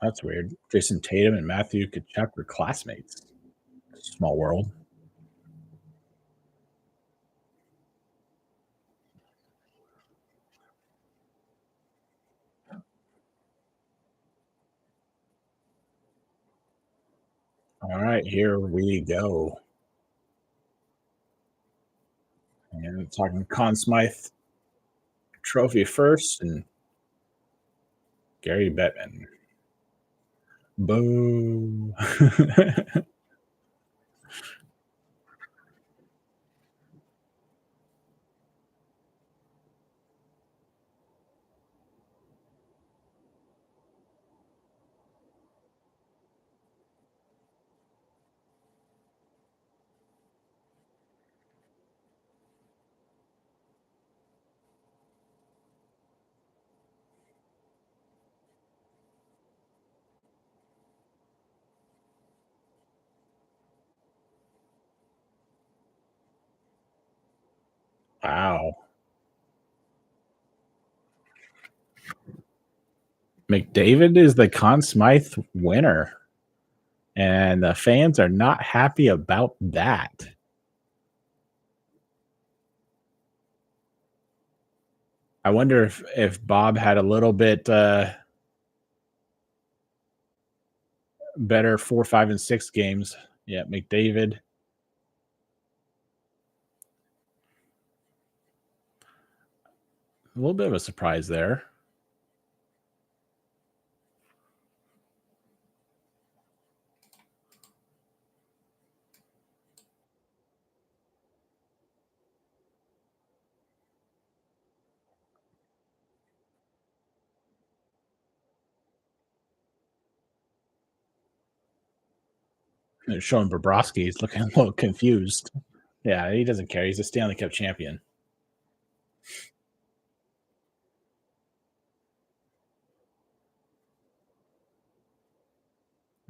That's weird. Jason Tatum and Matthew Tkachuk were classmates. Small world. All right, here we go. And talking Conn Smythe Trophy first, and Gary Bettman. Boo. Wow. McDavid is the Conn Smythe winner, and the fans are not happy about that. I wonder if Bob had a little bit better 4, 5, and 6 games. Yeah, McDavid. A little bit of a surprise there. Showing Bobrovsky, he's looking a little confused. Yeah, he doesn't care. He's a Stanley Cup champion.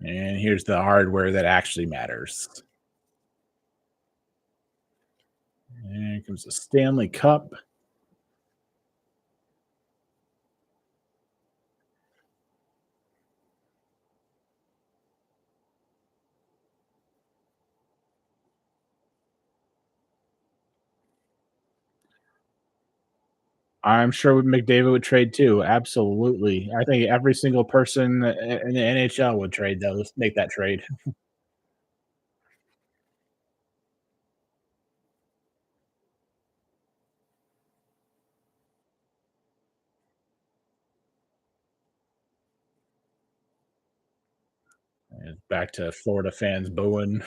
And here's the hardware that actually matters. And here comes the Stanley Cup. I'm sure McDavid would trade too. Absolutely. I think every single person in the NHL would trade those, make that trade. And back to Florida fans booing.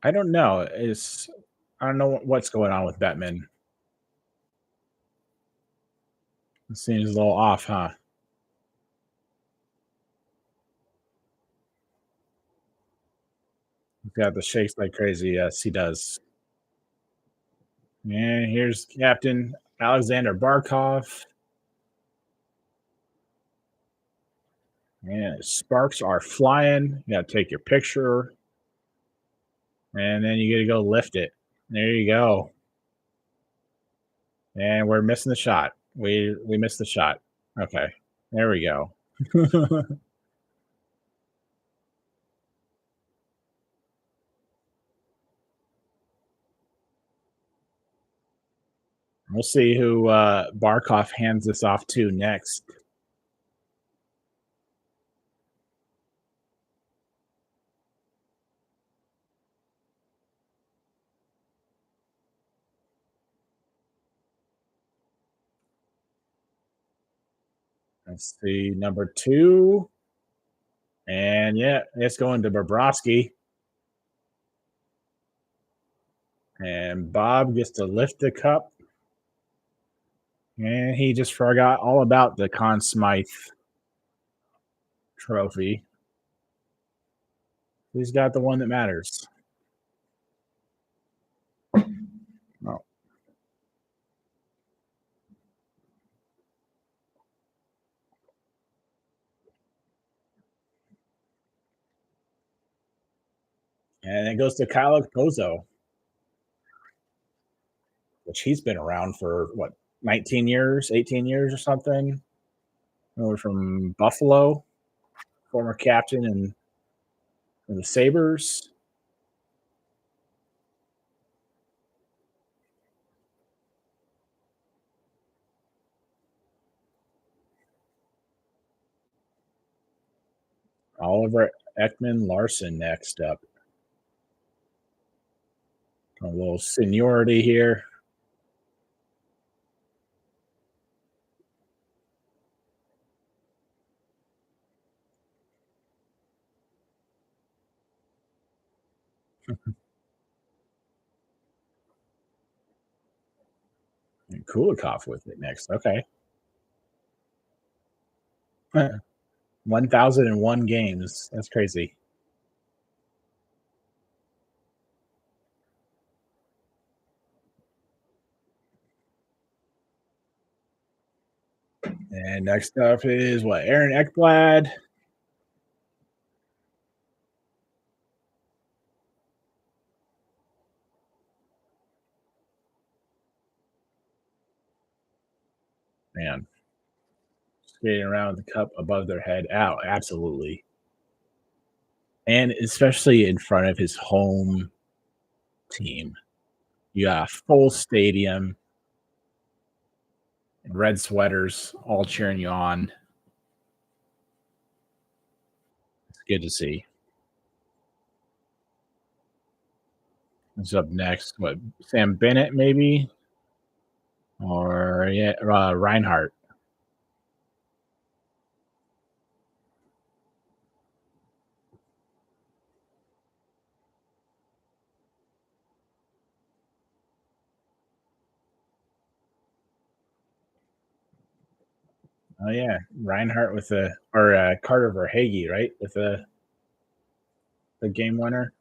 I don't know. I don't know what's going on with Bettman. It seems a little off, huh? He's got the shakes like crazy. Yes, he does. And here's Captain Alexander Barkov. And sparks are flying. You got to take your picture, and then you got to go lift it. There you go. And we're missing the shot. We missed the shot. Okay, there we go. We'll see who Barkov hands this off to next. All Let's see, number 2. And yeah, it's going to Bobrovsky. And Bob gets to lift the cup. And he just forgot all about the Conn Smythe trophy. He's got the one that matters. Oh. And it goes to Kyle Pozo, which he's been around for what, 19 years, 18 years or something. We're from Buffalo, former captain and the Sabres. Oliver Ekman Larson next up. A little seniority here. And Kulikov with it next. Okay. 1,001 games. That's crazy. And next up is what? Aaron Ekblad. Man, skating around with the cup above their head. Ow, absolutely. And especially in front of his home team. You got a full stadium, red sweaters, all cheering you on. It's good to see. What's up next? What, Sam Bennett maybe? Or yeah, Reinhardt. Oh yeah, Reinhardt with the or Carter Verhaeghe, right? With the game winner.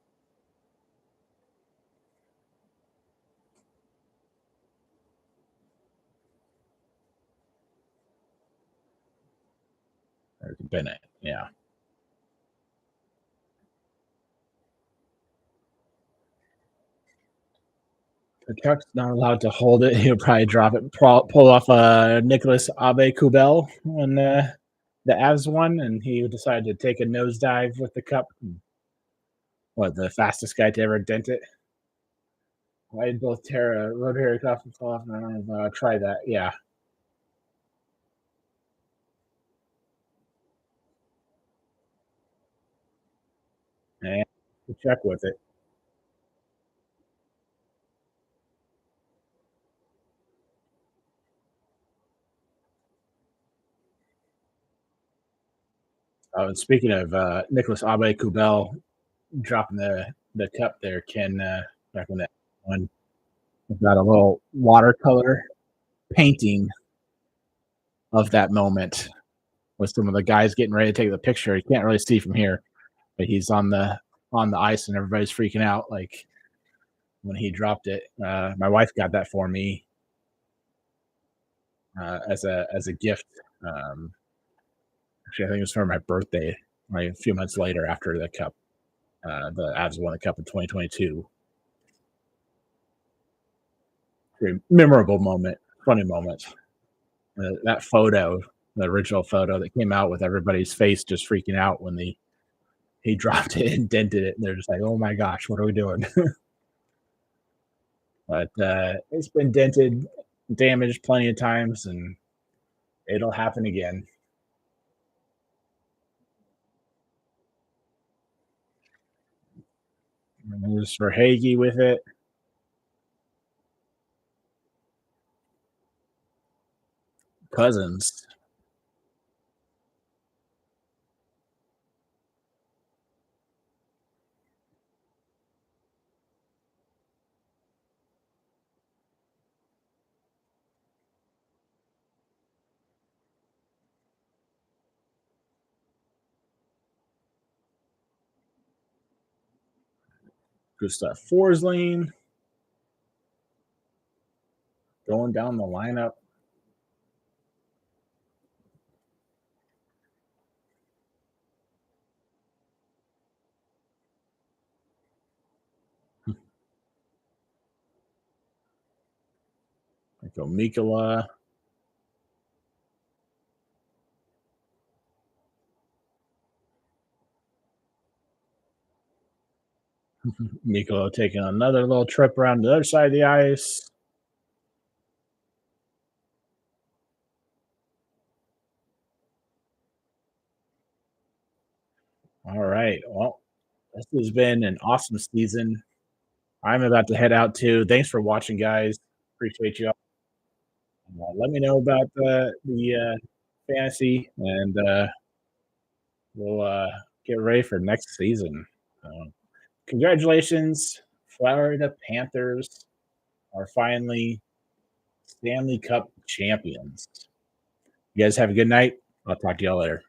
Or Bennett, yeah. The Chuck's not allowed to hold it. He'll probably drop it, pull off Nicholas Abe Kubel when the Avs won, and he decided to take a nosedive with the cup. What, the fastest guy to ever dent it? I had both tear a rotary cuff and fall off, and I don't know, try that. Yeah. And check with it. Oh, and speaking of Nicholas Abe Kubel dropping the cup there, Ken, back when that one, we've got a little watercolor painting of that moment with some of the guys getting ready to take the picture. You can't really see from here, but he's on the ice and everybody's freaking out like when he dropped it. My wife got that for me as a gift. Actually, I think it was for my birthday, like a few months later after the cup. The Avs won the cup in 2022. Very memorable moment, funny moment. That photo, the original photo that came out with everybody's face just freaking out when he dropped it and dented it, and they're just like, "Oh my gosh, what are we doing?" But it's been dented, damaged plenty of times, and it'll happen again. And there's for Hagee with it. Cousins. Gustav Forsling going down the lineup. Go Mikola. Mikola taking another little trip around the other side of the ice. All right. Well, this has been an awesome season. I'm about to head out too. Thanks for watching, guys. Appreciate you. Let me know about the fantasy, and we'll get ready for next season. Congratulations, Florida Panthers are finally Stanley Cup champions. You guys have a good night. I'll talk to y'all later.